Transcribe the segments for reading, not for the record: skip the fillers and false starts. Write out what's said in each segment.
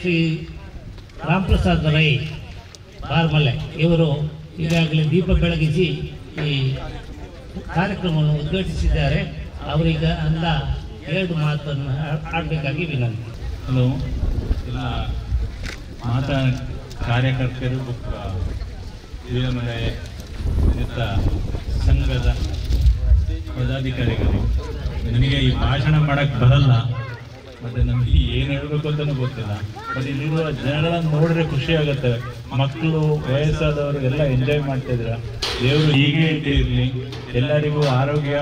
ಶ್ರೀ ರಾಮಪ್ರಸಾದ್ ರೈ ಬಾರ್ಮಲೆ ಇವರು ಈಗಾಗಲೇ ದೀಪ ಬೆಳಗಿಸಿ ಈ ಕಾರ್ಯಕ್ರಮವನ್ನು ಉದ್ಘಾಟಿಸಿದ್ದಾರೆ. ಅವರೀಗ ಅಂದ 2 ಮಾತನ್ನು ಆಡಬೇಕಾಗಿ ವಿನಂತಿ. ಹಲೋ ಎಲ್ಲ ಮಾತಾ ಕಾರ್ಯಕರ್ತರು ಹಿರಿಯಮನೆ ಸಂಘದ ಪದಾಧಿಕಾರಿಗಳು, ನನಗೆ ಈ ಭಾಷಣ ಮಾಡಕ್ಕೆ ಬರಲ್ಲ, ಮತ್ತು ನಮಗೆ ಏನು ಹೇಳಬೇಕು ಅಂತಲೂ ಗೊತ್ತಿಲ್ಲ. ಬಟ್ ಇಲ್ಲಿರುವ ಜನಗಳನ್ನು ನೋಡಿದ್ರೆ ಖುಷಿ ಆಗುತ್ತೆ. ಮಕ್ಕಳು, ವಯಸ್ಸಾದವರು ಎಲ್ಲ ಎಂಜಾಯ್ ಮಾಡ್ತಿದ್ರ. ದೇವರು ಹೀಗೆ ಇಟ್ಟಿರಲಿ, ಎಲ್ಲರಿಗೂ ಆರೋಗ್ಯ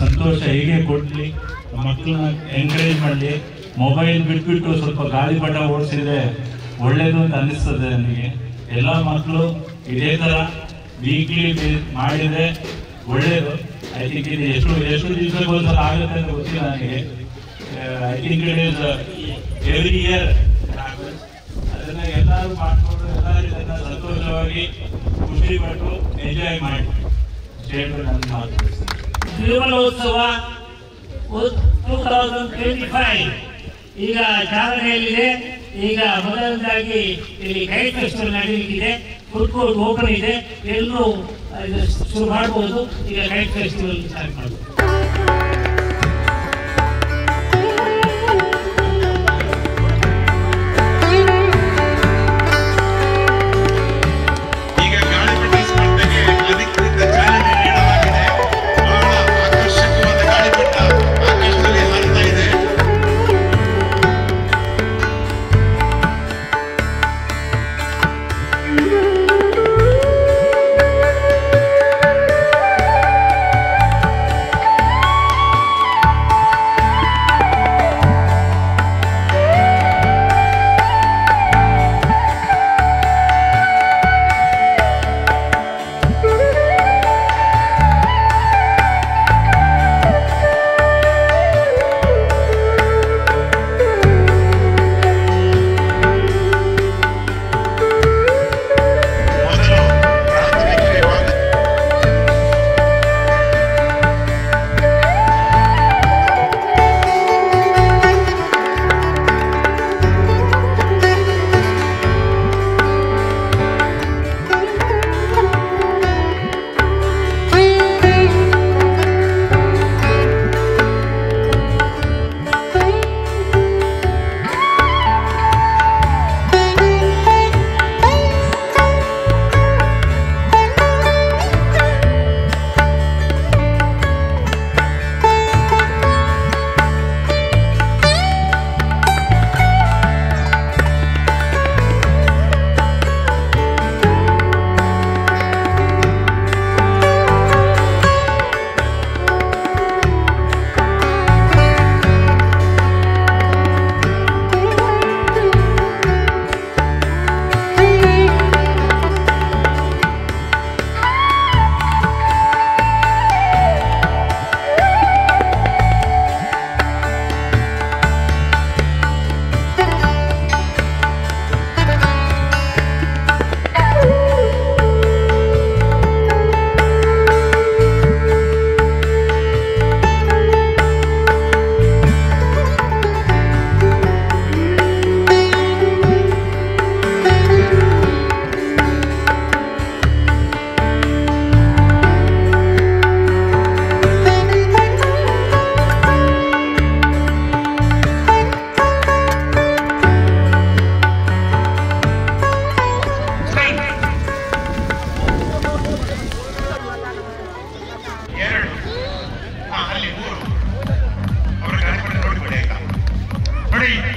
ಸಂತೋಷ ಹೀಗೆ ಕೊಡಲಿ, ಮಕ್ಕಳನ್ನ ಎಂಕರೇಜ್ ಮಾಡಲಿ. ಮೊಬೈಲ್ ಬಿಟ್ಬಿಟ್ಟು ಸ್ವಲ್ಪ ಗಾಳಿಪಟ ಓಡಿಸಿದ್ರೆ ಒಳ್ಳೇದು ಅಂತ ಅನ್ನಿಸ್ತದೆ ನನಗೆ. ಎಲ್ಲ ಮಕ್ಕಳು ಇದೇ ಥರ ವೀಕ್ಲಿ ಮಾಡಿದರೆ ಒಳ್ಳೆಯದು. ಐ ಥಿಂಕ್ ಇದು ಎಷ್ಟು ದಿವಸಕ್ಕೊಂದ್ಸಲ ಆಗುತ್ತೆ ಅಂತ ಗೊತ್ತಿಲ್ಲ ನನಗೆ. I think it is every year. ಅದನ್ನು ಎಲ್ಲರೂ ಮಾಡಿಕೊಂಡು ಎಲ್ಲರೂ ಇದನ್ನು ಸಂತೋಷವಾಗಿ ಖುಷಿಪಟ್ಟು ಎಂಜಾಯ್ ಮಾಡಿ ನನ್ನ ಮಾತು. ತಿರುಮಲೋತ್ಸವ 2025 ಈಗ ಚಾಲನೆಯಲ್ಲಿದೆ. ಈಗ ಮೊದಲನೇದಾಗಿ ಇಲ್ಲಿ ಕೈಟ್ ಫೆಸ್ಟಿವಲ್ ನಡೆಯಲಿಕ್ಕಿದೆ. ಫುಡ್ ಕೋರ್ಟ್ ಓಪನ್ ಇದೆ, ಎಲ್ಲರೂ ಶುರು ಮಾಡಬಹುದು. ಈಗ ಕೈಟ್ ಫೆಸ್ಟಿವಲ್ ಸ್ಟಾರ್ಟ್ ಮಾಡಬಹುದು.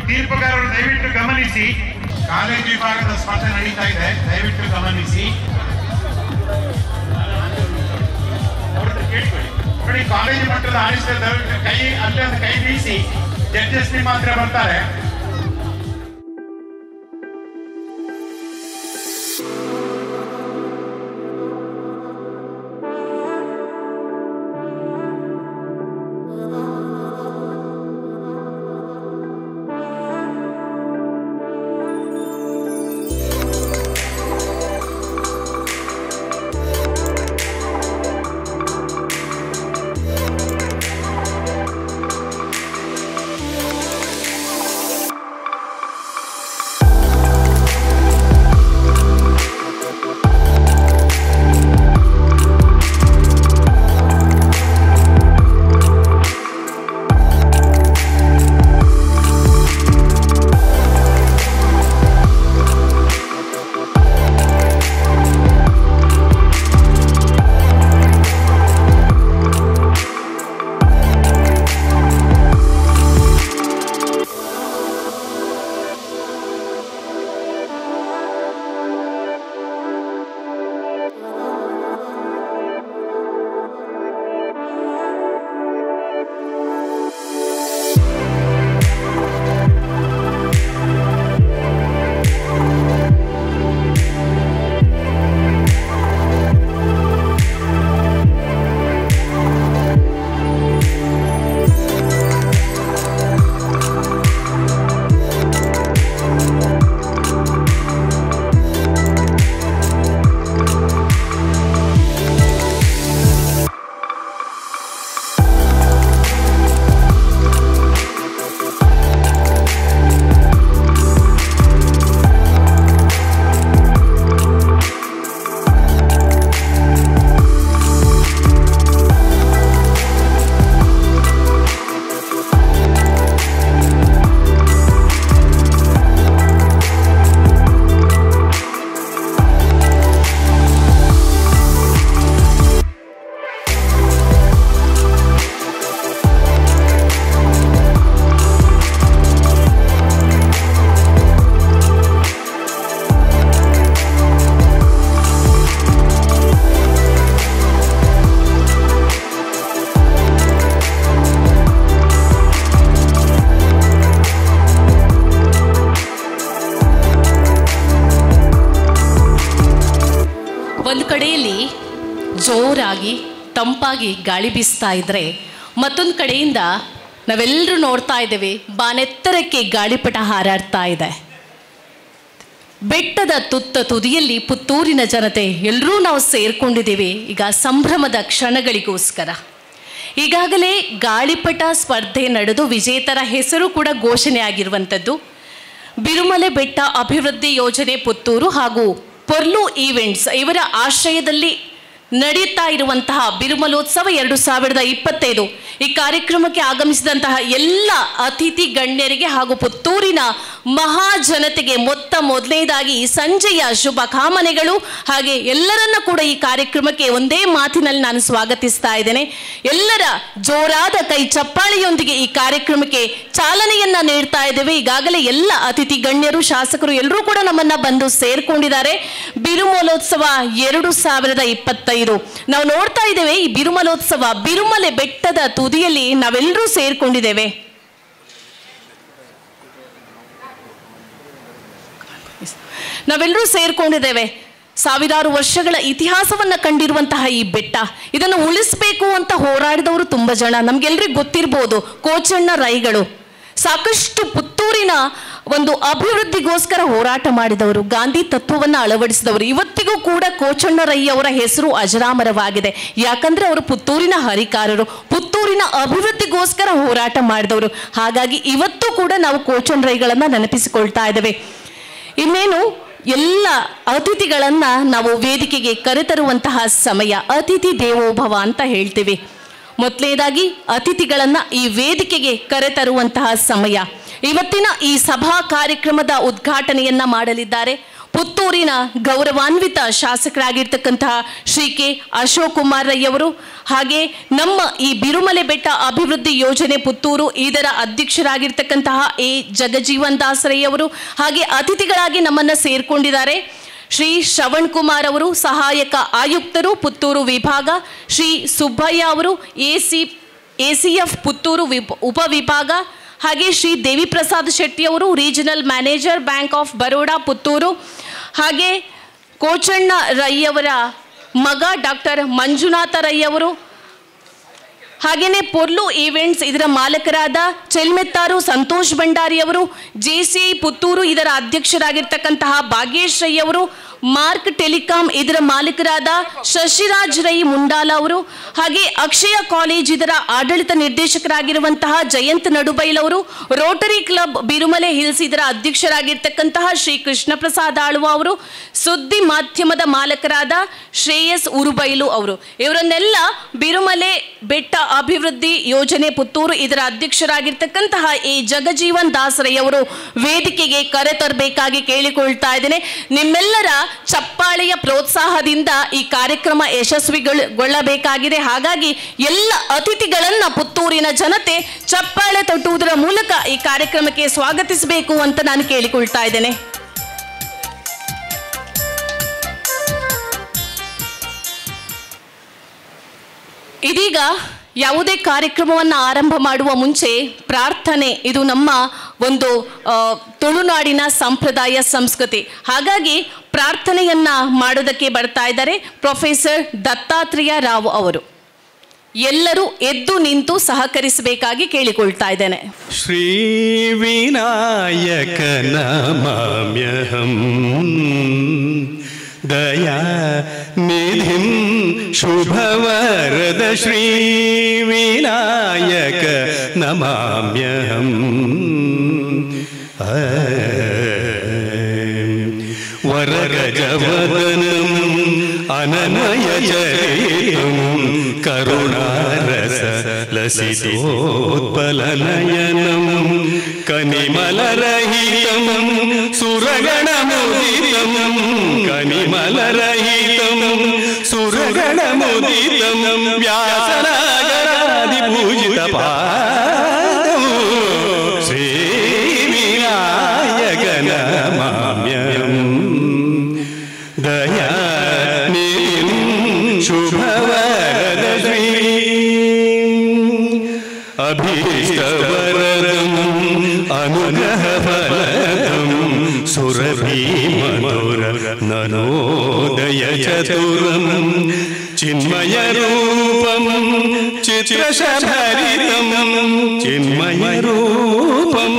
ತೀರ್ಪುಗಾರರು ದಯವಿಟ್ಟು ಗಮನಿಸಿ, ಕಾಲೇಜು ವಿಭಾಗದ ಸ್ಪರ್ಧೆ ನಡೀತಾ ಇದೆ, ದಯವಿಟ್ಟು ಗಮನಿಸಿ. ನೋಡಿ, ಕಾಲೇಜು ಮಟ್ಟದ ಆಡಿಸಿದ ದಯವಿಟ್ಟು ಕೈ ಅಲ್ಲೊಂದು ಕೈ ಬೀಸಿ, ಜಡ್ಜಸ್ ಮಾತ್ರ ಬರ್ತಾರೆ. ಜೋರಾಗಿ ತಂಪಾಗಿ ಗಾಳಿ ಬೀಸ್ತಾ ಇದ್ದರೆ ಮತ್ತೊಂದು ಕಡೆಯಿಂದ ನಾವೆಲ್ಲರೂ ನೋಡ್ತಾ ಇದ್ದೇವೆ, ಬಾನೆತ್ತರಕ್ಕೆ ಗಾಳಿಪಟ ಹಾರಾಡ್ತಾ ಇದೆ. ಬೆಟ್ಟದ ತುದಿಯಲ್ಲಿ ಪುತ್ತೂರಿನ ಜನತೆ ಎಲ್ಲರೂ ನಾವು ಸೇರ್ಕೊಂಡಿದ್ದೇವೆ ಈಗ ಸಂಭ್ರಮದ ಕ್ಷಣಗಳಿಗೋಸ್ಕರ. ಈಗಾಗಲೇ ಗಾಳಿಪಟ ಸ್ಪರ್ಧೆ ನಡೆದು ವಿಜೇತರ ಹೆಸರು ಕೂಡ ಘೋಷಣೆ ಆಗಿರುವಂಥದ್ದು. ಬಿರುಮಲೆ ಬೆಟ್ಟ ಅಭಿವೃದ್ಧಿ ಯೋಜನೆ ಪುತ್ತೂರು ಹಾಗೂ ಪೊರ್ಲು ಈವೆಂಟ್ಸ್ ಇವರ ಆಶ್ರಯದಲ್ಲಿ ನಡೆಯುತ್ತಾ ಇರುವಂತಹ ಬಿರುಮಲೋತ್ಸವ 2025 ಈ ಕಾರ್ಯಕ್ರಮಕ್ಕೆ ಆಗಮಿಸಿದಂತಹ ಎಲ್ಲ ಅತಿಥಿ ಗಣ್ಯರಿಗೆ ಹಾಗೂ ಪುತ್ತೂರಿನ ಮಹಾಜನತೆಗೆ ಮೊದಲನೇದಾಗಿ ಈ ಸಂಜೆಯ ಶುಭ ಕಾಮನೆಗಳು. ಹಾಗೆ ಎಲ್ಲರನ್ನ ಕೂಡ ಈ ಕಾರ್ಯಕ್ರಮಕ್ಕೆ ಒಂದೇ ಮಾತಿನಲ್ಲಿ ನಾನು ಸ್ವಾಗತಿಸ್ತಾ ಇದ್ದೇನೆ. ಎಲ್ಲರ ಜೋರಾದ ಕೈ ಚಪ್ಪಾಳೆಯೊಂದಿಗೆ ಈ ಕಾರ್ಯಕ್ರಮಕ್ಕೆ ಚಾಲನೆಯನ್ನ ನೀಡ್ತಾ ಇದ್ದೇವೆ. ಈಗಾಗಲೇ ಎಲ್ಲ ಅತಿಥಿ ಗಣ್ಯರು, ಶಾಸಕರು ಎಲ್ಲರೂ ಕೂಡ ನಮ್ಮನ್ನ ಬಂದು ಸೇರ್ಕೊಂಡಿದ್ದಾರೆ. ಬಿರುಮಲೋತ್ಸವ 2025 ನಾವು ನೋಡ್ತಾ ಇದ್ದೇವೆ. ಈ ಬಿರುಮಲೋತ್ಸವ ಬಿರುಮಲೆ ಬೆಟ್ಟದ ತುದಿಯಲ್ಲಿ ನಾವೆಲ್ಲರೂ ಸೇರ್ಕೊಂಡಿದ್ದೇವೆ. ಸಾವಿರಾರು ವರ್ಷಗಳ ಇತಿಹಾಸವನ್ನ ಕಂಡಿರುವಂತಹ ಈ ಬೆಟ್ಟ, ಇದನ್ನು ಉಳಿಸಬೇಕು ಅಂತ ಹೋರಾಡಿದವರು ತುಂಬಾ ಜನ. ನಮ್ಗೆಲ್ರಿಗೂ ಗೊತ್ತಿರ್ಬೋದು, ಕೋಚಣ್ಣ ರೈಗಳು ಸಾಕಷ್ಟು ಪುತ್ತೂರಿನ ಒಂದು ಅಭಿವೃದ್ಧಿಗೋಸ್ಕರ ಹೋರಾಟ ಮಾಡಿದವರು, ಗಾಂಧಿ ತತ್ವವನ್ನು ಅಳವಡಿಸಿದವರು. ಇವತ್ತಿಗೂ ಕೂಡ ಕೋಚಣ್ಣ ರೈ ಅವರ ಹೆಸರು ಅಜರಾಮರವಾಗಿದೆ. ಯಾಕಂದ್ರೆ ಅವರು ಪುತ್ತೂರಿನ ಹರಿಕಾರರು, ಪುತ್ತೂರಿನ ಅಭಿವೃದ್ಧಿಗೋಸ್ಕರ ಹೋರಾಟ ಮಾಡಿದವರು. ಹಾಗಾಗಿ ಇವತ್ತು ಕೂಡ ನಾವು ಕೋಚಣ್ಣ ರೈಗಳನ್ನ ನೆನಪಿಸಿಕೊಳ್ತಾ ಇದ್ದೇವೆ. ಇನ್ನೇನು ಎಲ್ಲ ಅತಿಥಿಗಳನ್ನ ನಾವು ವೇದಿಕೆಗೆ ಕರೆತರುವಂತಹ ಸಮಯ. ಅತಿಥಿ ದೇವೋಭವ ಅಂತ ಹೇಳ್ತೀವಿ. ಮೊದಲನೇದಾಗಿ ಅತಿಥಿಗಳನ್ನ ಈ ವೇದಿಕೆಗೆ ಕರೆತರುವಂತಹ ಸಮಯ. ಇವತ್ತಿನ ಈ ಸಭಾ ಕಾರ್ಯಕ್ರಮದ ಉದ್ಘಾಟನೆಯನ್ನ ಮಾಡಲಿದ್ದಾರೆ ಪುತ್ತೂರಿನ ಗೌರವಾನ್ವಿತ ಶಾಸಕರಾಗಿರ್ತಕ್ಕಂತಹ ಶ್ರೀ ಕೆ ಅಶೋಕ್ ಕುಮಾರ್ ರೈ ಅವರು. ಹಾಗೆ ನಮ್ಮ ಈ ಬಿರುಮಲೆ ಬೆಟ್ಟ ಅಭಿವೃದ್ಧಿ ಯೋಜನೆ ಪುತ್ತೂರು ಇದರ ಅಧ್ಯಕ್ಷರಾಗಿರ್ತಕ್ಕಂತಹ ಎ ಜಗಜೀವನ್ ದಾಸ್ ರೈ ಅವರು. ಹಾಗೆ ಅತಿಥಿಗಳಾಗಿ ನಮ್ಮನ್ನ ಸೇರ್ಕೊಂಡಿದ್ದಾರೆ ಶ್ರೀ ಶ್ರವಣ್ ಕುಮಾರ್ ಅವರು, ಸಹಾಯಕ ಆಯುಕ್ತರು ಪುತ್ತೂರು ವಿಭಾಗ. ಶ್ರೀ ಸುಬ್ಬಯ್ಯ ಅವರು, ACF ಪುತ್ತೂರು ಉಪವಿಭಾಗ. ಹಾಗೆ ಶ್ರೀ ದೇವಿ ಪ್ರಸಾದ್ ಶೆಟ್ಟಿ ಅವರು, regional manager bank of Baroda Puttur. ಹಾಗೆ ಕೋಚಣ್ಣ ರೈ ಅವರ ಮಗ ಡಾಕ್ಟರ್ ಮಂಜುನಾಥ ರೈ ಅವರು. ಹಾಗೇನೆ ಪೊರ್ಲು ಈವೆಂಟ್ಸ್ ಇದರ ಮಾಲಕರಾದ ಚೆಲ್ಮೆತ್ತಾರು ಸಂತೋಷ್ ಭಂಡಾರಿ ಅವರು. JCI ಪುತ್ತೂರು ಇದರ ಅಧ್ಯಕ್ಷರಾಗಿರ್ತಕ್ಕಂತಹ ಭಾಗ್ಯೇಶ್ ರೈ ಅವರು. ಮಾರ್ಕ್ ಟೆಲಿಕಾಂ ಇದರ ಮಾಲೀಕರಾದ ಶಶಿರಾಜ್ ರೈ ಮುಂಡಾಲ ಅವರು. ಹಾಗೆ ಅಕ್ಷಯ ಕಾಲೇಜ್ ಇದರ ಆಡಳಿತ ನಿರ್ದೇಶಕರಾಗಿರುವಂತಹ ಜಯಂತ್ ನಡುಬೈಲ್ ಅವರು. ರೋಟರಿ ಕ್ಲಬ್ ಬಿರುಮಲೆ ಹಿಲ್ಸ್ ಇದರ ಅಧ್ಯಕ್ಷರಾಗಿರ್ತಕ್ಕಂತಹ ಶ್ರೀ ಕೃಷ್ಣ ಪ್ರಸಾದ್ ಆಳ್ವ ಅವರು. ಸುದ್ದಿ ಮಾಧ್ಯಮದ ಮಾಲಕರಾದ ಶ್ರೇಯಸ್ ಉರುಬೈಲು ಅವರು. ಇವರನ್ನೆಲ್ಲ ಬಿರುಮಲೆ ಬೆಟ್ಟ ಅಭಿವೃದ್ಧಿ ಯೋಜನೆ ಪುತ್ತೂರು ಇದರ ಅಧ್ಯಕ್ಷರಾಗಿರ್ತಕ್ಕಂತಹ ಎ ಜಗಜೀವನ್ ದಾಸ್ ರೈ ಅವರು ವೇದಿಕೆಗೆ ಕರೆತರಬೇಕಾಗಿ ಕೇಳಿಕೊಳ್ತಾ ಇದ್ದೇನೆ. ನಿಮ್ಮೆಲ್ಲರ ಚಪ್ಪಾಳೆಯ ಪ್ರೋತ್ಸಾಹದಿಂದ ಈ ಕಾರ್ಯಕ್ರಮ ಯಶಸ್ವಿಗೊಳ್ಳಬೇಕಾಗಿದೆ. ಹಾಗಾಗಿ ಎಲ್ಲ ಅತಿಥಿಗಳನ್ನ ಪುತ್ತೂರಿನ ಜನತೆ ಚಪ್ಪಾಳೆ ತಟ್ಟುವುದರ ಮೂಲಕ ಈ ಕಾರ್ಯಕ್ರಮಕ್ಕೆ ಸ್ವಾಗತಿಸಬೇಕು ಅಂತ ನಾನು ಕೇಳಿಕೊಳ್ತಾ ಇದ್ದೇನೆ. ಇದೀಗ ಯಾವುದೇ ಕಾರ್ಯಕ್ರಮವನ್ನು ಆರಂಭ ಮಾಡುವ ಮುಂಚೆ ಪ್ರಾರ್ಥನೆ, ಇದು ನಮ್ಮ ಒಂದು ತುಳುನಾಡಿನ ಸಂಪ್ರದಾಯ ಸಂಸ್ಕೃತಿ. ಹಾಗಾಗಿ ಪ್ರಾರ್ಥನೆಯನ್ನ ಮಾಡೋದಕ್ಕೆ ಬರ್ತಾ ಇದ್ದಾರೆ ಪ್ರೊಫೆಸರ್ ದತ್ತಾತ್ರೇಯ ರಾವ್ ಅವರು. ಎಲ್ಲರೂ ಎದ್ದು ನಿಂತು ಸಹಕರಿಸಬೇಕಾಗಿ ಕೇಳಿಕೊಳ್ತಾ ಇದ್ದೇನೆ. ಶ್ರೀ ವಿನಾಯಕ ನಮಾಮ್ಯಹಂ ದಯಾ ನಿಧಿಂ ಶುಭವರದ ಶ್ರೀ ವಿನಾಯಕ ನಮಾಮ್ಯಹಂ ವರಗಜವದನಂ ಅನನ್ವಯಚರಿತಂ ಕರುಣಾರಸ ಲಸಿತೋತ್ಪಲನಯನಂ ಕನಿಮಲರಹಿತಂ ಸುರಗಣಮುದಿತಂ ಕನಿಮಲರಹಿತಂ ಸುರಗಣಮುದಿತಂ ವ್ಯಾಸನಾಗರಾದಿ ಪೂಜಿತ ಪಾದಂ ಶ್ರೀ ವಿನಾಯಕ ನಮಾಮ್ಯಹಂ ದಯಾ ನಿಧಿಂ ಶುಭವರದ ಶ್ರೀ ಅಭೀಷ್ಟವರದಂ ಅನುಗ್ರಹಫಲದಂ ಸುರಭಿ ಮಧುರ ನನೋದಯ ಚತುರಂ ಚಿನ್ಮಯರೂಪಂ ಚಿತ್ರಶಭರಿತಂ ಚಿನ್ಮಯರೂಪಂ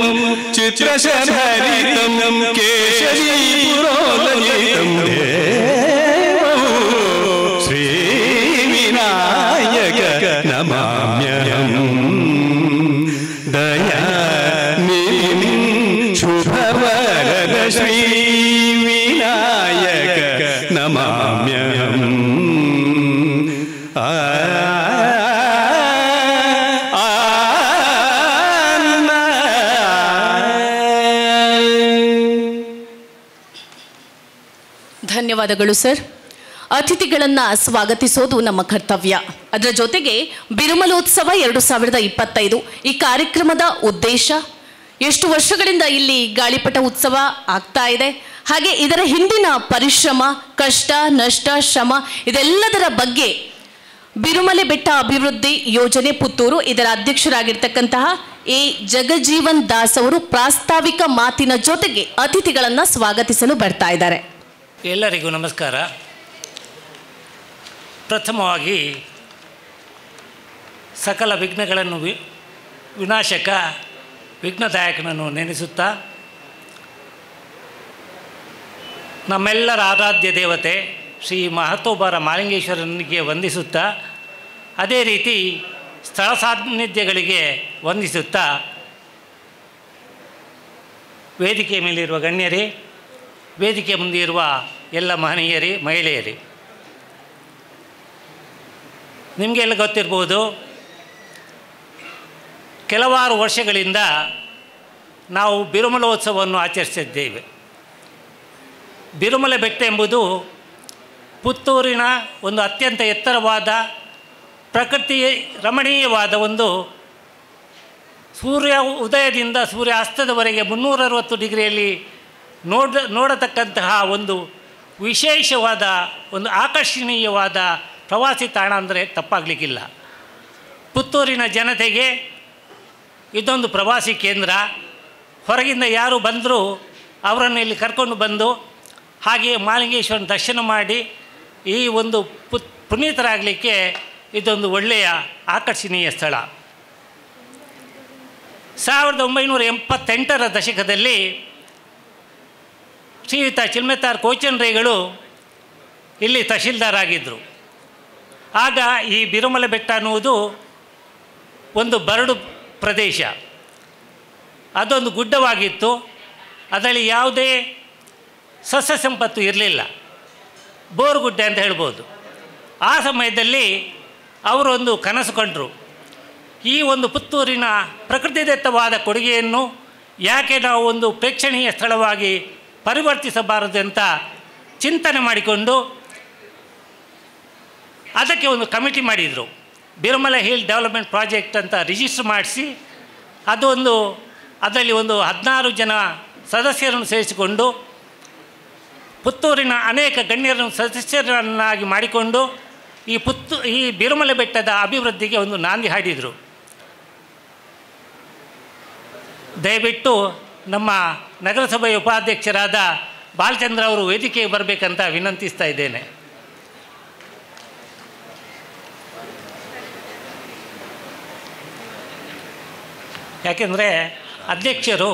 ಚಿತ್ರಶಭರಿತಂ ಕೇಶರೀ ಪುರೋದಯಿತಂ ಶ್ರೀ ವಿನಾಯಕ ನಮಾಮ್ಯಹಂ ದಯಾನಿಧಿಂ ಶುಭವರದ ಶ್ರೀ ವಿನಾಯಕ ನಮಾಮ್ಯಹಂ ಧನ್ಯವಾದಗಳು ಸರ್. ಅತಿಥಿಗಳನ್ನು ಸ್ವಾಗತಿಸೋದು ನಮ್ಮ ಕರ್ತವ್ಯ. ಅದರ ಜೊತೆಗೆ ಬಿರುಮಲೋತ್ಸವ 2025 ಈ ಕಾರ್ಯಕ್ರಮದ ಉದ್ದೇಶ, ಎಷ್ಟು ವರ್ಷಗಳಿಂದ ಇಲ್ಲಿ ಗಾಳಿಪಟ ಉತ್ಸವ ಆಗ್ತಾ ಇದೆ, ಹಾಗೆ ಇದರ ಹಿಂದಿನ ಪರಿಶ್ರಮ, ಕಷ್ಟ, ನಷ್ಟ, ಶ್ರಮ ಇದೆಲ್ಲದರ ಬಗ್ಗೆ ಬಿರುಮಲೆ ಬೆಟ್ಟ ಅಭಿವೃದ್ಧಿ ಯೋಜನೆ ಪುತ್ತೂರು ಇದರ ಅಧ್ಯಕ್ಷರಾಗಿರ್ತಕ್ಕಂತಹ ಎ ಜಗಜೀವನ್ ದಾಸ್ ಅವರು ಪ್ರಾಸ್ತಾವಿಕ ಮಾತಿನ ಜೊತೆಗೆ ಅತಿಥಿಗಳನ್ನು ಸ್ವಾಗತಿಸಲು ಬರ್ತಾ ಇದ್ದಾರೆ. ಎಲ್ಲರಿಗೂ ನಮಸ್ಕಾರ. ಪ್ರಥಮವಾಗಿ ಸಕಲ ವಿಘ್ನಗಳನ್ನು ವಿನಾಶಕ ವಿಘ್ನದಾಯಕನನ್ನು ನೆನೆಸುತ್ತಾ, ನಮ್ಮೆಲ್ಲರ ಆರಾಧ್ಯ ದೇವತೆ ಶ್ರೀ ಮಹತೋಬಾರ ಮಾಲಿಂಗೇಶ್ವರನಿಗೆ ವಂದಿಸುತ್ತಾ, ಅದೇ ರೀತಿ ಸ್ಥಳ ಸಾನ್ನಿಧ್ಯಗಳಿಗೆ ವಂದಿಸುತ್ತಾ, ವೇದಿಕೆಯ ಮೇಲಿರುವ ಗಣ್ಯರೇ, ವೇದಿಕೆ ಮುಂದೆ ಇರುವ ಎಲ್ಲ ಮಹನೀಯರೇ, ಮಹಿಳೆಯರೇ, ನಿಮಗೆಲ್ಲ ಗೊತ್ತಿರ್ಬೋದು, ಕೆಲವಾರು ವರ್ಷಗಳಿಂದ ನಾವು ಬಿರುಮಲೋತ್ಸವವನ್ನು ಆಚರಿಸಿದ್ದೇವೆ. ಬಿರುಮಲೆ ಬೆಟ್ಟ ಎಂಬುದು ಪುತ್ತೂರಿನ ಒಂದು ಅತ್ಯಂತ ಎತ್ತರವಾದ ಪ್ರಕೃತಿ ರಮಣೀಯವಾದ ಒಂದು ಸೂರ್ಯ ಉದಯದಿಂದ ಸೂರ್ಯ ಅಸ್ತದವರೆಗೆ 360 ಡಿಗ್ರಿಯಲ್ಲಿ ನೋಡತಕ್ಕಂತಹ ಒಂದು ವಿಶೇಷವಾದ ಒಂದು ಆಕರ್ಷಣೀಯವಾದ ಪ್ರವಾಸಿ ತಾಣ ಅಂದರೆ ತಪ್ಪಾಗಲಿಕ್ಕಿಲ್ಲ. ಪುತ್ತೂರಿನ ಜನತೆಗೆ ಇದೊಂದು ಪ್ರವಾಸಿ ಕೇಂದ್ರ. ಹೊರಗಿಂದ ಯಾರು ಬಂದರೂ ಅವರನ್ನು ಇಲ್ಲಿ ಕರ್ಕೊಂಡು ಬಂದು ಹಾಗೆಯೇ ಮಾಲಿಂಗೇಶ್ವರನ ದರ್ಶನ ಮಾಡಿ ಈ ಒಂದು ಪುನೀತರಾಗಲಿಕ್ಕೆ ಇದೊಂದು ಒಳ್ಳೆಯ ಆಕರ್ಷಣೀಯ ಸ್ಥಳ. 1988ರ ದಶಕದಲ್ಲಿ ಶ್ರೀಯುತ ಚಿಲ್ಮೆತ್ತಾರ್ ಕೋಚನ್ ರೈಗಳು ಇಲ್ಲಿ ತಹಶೀಲ್ದಾರ್ ಆಗಿದ್ದರು. ಆಗ ಈ ಬಿರುಮಲೆ ಬೆಟ್ಟ ಅನ್ನುವುದು ಒಂದು ಬರಡು ಪ್ರದೇಶ, ಅದೊಂದು ಗುಡ್ಡವಾಗಿತ್ತು. ಅದರಲ್ಲಿ ಯಾವುದೇ ಸಸ್ಯ ಸಂಪತ್ತು ಇರಲಿಲ್ಲ, ಬೋರ್ಗುಡ್ಡೆ ಅಂತ ಹೇಳ್ಬೋದು. ಆ ಸಮಯದಲ್ಲಿ ಅವರೊಂದು ಕನಸು ಕಂಡರು, ಈ ಒಂದು ಪುತ್ತೂರಿನ ಪ್ರಕೃತಿದತ್ತವಾದ ಕೊಡುಗೆಯನ್ನು ಯಾಕೆ ನಾವು ಒಂದು ಪ್ರೇಕ್ಷಣೀಯ ಸ್ಥಳವಾಗಿ ಪರಿವರ್ತಿಸಬಾರದು ಅಂತ ಚಿಂತನೆ ಮಾಡಿಕೊಂಡು ಅದಕ್ಕೆ ಒಂದು ಕಮಿಟಿ ಮಾಡಿದರು. ಬಿರುಮಲೆ ಹಿಲ್ ಡೆವಲಪ್ಮೆಂಟ್ ಪ್ರಾಜೆಕ್ಟ್ ಅಂತ ರಿಜಿಸ್ಟರ್ ಮಾಡಿಸಿ ಅದರಲ್ಲಿ ಒಂದು 16 ಜನ ಸದಸ್ಯರನ್ನು ಸೇರಿಸಿಕೊಂಡು ಪುತ್ತೂರಿನ ಅನೇಕ ಗಣ್ಯರನ್ನು ಸದಸ್ಯರನ್ನಾಗಿ ಮಾಡಿಕೊಂಡು ಈ ಬಿರುಮಲೆ ಬೆಟ್ಟದ ಅಭಿವೃದ್ಧಿಗೆ ಒಂದು ನಾಂದಿ ಹಾಡಿದರು. ದಯವಿಟ್ಟು ನಮ್ಮ ನಗರಸಭೆಯ ಉಪಾಧ್ಯಕ್ಷರಾದ ಬಾಲಚಂದ್ರ ಅವರು ವೇದಿಕೆಗೆ ಬರಬೇಕಂತ ವಿನಂತಿಸ್ತಾ ಇದ್ದೇನೆ. ಯಾಕೆಂದರೆ ಅಧ್ಯಕ್ಷರು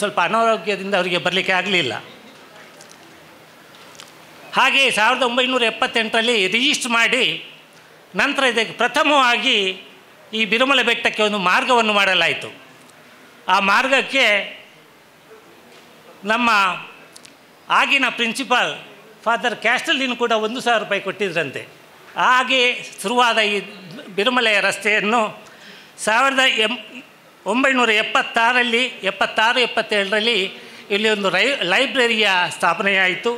ಸ್ವಲ್ಪ ಅನಾರೋಗ್ಯದಿಂದ ಅವರಿಗೆ ಬರಲಿಕ್ಕೆ ಆಗಲಿಲ್ಲ. ಹಾಗೆ 1978ರಲ್ಲಿ ರಿಜಿಸ್ಟರ್ ಮಾಡಿ ನಂತರ ಇದಕ್ಕೆ ಪ್ರಥಮವಾಗಿ ಈ ಬಿರುಮಲೆ ಬೆಟ್ಟಕ್ಕೆ ಒಂದು ಮಾರ್ಗವನ್ನು ಮಾಡಲಾಯಿತು. ಆ ಮಾರ್ಗಕ್ಕೆ ನಮ್ಮ ಆಗಿನ ಪ್ರಿನ್ಸಿಪಾಲ್ ಫಾದರ್ ಕ್ಯಾಸ್ಟಲಿನ್ ಕೂಡ 1,000 ರೂಪಾಯಿ ಕೊಟ್ಟಿದ್ದರಂತೆ. ಹಾಗೆ ಶುರುವಾದ ಈ ಬಿರುಮಲೆಯ ರಸ್ತೆಯನ್ನು 1976ರಲ್ಲಿ 77ರಲ್ಲಿ ಇಲ್ಲಿ ಒಂದು ಲೈಬ್ರರಿಯ ಸ್ಥಾಪನೆಯಾಯಿತು.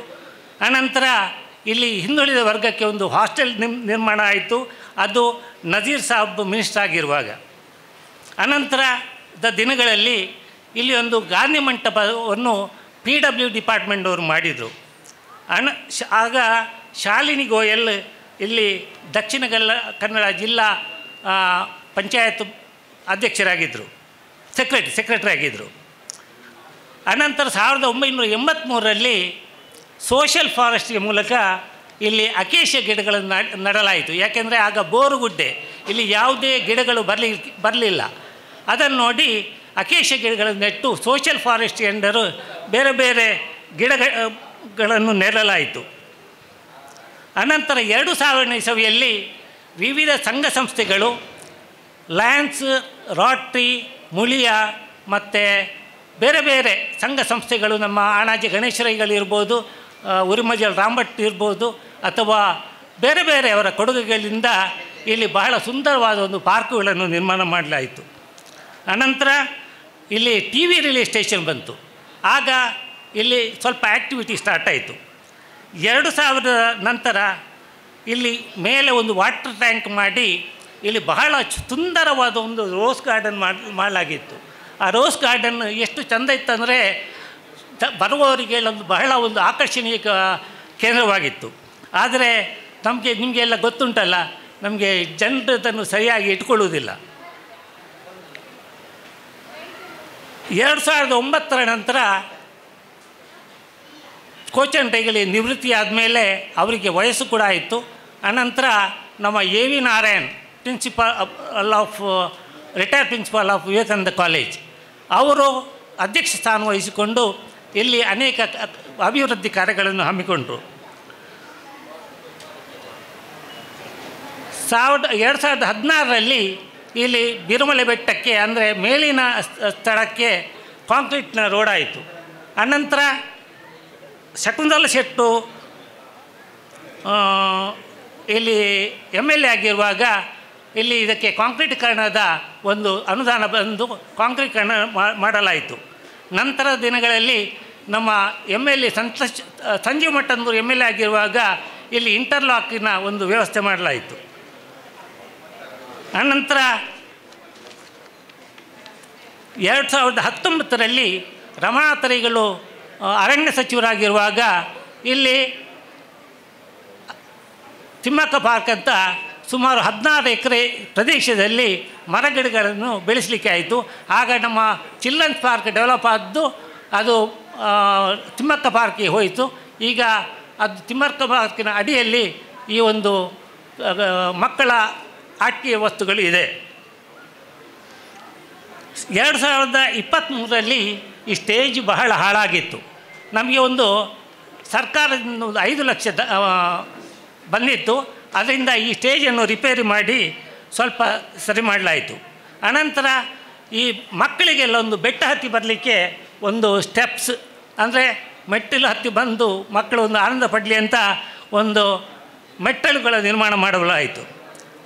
ಅನಂತರ ಇಲ್ಲಿ ಹಿಂದುಳಿದ ವರ್ಗಕ್ಕೆ ಒಂದು ಹಾಸ್ಟೆಲ್ ನಿರ್ಮಾಣ ಆಯಿತು. ಅದು ನಜೀರ್ ಸಾಬ್ ಮಿನಿಸ್ಟರ್ ಆಗಿರುವಾಗ. ಅನಂತರದ ದಿನಗಳಲ್ಲಿ ಇಲ್ಲಿ ಒಂದು ಗಾಂಧಿ ಮಂಟಪವನ್ನು PW ಡಿಪಾರ್ಟ್ಮೆಂಟ್ ಅವರು ಮಾಡಿದರು. ಆಗ ಶಾಲಿನಿ ಗೋಯಲ್ ಇಲ್ಲಿ ದಕ್ಷಿಣ ಕನ್ನಡ ಜಿಲ್ಲಾ ಪಂಚಾಯತ್ ಅಧ್ಯಕ್ಷರಾಗಿದ್ದರು, ಸೆಕ್ರೆಟರಿ ಆಗಿದ್ದರು. ಅನಂತರ 1983ರಲ್ಲಿ ಸೋಷಿಯಲ್ ಫಾರೆಸ್ಟ್ರಿ ಮೂಲಕ ಇಲ್ಲಿ ಅಕೇಶಿಯ ಗಿಡಗಳನ್ನು ನೆಡಲಾಯಿತು. ಯಾಕೆಂದರೆ ಆಗ ಬೋರುಗುಡ್ಡೆ, ಇಲ್ಲಿ ಯಾವುದೇ ಗಿಡಗಳು ಬರಲಿಲ್ಲ. ಅದನ್ನು ನೋಡಿ ಅಕೇಶಿಯ ಗಿಡಗಳನ್ನು ನೆಟ್ಟು ಸೋಷಿಯಲ್ ಫಾರೆಸ್ಟ್ರಿ ಎಂದರು ಬೇರೆ ಬೇರೆ ಗಿಡಗಳನ್ನು ನೆಡಲಾಯಿತು. ಅನಂತರ 2000ನೇ ಇಸವಿಯಲ್ಲಿ ವಿವಿಧ ಸಂಘ ಸಂಸ್ಥೆಗಳು ಲಯನ್ಸ್, ರಾಟ್ರಿ, ಮುಳಿಯ ಮತ್ತು ಬೇರೆ ಬೇರೆ ಸಂಘ ಸಂಸ್ಥೆಗಳು, ನಮ್ಮ ಆಣಾಜಿ ಗಣೇಶರೈಗಳಿರ್ಬೋದು, ಉರಿಮಜಲ್ ರಾಮಭಟ್ ಇರ್ಬೋದು, ಅಥವಾ ಬೇರೆ ಬೇರೆ ಅವರ ಕೊಡುಗೆಗಳಿಂದ ಇಲ್ಲಿ ಬಹಳ ಸುಂದರವಾದ ಒಂದು ಪಾರ್ಕುಗಳನ್ನು ನಿರ್ಮಾಣ ಮಾಡಲಾಯಿತು. ಅನಂತರ ಇಲ್ಲಿ ಟಿ ವಿ ರಿಲೇ ಸ್ಟೇಷನ್ ಬಂತು. ಆಗ ಇಲ್ಲಿ ಸ್ವಲ್ಪ ಆ್ಯಕ್ಟಿವಿಟಿ ಸ್ಟಾರ್ಟ್ ಆಯಿತು. 2000 ನಂತರ ಇಲ್ಲಿ ಮೇಲೆ ಒಂದು ವಾಟರ್ ಟ್ಯಾಂಕ್ ಮಾಡಿ ಇಲ್ಲಿ ಬಹಳ ಸುಂದರವಾದ ಒಂದು ರೋಸ್ ಗಾರ್ಡನ್ ಮಾಡಲಾಗಿತ್ತು. ಆ ರೋಸ್ ಗಾರ್ಡನ್ ಎಷ್ಟು ಚೆಂದ ಇತ್ತಂದರೆ ಬರುವವರಿಗೆ ಬಹಳ ಒಂದು ಆಕರ್ಷಣೀಯ ಕೇಂದ್ರವಾಗಿತ್ತು. ಆದರೆ ನಿಮಗೆಲ್ಲ ಗೊತ್ತುಂಟಲ್ಲ, ನಮಗೆ ಜನರದನ್ನು ಸರಿಯಾಗಿ ಇಟ್ಕೊಳ್ಳುವುದಿಲ್ಲ. 2009 ನಂತರ ಕೋಚನ್ ರೈಗಳಿಗೆ ನಿವೃತ್ತಿ ಆದಮೇಲೆ ಅವರಿಗೆ ವಯಸ್ಸು ಕೂಡ ಆಯಿತು. ಅನಂತರ ನಮ್ಮ A V Narayan, retired principal of Vivekananda college, ಅವರು ಅಧ್ಯಕ್ಷ ಸ್ಥಾನ ವಹಿಸಿಕೊಂಡು ಇಲ್ಲಿ ಅನೇಕ ಅಭಿವೃದ್ಧಿ ಕಾರ್ಯಗಳನ್ನು ಹಮ್ಮಿಕೊಂಡರು. 2016ರಲ್ಲಿ ಇಲ್ಲಿ ಬಿರುಮಲೆ ಬೆಟ್ಟಕ್ಕೆ, ಅಂದರೆ ಮೇಲಿನ ಸ್ಥಳಕ್ಕೆ ಕಾಂಕ್ರೀಟ್ನ ರೋಡ್ ಆಯಿತು. ಅನಂತರ ಶಕುಂತಲ ಶೆಟ್ಟು ಇಲ್ಲಿ MLA ಆಗಿರುವಾಗ ಇಲ್ಲಿ ಇದಕ್ಕೆ ಕಾಂಕ್ರೀಟೀಕರಣದ ಒಂದು ಅನುದಾನ ಬಂದು ಕಾಂಕ್ರೀಟೀಕರಣ ಮಾಡಲಾಯಿತು. ನಂತರ ದಿನಗಳಲ್ಲಿ ನಮ್ಮ MLA ಸಂಜೀವ್ ಮಠಂದೂರು MLA ಆಗಿರುವಾಗ ಇಲ್ಲಿ ಇಂಟರ್ಲಾಕಿನ ಒಂದು ವ್ಯವಸ್ಥೆ ಮಾಡಲಾಯಿತು. ಅನಂತರ 2019ರಲ್ಲಿ ರಮಣಾಥರಿಗಳು ಅರಣ್ಯ ಸಚಿವರಾಗಿರುವಾಗ ಇಲ್ಲಿ ತಿಮ್ಮಕ್ಕ ಪಾರ್ಕ್ ಅಂತ ಸುಮಾರು 16 ಎಕರೆ ಪ್ರದೇಶದಲ್ಲಿ ಮರಗಿಡಗಳನ್ನು ಬೆಳೆಸಲಿಕ್ಕೆ ಆಯಿತು. ಆಗ ನಮ್ಮ ಚಿಲ್ಡ್ರನ್ಸ್ ಪಾರ್ಕ್ ಡೆವಲಪ್ ಆದ್ದು ಅದು ತಿಮ್ಮಕ್ಕ ಪಾರ್ಕಿಗೆ ಹೋಯಿತು. ಈಗ ಅದು ತಿಮ್ಮಕ್ಕ ಪಾರ್ಕಿನ ಅಡಿಯಲ್ಲಿ ಈ ಒಂದು ಮಕ್ಕಳ ಆಟಿಕೆ ವಸ್ತುಗಳು ಇದೆ. 2023ರಲ್ಲಿ ಈ ಸ್ಟೇಜ್ ಬಹಳ ಹಾಳಾಗಿತ್ತು. ನಮಗೆ ಒಂದು ಸರ್ಕಾರದಿಂದ ಒಂದು 5 ಲಕ್ಷ ಬಂದಿತ್ತು. ಅದರಿಂದ ಈ ಸ್ಟೇಜನ್ನು ರಿಪೇರಿ ಮಾಡಿ ಸ್ವಲ್ಪ ಸರಿ ಮಾಡಲಾಯಿತು. ಅನಂತರ ಈ ಮಕ್ಕಳಿಗೆಲ್ಲ ಒಂದು ಬೆಟ್ಟ ಹತ್ತಿ ಬರಲಿಕ್ಕೆ ಒಂದು ಸ್ಟೆಪ್ಸ್, ಅಂದರೆ ಮೆಟ್ಟಿಲು ಹತ್ತಿ ಬಂದು ಮಕ್ಕಳು ಒಂದು ಆನಂದ ಪಡಲಿ ಅಂತ ಒಂದು ಮೆಟ್ಟಲುಗಳ ನಿರ್ಮಾಣ ಮಾಡಲಾಯಿತು.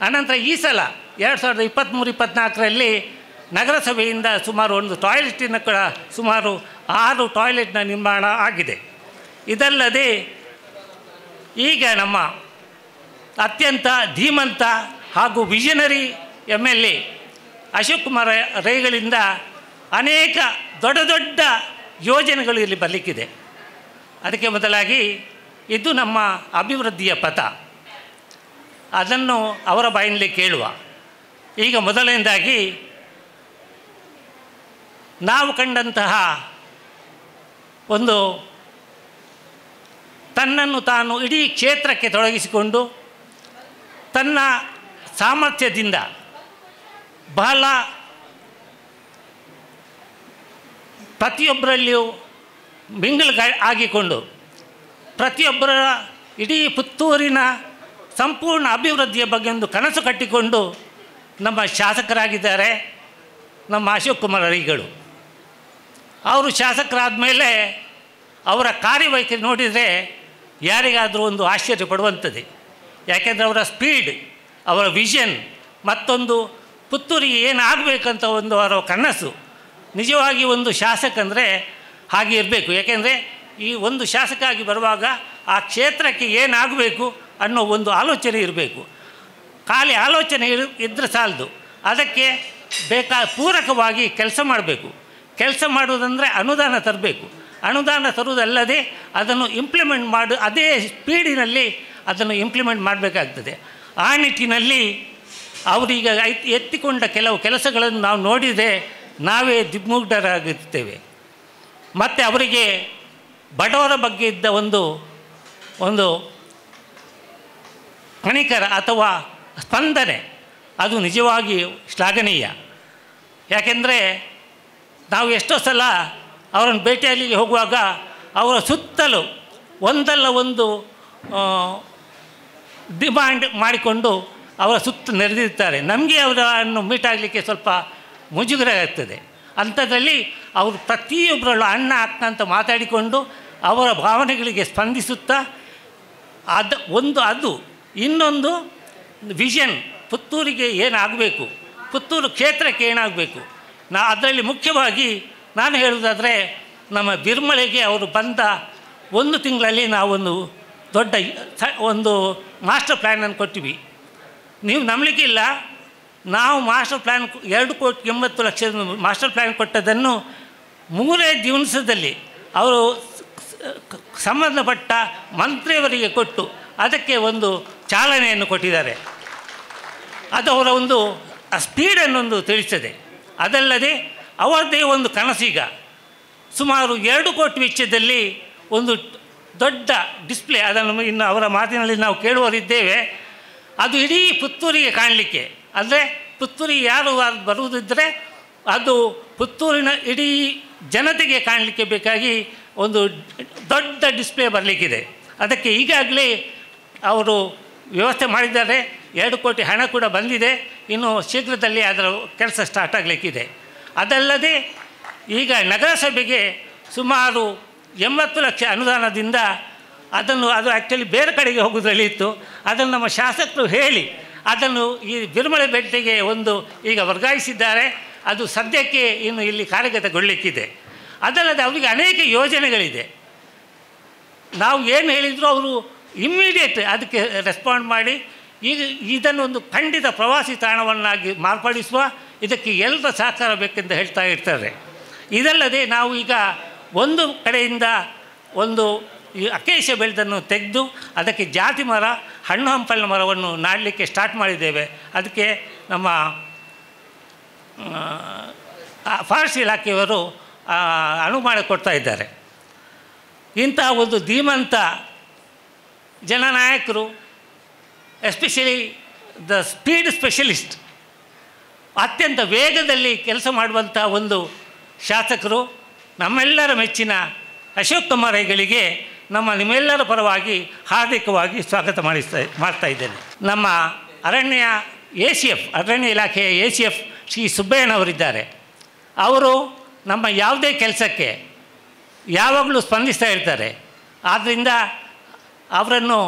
ಅನಂತರ ಈ ಸಲ 2023-24ರಲ್ಲಿ ನಗರಸಭೆಯಿಂದ ಸುಮಾರು ಒಂದು ಟಾಯ್ಲೆಟಿನ ಕೂಡ ಸುಮಾರು 6 ಟಾಯ್ಲೆಟ್ನ ನಿರ್ಮಾಣ ಆಗಿದೆ. ಇದಲ್ಲದೆ ಈಗ ನಮ್ಮ ಅತ್ಯಂತ ಧೀಮಂತ ಹಾಗೂ ವಿಷನರಿ MLA ಅಶೋಕ್ ಕುಮಾರ್ ರೈಗಳಿಂದ ಅನೇಕ ದೊಡ್ಡ ದೊಡ್ಡ ಯೋಜನೆಗಳು ಇಲ್ಲಿ ಬರಲಿಕ್ಕಿದೆ. ಅದಕ್ಕೆ ಮೊದಲಾಗಿ ಇದು ನಮ್ಮ ಅಭಿವೃದ್ಧಿಯ ಪಥ, ಅದನ್ನು ಅವರ ಬಾಯಿನಲ್ಲಿ ಕೇಳುವ. ಈಗ ಮೊದಲನೇದಾಗಿ ನಾವು ಕಂಡಂತಹ ಒಂದು ತನ್ನನ್ನು ತಾನು ಇಡೀ ಕ್ಷೇತ್ರಕ್ಕೆ ತೊಡಗಿಸಿಕೊಂಡು ತನ್ನ ಸಾಮರ್ಥ್ಯದಿಂದ ಬಹಳ ಪ್ರತಿಯೊಬ್ಬರಲ್ಲಿಯೂ ಮಿಂಗಲ್ ಆಗಿಕೊಂಡು ಪ್ರತಿಯೊಬ್ಬರ ಇಡೀ ಪುತ್ತೂರಿನ ಸಂಪೂರ್ಣ ಅಭಿವೃದ್ಧಿಯ ಬಗ್ಗೆ ಒಂದು ಕನಸು ಕಟ್ಟಿಕೊಂಡು ನಮ್ಮ ಶಾಸಕರಾಗಿದ್ದಾರೆ ನಮ್ಮ ಅಶೋಕ್ ಕುಮಾರ್ ರೈಗಳು. ಅವರು ಶಾಸಕರಾದ ಮೇಲೆ ಅವರ ಕಾರ್ಯವೈಖರಿ ನೋಡಿದರೆ ಯಾರಿಗಾದರೂ ಒಂದು ಆಶ್ಚರ್ಯ ಪಡುವಂಥದ್ದೇ. ಯಾಕೆಂದರೆ ಅವರ ಸ್ಪೀಡ್, ಅವರ ವಿಷನ್, ಮತ್ತೊಂದು ಪುತ್ತೂರಿಗೆ ಏನಾಗಬೇಕಂತ ಒಂದು ಅವರ ಕನಸು. ನಿಜವಾಗಿ ಒಂದು ಶಾಸಕಂದರೆ ಹಾಗೆ ಇರಬೇಕು. ಯಾಕೆಂದರೆ ಈ ಒಂದು ಶಾಸಕ ಆಗಿ ಬರುವಾಗ ಆ ಕ್ಷೇತ್ರಕ್ಕೆ ಏನಾಗಬೇಕು ಅನ್ನೋ ಒಂದು ಆಲೋಚನೆ ಇರಬೇಕು. ಖಾಲಿ ಆಲೋಚನೆ ಇದ್ದರೆ ಸಾಲದು, ಅದಕ್ಕೆ ಪೂರಕವಾಗಿ ಕೆಲಸ ಮಾಡಬೇಕು. ಕೆಲಸ ಮಾಡುವುದಂದರೆ ಅನುದಾನ ತರಬೇಕು. ಅನುದಾನ ತರುವುದಲ್ಲದೆ ಅದನ್ನು ಇಂಪ್ಲಿಮೆಂಟ್ ಅದೇ ಸ್ಪೀಡಿನಲ್ಲಿ ಅದನ್ನು ಇಂಪ್ಲಿಮೆಂಟ್ ಮಾಡಬೇಕಾಗ್ತದೆ. ಆ ನಿಟ್ಟಿನಲ್ಲಿ ಅವರೀಗ ಎತ್ತಿಕೊಂಡ ಕೆಲವು ಕೆಲಸಗಳನ್ನು ನಾವು ನೋಡಿದರೆ ನಾವೇ ದಿಗ್ಮುಗ್ಧರಾಗುತ್ತೇವೆ. ಮತ್ತು ಅವರಿಗೆ ಬಡವರ ಬಗ್ಗೆ ಇದ್ದ ಒಂದು ಕಣಿಕರ ಅಥವಾ ಸ್ಪಂದನೆ ಅದು ನಿಜವಾಗಿ ಶ್ಲಾಘನೀಯ. ಯಾಕೆಂದರೆ ನಾವು ಎಷ್ಟೋ ಸಲ ಅವರನ್ನು ಭೇಟಿಯಾಗಲಿಕ್ಕೆ ಹೋಗುವಾಗ ಅವರ ಸುತ್ತಲೂ ಒಂದಲ್ಲ ಒಂದು ಡಿಮಾಂಡ್ ಮಾಡಿಕೊಂಡು ಅವರ ಸುತ್ತ ನೆರೆದಿರ್ತಾರೆ. ನಮಗೆ ಅವರನ್ನು ಮೀಟ್ ಆಗಲಿಕ್ಕೆ ಸ್ವಲ್ಪ ಮುಜುಗರ ಆಗ್ತದೆ. ಅಂಥದ್ರಲ್ಲಿ ಅವರು ಪ್ರತಿಯೊಬ್ಬರಲ್ಲೂ ಅಣ್ಣ ಅಕ್ಕ ಅಂತ ಮಾತಾಡಿಕೊಂಡು ಅವರ ಭಾವನೆಗಳಿಗೆ ಸ್ಪಂದಿಸುತ್ತಾ ಅದು ಇನ್ನೊಂದು ವಿಷನ್, ಪುತ್ತೂರಿಗೆ ಏನಾಗಬೇಕು, ಪುತ್ತೂರು ಕ್ಷೇತ್ರಕ್ಕೆ ಏನಾಗಬೇಕು. ಅದರಲ್ಲಿ ಮುಖ್ಯವಾಗಿ ನಾನು ಹೇಳುವುದಾದರೆ ನಮ್ಮ ಬಿರ್ಮಳೆಗೆ ಅವರು ಬಂದ 1 ತಿಂಗಳಲ್ಲಿ ನಾವೊಂದು ದೊಡ್ಡ ಒಂದು ಮಾಸ್ಟರ್ ಪ್ಲ್ಯಾನನ್ನು ಕೊಟ್ಟಿವಿ. ನೀವು ನಂಬಲಿಕ್ಕಿಲ್ಲ, ನಾವು ಮಾಸ್ಟರ್ ಪ್ಲ್ಯಾನ್ 2,80,00,000 ಮಾಸ್ಟರ್ ಪ್ಲ್ಯಾನ್ ಕೊಟ್ಟದನ್ನು 3 ದಿವಸದಲ್ಲಿ ಅವರು ಸಂಬಂಧಪಟ್ಟ ಮಂತ್ರಿಯವರಿಗೆ ಕೊಟ್ಟು ಅದಕ್ಕೆ ಒಂದು ಚಾಲನೆಯನ್ನು ಕೊಟ್ಟಿದ್ದಾರೆ. ಅದು ಅವರ ಒಂದು ಸ್ಪೀಡನ್ನೊಂದು ತಿಳಿಸ್ತದೆ. ಅದಲ್ಲದೆ ಅವರದೇ ಒಂದು ಕನಸೀಗ ಸುಮಾರು 2 ಕೋಟಿ ವೆಚ್ಚದಲ್ಲಿ ಒಂದು ದೊಡ್ಡ ಡಿಸ್ಪ್ಲೇ, ಅದನ್ನು ಇನ್ನು ಅವರ ಮಾತಿನಲ್ಲಿ ನಾವು ಕೇಳುವರಿದ್ದೇವೆ. ಅದು ಇಡೀ ಪುತ್ತೂರಿಗೆ ಕಾಣಲಿಕ್ಕೆ, ಅಂದರೆ ಪುತ್ತೂರಿಗೆ ಯಾರು ಬರುವುದಿದ್ದರೆ ಅದು ಪುತ್ತೂರಿನ ಇಡೀ ಜನತೆಗೆ ಕಾಣಲಿಕ್ಕೆ ಬೇಕಾಗಿ ಒಂದು ದೊಡ್ಡ ಡಿಸ್ಪ್ಲೇ ಬರಲಿಕ್ಕಿದೆ. ಅದಕ್ಕೆ ಈಗಾಗಲೇ ಅವರು ವ್ಯವಸ್ಥೆ ಮಾಡಿದ್ದಾರೆ. 2 ಕೋಟಿ ಹಣ ಕೂಡ ಬಂದಿದೆ. ಇನ್ನು ಶೀಘ್ರದಲ್ಲಿ ಅದರ ಕೆಲಸ ಸ್ಟಾರ್ಟ್ ಆಗಲಿಕ್ಕಿದೆ. ಅದಲ್ಲದೆ ಈಗ ನಗರಸಭೆಗೆ ಸುಮಾರು 80 ಲಕ್ಷ ಅನುದಾನದಿಂದ ಅದು ಆ್ಯಕ್ಚುಲಿ ಬೇರೆ ಕಡೆಗೆ ಹೋಗೋದ್ರಲ್ಲಿ ಇತ್ತು. ಅದನ್ನು ನಮ್ಮ ಶಾಸಕರು ಹೇಳಿ ಅದನ್ನು ಈ ಬಿರುಮಳೆ ಬೆಟ್ಟೆಗೆ ಈಗ ವರ್ಗಾಯಿಸಿದ್ದಾರೆ. ಅದು ಸದ್ಯಕ್ಕೆ ಇನ್ನು ಇಲ್ಲಿ ಕಾರ್ಯಗತಗೊಳ್ಳಲಿಕ್ಕಿದೆ. ಅದಲ್ಲದೆ ಅವರಿಗೆ ಅನೇಕ ಯೋಜನೆಗಳಿದೆ. ನಾವು ಏನು ಹೇಳಿದರೂ ಅವರು ಇಮ್ಮಿಡಿಯೇಟ್ ಅದಕ್ಕೆ ರೆಸ್ಪಾಂಡ್ ಮಾಡಿ ಇದನ್ನೊಂದು ಖಂಡಿತ ಪ್ರವಾಸಿ ತಾಣವನ್ನಾಗಿ ಮಾರ್ಪಡಿಸುವ, ಇದಕ್ಕೆ ಎಲ್ಲರ ಸಹಕಾರ ಬೇಕೆಂದು ಹೇಳ್ತಾ ಇರ್ತಾರೆ. ಇದಲ್ಲದೆ ನಾವು ಈಗ ಒಂದು ಕಡೆಯಿಂದ ಈ ಅಕೇಶ ಬೆಳೆದನ್ನು ತೆಗೆದು ಅದಕ್ಕೆ ಜಾತಿ ಮರ, ಹಣ್ಣು ಹಂಪಲಿನ ಮರವನ್ನು ನಾಡಲಿಕ್ಕೆ ಸ್ಟಾರ್ಟ್ ಮಾಡಿದ್ದೇವೆ. ಅದಕ್ಕೆ ನಮ್ಮ ಫಾರೆಸ್ಟ್ ಇಲಾಖೆಯವರು ಅನುವು ಮಾಡಿಕೊಡ್ತಾ ಇದ್ದಾರೆ. ಇಂತಹ ಒಂದು ಧೀಮಂತ ಜನನಾಯಕರು, ಎಸ್ಪೆಷಲಿ ದ ಸ್ಪೀಡ್ ಸ್ಪೆಷಲಿಸ್ಟ್, ಅತ್ಯಂತ ವೇಗದಲ್ಲಿ ಕೆಲಸ ಮಾಡುವಂಥ ಒಂದು ಶಾಸಕರು, ನಮ್ಮೆಲ್ಲರ ಮೆಚ್ಚಿನ ಅಶೋಕ್ ಕುಮಾರ್ ಹೆಗಡೆಗೆ ನಿಮ್ಮೆಲ್ಲರ ಪರವಾಗಿ ಹಾರ್ದಿಕವಾಗಿ ಸ್ವಾಗತ ಮಾಡ್ತಾ ಇದ್ದೇನೆ. ನಮ್ಮ ಅರಣ್ಯ ಇಲಾಖೆಯ ACF ಶ್ರೀ ಸುಬ್ಬಯ್ಯನವರಿದ್ದಾರೆ. ಅವರು ನಮ್ಮ ಯಾವುದೇ ಕೆಲಸಕ್ಕೆ ಯಾವಾಗಲೂ ಸ್ಪಂದಿಸ್ತಾ ಇರ್ತಾರೆ. ಆದ್ದರಿಂದ ಅವರನ್ನು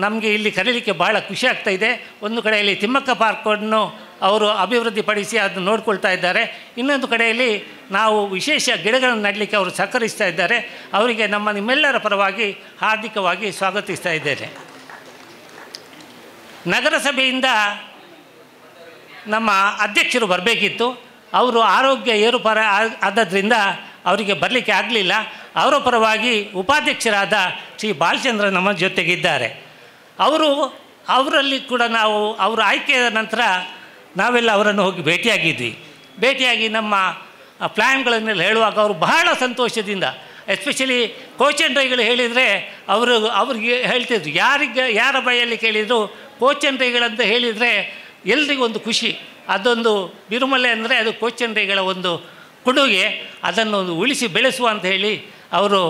ನಮಗೆ ಇಲ್ಲಿ ಕರೀಲಿಕ್ಕೆ ಭಾಳ ಖುಷಿ ಆಗ್ತಾಯಿದೆ. ಒಂದು ಕಡೆಯಲ್ಲಿ ತಿಮ್ಮಕ್ಕ ಪಾರ್ಕನ್ನು ಅವರು ಅಭಿವೃದ್ಧಿಪಡಿಸಿ ಅದನ್ನು ನೋಡ್ಕೊಳ್ತಾ ಇದ್ದಾರೆ. ಇನ್ನೊಂದು ಕಡೆಯಲ್ಲಿ ನಾವು ವಿಶೇಷ ಗಿಡಗಳನ್ನು ನೆಡಲಿಕ್ಕೆ ಅವರು ಸಹಕರಿಸ್ತಾ ಇದ್ದಾರೆ. ಅವರಿಗೆ ನಿಮ್ಮೆಲ್ಲರ ಪರವಾಗಿ ಹಾರ್ದಿಕವಾಗಿ ಸ್ವಾಗತಿಸ್ತಾ ಇದ್ದೇನೆ. ನಗರಸಭೆಯಿಂದ ನಮ್ಮ ಅಧ್ಯಕ್ಷರು ಬರಬೇಕಿತ್ತು. ಅವರು ಆರೋಗ್ಯ ಏರುಪಾರು ಆದದ್ರಿಂದ ಅವರಿಗೆ ಬರಲಿಕ್ಕೆ ಆಗಲಿಲ್ಲ. ಅವರ ಪರವಾಗಿ ಉಪಾಧ್ಯಕ್ಷರಾದ ಶ್ರೀ ಬಾಲಚಂದ್ರ ನಮ್ಮ ಜೊತೆಗಿದ್ದಾರೆ. ಅವರಲ್ಲಿ ಕೂಡ ಅವರು ಆಯ್ಕೆಯಾದ ನಂತರ ನಾವೆಲ್ಲ ಅವರನ್ನು ಹೋಗಿ ಭೇಟಿಯಾಗಿ ನಮ್ಮ ಪ್ಲ್ಯಾನ್ಗಳನ್ನೆಲ್ಲ ಹೇಳುವಾಗ ಅವರು ಬಹಳ ಸಂತೋಷದಿಂದ, ಎಸ್ಪೆಷಲಿ ಕೋಚನ್ ರೈಗಳು ಹೇಳಿದರೆ ಅವ್ರಿಗೆ ಹೇಳ್ತಿದ್ರು, ಯಾರ ಬಾಯಲ್ಲಿ ಕೇಳಿದರು ಕೋಚನ್ ರೈಗಳಂತ ಹೇಳಿದರೆ ಎಲ್ರಿಗೂ ಒಂದು ಖುಷಿ. ಅದೊಂದು ಬಿರುಮಲೆ ಅಂದರೆ ಅದು ಕೋಚನ್ ರೈಗಳ ಒಂದು ಕೊಡುಗೆ. ಅದನ್ನು ಉಳಿಸಿ ಬೆಳೆಸುವ ಅಂತ ಹೇಳಿ ಅವರು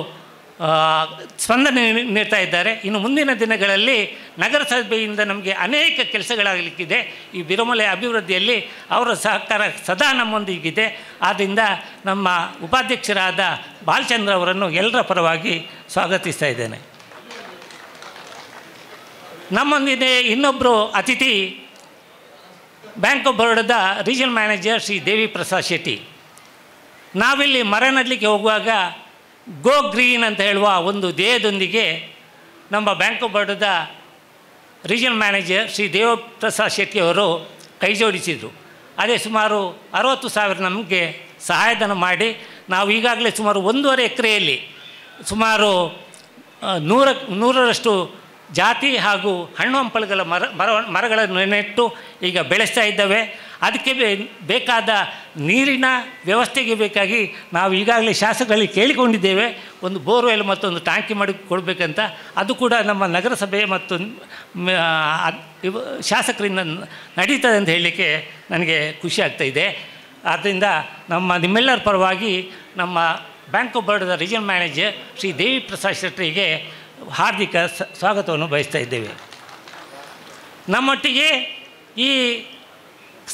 ಸ್ಪಂದನೆ ನೀಡ್ತಾ ಇದ್ದಾರೆ. ಇನ್ನು ಮುಂದಿನ ದಿನಗಳಲ್ಲಿ ನಗರಸಭೆಯಿಂದ ನಮಗೆ ಅನೇಕ ಕೆಲಸಗಳಾಗಲಿಕ್ಕಿದೆ. ಈ ಬಿರುಮಲೆ ಅಭಿವೃದ್ಧಿಯಲ್ಲಿ ಅವರ ಸಹಕಾರ ಸದಾ ನಮ್ಮೊಂದಿಗಿದೆ. ಆದ್ದರಿಂದ ನಮ್ಮ ಉಪಾಧ್ಯಕ್ಷರಾದ ಬಾಲಚಂದ್ರ ಅವರನ್ನು ಎಲ್ಲರ ಪರವಾಗಿ ಸ್ವಾಗತಿಸ್ತಾ ಇದ್ದೇನೆ. ನಮ್ಮೊಂದಿಗೆ ಇನ್ನೊಬ್ಬರು ಅತಿಥಿ ಬ್ಯಾಂಕ್ ಆಫ್ ಬರೋಡದ ರೀಜನಲ್ ಮ್ಯಾನೇಜರ್ ಶ್ರೀ ದೇವಿ ಪ್ರಸಾದ್ ಶೆಟ್ಟಿ. ನಾವಿಲ್ಲಿ ಮರ ನೆಡಲಿಕ್ಕೆ ಹೋಗುವಾಗ ಗೋ ಗ್ರೀನ್ ಅಂತ ಹೇಳುವ ಒಂದು ಧ್ಯೇಯದೊಂದಿಗೆ ನಮ್ಮ ಬ್ಯಾಂಕ್ ಆಫ್ ಬರೋಡದ ರೀಜನಲ್ ಮ್ಯಾನೇಜರ್ ಶ್ರೀ ದೇವಪ್ರಸಾದ್ ಶೆಟ್ಟಿಯವರು ಕೈ ಜೋಡಿಸಿದರು. ಅದೇ ಸುಮಾರು 60,000 ನಮಗೆ ಸಹಾಯಧನ ಮಾಡಿ ನಾವು ಈಗಾಗಲೇ ಸುಮಾರು 1.5 ಎಕರೆಯಲ್ಲಿ ಸುಮಾರು 100ರಷ್ಟು ಜಾತಿ ಹಾಗೂ ಹಣ್ಣು ಹಂಪಲುಗಳ ಮರಗಳನ್ನು ನೆಟ್ಟು ಈಗ ಬೆಳೆಸ್ತಾ ಇದ್ದಾವೆ. ಅದಕ್ಕೆ ಬೇಕಾದ ನೀರಿನ ವ್ಯವಸ್ಥೆಗೆ ಬೇಕಾಗಿ ನಾವು ಈಗಾಗಲೇ ಶಾಸಕರಲ್ಲಿ ಕೇಳಿಕೊಂಡಿದ್ದೇವೆ, ಒಂದು ಬೋರ್ವೆಲ್ ಮತ್ತೊಂದು ಟ್ಯಾಂಕಿ ಮಾಡಿ ಕೊಡಬೇಕಂತ. ಅದು ಕೂಡ ನಮ್ಮ ನಗರಸಭೆ ಮತ್ತು ಶಾಸಕರಿಂದ ನಡೀತದೆ ಅಂತ ಹೇಳಲಿಕ್ಕೆ ನನಗೆ ಖುಷಿ ಆಗ್ತಾಯಿದೆ. ಆದ್ದರಿಂದ ನಿಮ್ಮೆಲ್ಲರ ಪರವಾಗಿ ನಮ್ಮ ಬ್ಯಾಂಕ್ ಆಫ್ ಬರೋಡಾದ ರೀಜನಲ್ ಮ್ಯಾನೇಜರ್ ಶ್ರೀ ದೇವಿ ಪ್ರಸಾದ್ ಶೆಟ್ಟರಿಗೆ ಹಾರ್ದಿಕ ಸ್ವಾಗತವನ್ನು ಬಯಸ್ತಾ ಇದ್ದೇವೆ. ನಮ್ಮೊಟ್ಟಿಗೆ ಈ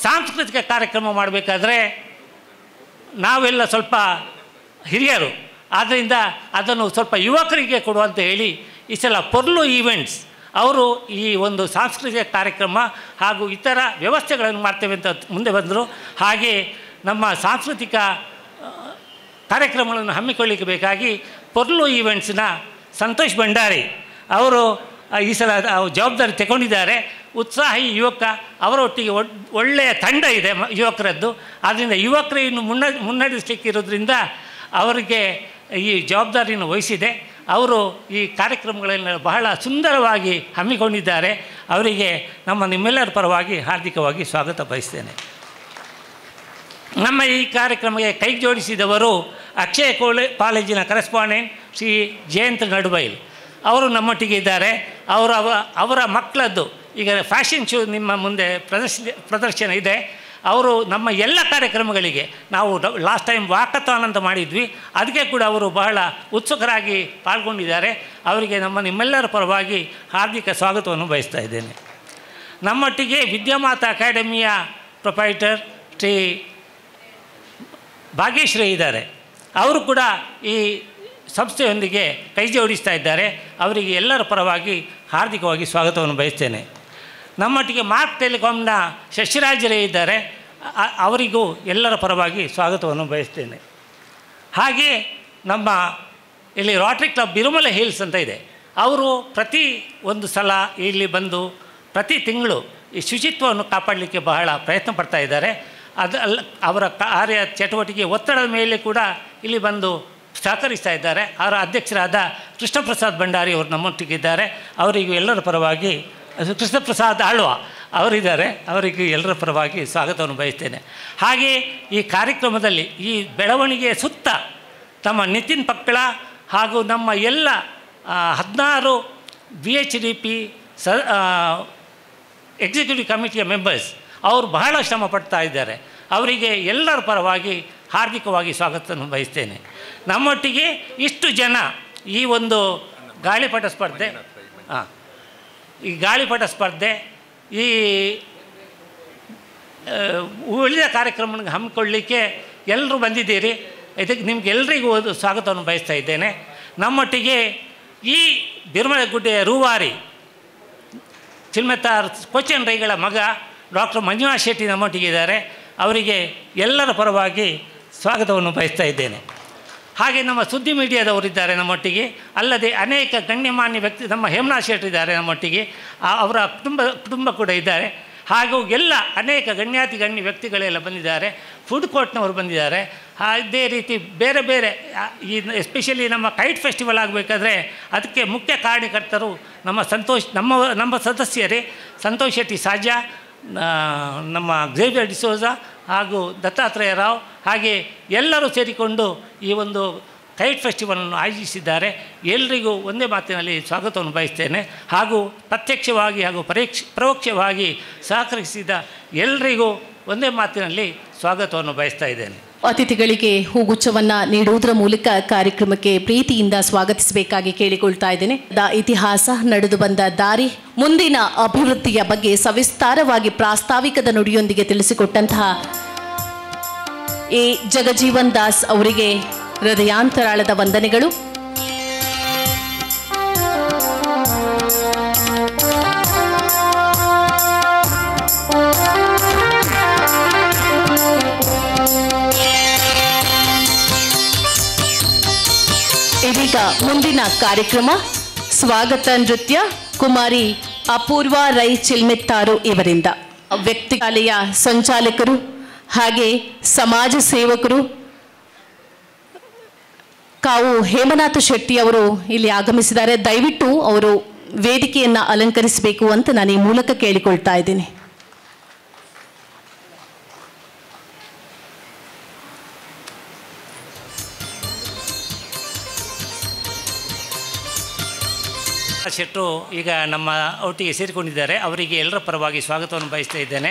ಸಾಂಸ್ಕೃತಿಕ ಕಾರ್ಯಕ್ರಮ ಮಾಡಬೇಕಾದ್ರೆ ನಾವೆಲ್ಲ ಸ್ವಲ್ಪ ಹಿರಿಯರು, ಆದ್ದರಿಂದ ಅದನ್ನು ಸ್ವಲ್ಪ ಯುವಕರಿಗೆ ಕೊಡುವಂತ ಹೇಳಿ ಈ ಸಲ ಪೊರ್ಲು ಈವೆಂಟ್ಸ್ ಅವರು ಈ ಒಂದು ಸಾಂಸ್ಕೃತಿಕ ಕಾರ್ಯಕ್ರಮ ಹಾಗೂ ಇತರ ವ್ಯವಸ್ಥೆಗಳನ್ನು ಮಾಡ್ತೇವೆ ಅಂತ ಮುಂದೆ ಬಂದರು. ಹಾಗೆ ನಮ್ಮ ಸಾಂಸ್ಕೃತಿಕ ಕಾರ್ಯಕ್ರಮಗಳನ್ನು ಹಮ್ಮಿಕೊಳ್ಳಿಕ್ಕೆ ಬೇಕಾಗಿ ಪೊರ್ಲು ಈವೆಂಟ್ಸ್ನ ಸಂತೋಷ್ ಭಂಡಾರಿ ಅವರು ಈ ಸಲ ಜವಾಬ್ದಾರಿ ತಗೊಂಡಿದ್ದಾರೆ. ಉತ್ಸಾಹಿ ಯುವಕ, ಅವರೊಟ್ಟಿಗೆ ಒಳ್ಳೆಯ ತಂಡ ಇದೆ ಯುವಕರದ್ದು. ಆದ್ದರಿಂದ ಯುವಕರು ಇನ್ನು ಮುನ್ನಡೆಸಲಿಕ್ಕಿರೋದ್ರಿಂದ ಅವರಿಗೆ ಈ ಜವಾಬ್ದಾರಿಯನ್ನು ವಹಿಸಿದೆ. ಅವರು ಈ ಕಾರ್ಯಕ್ರಮಗಳನ್ನು ಬಹಳ ಸುಂದರವಾಗಿ ಹಮ್ಮಿಕೊಂಡಿದ್ದಾರೆ. ಅವರಿಗೆ ನಿಮ್ಮೆಲ್ಲರ ಪರವಾಗಿ ಹಾರ್ದಿಕವಾಗಿ ಸ್ವಾಗತ ಬಯಸ್ತೇನೆ. ನಮ್ಮ ಈ ಕಾರ್ಯಕ್ರಮಕ್ಕೆ ಕೈ ಜೋಡಿಸಿದವರು ಅಕ್ಷಯ ಕಾಲೇಜಿನ ಕರೆಸ್ಪಾಂಡೆಂಟ್ ಶ್ರೀ ಜಯಂತ್ ನಡುಬೈಲ್ ಅವರು ನಮ್ಮೊಟ್ಟಿಗೆ ಇದ್ದಾರೆ. ಅವರ ಮಕ್ಕಳದ್ದು ಈಗ ಫ್ಯಾಷನ್ ಶೋ ನಿಮ್ಮ ಮುಂದೆ ಪ್ರದರ್ಶನ ಇದೆ. ಅವರು ನಮ್ಮ ಎಲ್ಲ ಕಾರ್ಯಕ್ರಮಗಳಿಗೆ ನಾವು ಲಾಸ್ಟ್ ಟೈಮ್ ವಾಕಥಾನ್ ಅಂತ ಮಾಡಿದ್ವಿ, ಅದಕ್ಕೆ ಕೂಡ ಅವರು ಬಹಳ ಉತ್ಸುಕರಾಗಿ ಪಾಲ್ಗೊಂಡಿದ್ದಾರೆ. ಅವರಿಗೆ ನಿಮ್ಮೆಲ್ಲರ ಪರವಾಗಿ ಹಾರ್ದಿಕ ಸ್ವಾಗತವನ್ನು ಬಯಸ್ತಾ ಇದ್ದೇನೆ. ನಮ್ಮೊಟ್ಟಿಗೆ ವಿದ್ಯಾಮಾತಾ ಅಕಾಡೆಮಿಯ ಪ್ರೊಪೈಟರ್ ಶ್ರೀ ಭಾಗ್ಯಶ್ರೀ ಇದ್ದಾರೆ. ಅವರು ಕೂಡ ಈ ಸಂಸ್ಥೆಯೊಂದಿಗೆ ಕೈ ಜೋಡಿಸ್ತಾ ಇದ್ದಾರೆ. ಅವರಿಗೆ ಎಲ್ಲರ ಪರವಾಗಿ ಹಾರ್ದಿಕವಾಗಿ ಸ್ವಾಗತವನ್ನು ಬಯಸ್ತೇನೆ. ನಮ್ಮೊಟ್ಟಿಗೆ ಮಾರ್ಕ್ ಟೆಲಿಕಾಮ್ನ ಶಶಿರಾಜರೇ ಇದ್ದಾರೆ. ಅವರಿಗೂ ಎಲ್ಲರ ಪರವಾಗಿ ಸ್ವಾಗತವನ್ನು ಬಯಸ್ತೇನೆ. ಹಾಗೆ ನಮ್ಮ ಇಲ್ಲಿ ರೋಟರಿ ಕ್ಲಬ್ ಬಿರುಮಲ ಹಿಲ್ಸ್ ಅಂತ ಇದೆ. ಅವರು ಪ್ರತಿ ಒಂದು ಸಲ ಇಲ್ಲಿ ಬಂದು ಪ್ರತಿ ತಿಂಗಳು ಈ ಶುಚಿತ್ವವನ್ನು ಕಾಪಾಡಲಿಕ್ಕೆ ಬಹಳ ಪ್ರಯತ್ನ ಪಡ್ತಾ ಇದ್ದಾರೆ. ಅವರ ಕಾರ್ಯ ಚಟುವಟಿಕೆ ಒತ್ತಡದ ಮೇಲೆ ಕೂಡ ಇಲ್ಲಿ ಬಂದು ಸಹಕರಿಸ್ತಾ ಇದ್ದಾರೆ. ಅವರ ಅಧ್ಯಕ್ಷರಾದ ಕೃಷ್ಣಪ್ರಸಾದ್ ಭಂಡಾರಿ ಅವರು ನಮ್ಮೊಟ್ಟಿಗಿದ್ದಾರೆ. ಅವರಿಗೂ ಎಲ್ಲರ ಪರವಾಗಿ ಕೃಷ್ಣಪ್ರಸಾದ್ ಆಳ್ವ ಅವರಿದ್ದಾರೆ. ಅವರಿಗೂ ಎಲ್ಲರ ಪರವಾಗಿ ಸ್ವಾಗತವನ್ನು ಬಯಸ್ತೇನೆ. ಹಾಗೆ ಈ ಕಾರ್ಯಕ್ರಮದಲ್ಲಿ ಈ ಬೆಳವಣಿಗೆಯ ಸುತ್ತ ನಮ್ಮ ನಿತಿನ್ ಪಕ್ಕಳ ಹಾಗೂ ನಮ್ಮ ಎಲ್ಲ 16 VHDP ಎಕ್ಸಿಕ್ಯೂಟಿವ್ ಕಮಿಟಿಯ ಮೆಂಬರ್ಸ್ ಅವರು ಬಹಳ ಶ್ರಮ ಪಡ್ತಾ ಇದ್ದಾರೆ. ಅವರಿಗೆ ಎಲ್ಲರ ಪರವಾಗಿ ಹಾರ್ದಿಕವಾಗಿ ಸ್ವಾಗತವನ್ನು ಬಯಸ್ತೇನೆ. ನಮ್ಮೊಟ್ಟಿಗೆ ಇಷ್ಟು ಜನ ಈ ಒಂದು ಗಾಳಿಪಟ ಸ್ಪರ್ಧೆ ಈ ಉಳಿದ ಕಾರ್ಯಕ್ರಮವನ್ನು ಹಮ್ಮಿಕೊಳ್ಳಲಿಕ್ಕೆ ಎಲ್ಲರೂ ಬಂದಿದ್ದೀರಿ. ಇದಕ್ಕೆ ನಿಮಗೆಲ್ಲರಿಗೂ ಸ್ವಾಗತವನ್ನು ಬಯಸ್ತಾ ಇದ್ದೇನೆ. ನಮ್ಮೊಟ್ಟಿಗೆ ಈ ಬಿರುಮಲಗುಡ್ಡೆಯ ರೂವಾರಿ ಚಿಲ್ಮೆತ್ತಾರ್ ಕೊಚ್ಚನ್ ರೈಗಳ ಮಗ ಡಾಕ್ಟರ್ ಮಂಜುನಾಥ್ ಶೆಟ್ಟಿ ನಮ್ಮೊಟ್ಟಿಗೆ ಇದ್ದಾರೆ. ಅವರಿಗೆ ಎಲ್ಲರ ಪರವಾಗಿ ಸ್ವಾಗತವನ್ನು ಬಯಸ್ತಾ ಇದ್ದೇನೆ. ಹಾಗೆ ನಮ್ಮ ಸುದ್ದಿ ಮೀಡಿಯಾದವರಿದ್ದಾರೆ ನಮ್ಮೊಟ್ಟಿಗೆ. ಅಲ್ಲದೆ ಅನೇಕ ಗಣ್ಯಮಾನ್ಯ ವ್ಯಕ್ತಿ ನಮ್ಮ ಹೇಮನಾಥ್ ಶೆಟ್ಟಿ ಇದ್ದಾರೆ ನಮ್ಮೊಟ್ಟಿಗೆ. ಅವರ ಕುಟುಂಬ ಕೂಡ ಇದ್ದಾರೆ. ಹಾಗೂ ಎಲ್ಲ ಅನೇಕ ಗಣ್ಯ ವ್ಯಕ್ತಿಗಳೆಲ್ಲ ಬಂದಿದ್ದಾರೆ. ಫುಡ್ ಕೋರ್ಟ್ನವರು ಬಂದಿದ್ದಾರೆ. ಅದೇ ರೀತಿ ಬೇರೆ ಬೇರೆ ಈ ಎಸ್ಪೆಷಲಿ ನಮ್ಮ ಕೈಟ್ ಫೆಸ್ಟಿವಲ್ ಆಗಬೇಕಾದ್ರೆ ಅದಕ್ಕೆ ಮುಖ್ಯ ಕಾರಣಕರ್ತರು ನಮ್ಮ ಸದಸ್ಯರೇ ಸಂತೋಷ್ ಶೆಟ್ಟಿ ಸಾಜಾ, ನಮ್ಮ ಝೇವಿಯರ್ ಡಿಸೋಜಾ ಹಾಗೂ ದತ್ತಾತ್ರೇಯ ರಾವ್, ಹಾಗೆ ಎಲ್ಲರೂ ಸೇರಿಕೊಂಡು ಈ ಒಂದು ಕೈಟ್ ಫೆಸ್ಟಿವಲನ್ನು ಆಯೋಜಿಸಿದ್ದಾರೆ. ಎಲ್ಲರಿಗೂ ಒಂದೇ ಮಾತಿನಲ್ಲಿ ಸ್ವಾಗತವನ್ನು ಬಯಸ್ತೇನೆ. ಹಾಗೂ ಪ್ರತ್ಯಕ್ಷವಾಗಿ ಹಾಗೂ ಪರೋಕ್ಷವಾಗಿ ಸಹಕರಿಸಿದ ಎಲ್ಲರಿಗೂ ಒಂದೇ ಮಾತಿನಲ್ಲಿ ಸ್ವಾಗತವನ್ನು ಬಯಸ್ತಾ ಇದ್ದೇನೆ. ಅತಿಥಿಗಳಿಗೆ ಹೂಗುಚ್ಛವನ್ನು ನೀಡುವುದರ ಮೂಲಕ ಕಾರ್ಯಕ್ರಮಕ್ಕೆ ಪ್ರೀತಿಯಿಂದ ಸ್ವಾಗತಿಸಬೇಕಾಗಿ ಕೇಳಿಕೊಳ್ತಾ ಇದ್ದೇನೆ. ಇತಿಹಾಸ, ನಡೆದು ಬಂದ ದಾರಿ, ಮುಂದಿನ ಅಭಿವೃದ್ಧಿಯ ಬಗ್ಗೆ ಸವಿಸ್ತಾರವಾಗಿ ಪ್ರಾಸ್ತಾವಿಕದ ನುಡಿಯೊಂದಿಗೆ ತಿಳಿಸಿಕೊಟ್ಟಂತಹ ಎ ಜಗಜೀವನ್ ದಾಸ್ ಅವರಿಗೆ ಹೃದಯಾಂತರಾಳದ ವಂದನೆಗಳು. ಇದೀಗ ಮುಂದಿನ ಕಾರ್ಯಕ್ರಮ ಸ್ವಾಗತ ನೃತ್ಯ ಕುಮಾರಿ ಅಪೂರ್ವ ರೈ ಚಿಲ್ಮೆತ್ತಾರು ಇವರಿಂದ. ವ್ಯಕ್ತಿಶಾಲೆಯ ಸಂಚಾಲಕರು ಹಾಗೆ ಸಮಾಜ ಸೇವಕರು ಕಾವು ಹೇಮನಾಥ ಶೆಟ್ಟಿ ಅವರು ಇಲ್ಲಿ ಆಗಮಿಸಿದ್ದಾರೆ. ದಯವಿಟ್ಟು ಅವರು ವೇದಿಕೆಯನ್ನು ಅಲಂಕರಿಸಬೇಕು ಅಂತ ನಾನು ಈ ಮೂಲಕ ಕೇಳಿಕೊಳ್ತಾ ಇದ್ದೀನಿ. ಶೆಟ್ಟರು ಈಗ ನಮ್ಮ ಒಟ್ಟಿಗೆ ಸೇರಿಕೊಂಡಿದ್ದಾರೆ. ಅವರಿಗೆ ಎಲ್ಲರ ಪರವಾಗಿ ಸ್ವಾಗತವನ್ನು ಬಯಸ್ತಾ ಇದ್ದೇನೆ.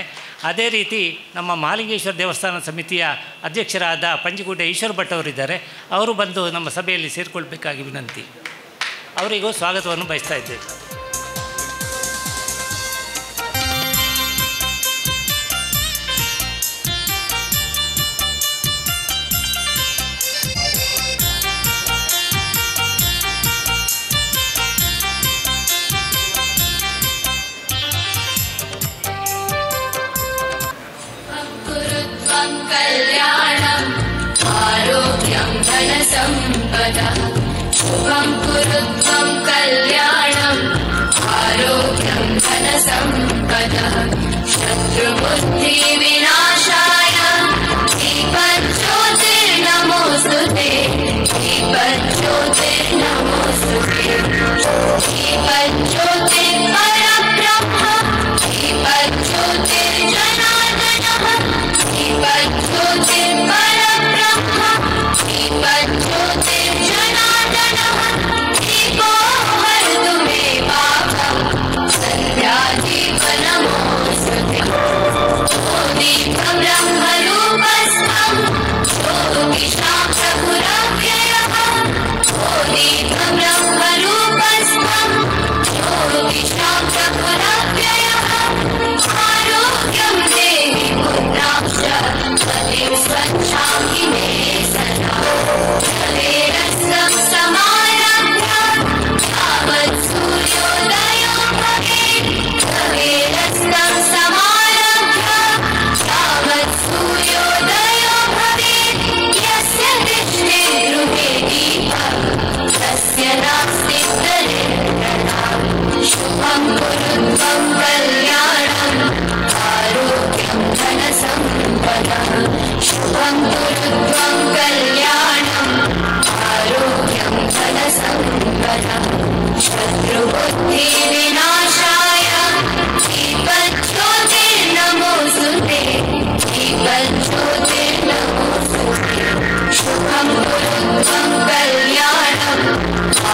ಅದೇ ರೀತಿ ನಮ್ಮ ಮಹಾಲಿಂಗೇಶ್ವರ ದೇವಸ್ಥಾನ ಸಮಿತಿಯ ಅಧ್ಯಕ್ಷರಾದ ಪಂಜಿಗುಡ್ಡೆ ಈಶ್ವರ ಭಟ್ ಅವರಿದ್ದಾರೆ. ಅವರು ಬಂದು ನಮ್ಮ ಸಭೆಯಲ್ಲಿ ಸೇರಿಕೊಳ್ಬೇಕಾಗಿ ವಿನಂತಿ. ಅವರಿಗೂ ಸ್ವಾಗತವನ್ನು ಬಯಸ್ತಾ ಇದ್ದೇವೆ. कल्याणं आरोग्यं धनसम्पदः शुभं कुरु त्वं कल्याणं आरोग्यं धनसम्पदः शत्रुबुद्धिविनाशाय दीपज्योतिर्नमोऽस्तुते दीपज्योतिर्नमोऽस्तुते दीपज्योतिर्परब्रह्म दीपज्योतिर्जनार्दनः दीपज्योतिर्परब्रह्म दीपज्योतिर्जनार्दनः दीपो हरतु मे पापं सन्ध्यादीपनमोऽस्तुते दीपं ब्रह्मरूपस्थं ज्योतिषां प्रभुरव्ययः दीपं ब्रह्मरूपस्थं ज्योतिषां प्रभुरव्ययः आरोग्यं देहि पुत्रांश्च पतिं स्वच्छामि मे सदा जलेरस्तं समारभ्य यावत् सूर्योदयो भवेत् जलेरस्तं समारभ्य यावत् सूर्योदयो भवेत् यस्य दृष्टे गृहे दीपः तस्य नास्ति दरिद्रता शुभं कुरु त्वं कल्याणं आरोग्यं धनसम्पदः शुभं कुरु त्वं कल्याणं आरोग्यं धनसम्पदः शत्रुबुद्धिविनाशाय दीपज्योतिर्नमोऽस्तुते दीपज्योतिर्नमोऽस्तुते शुभं कुरु त्वं कल्याणं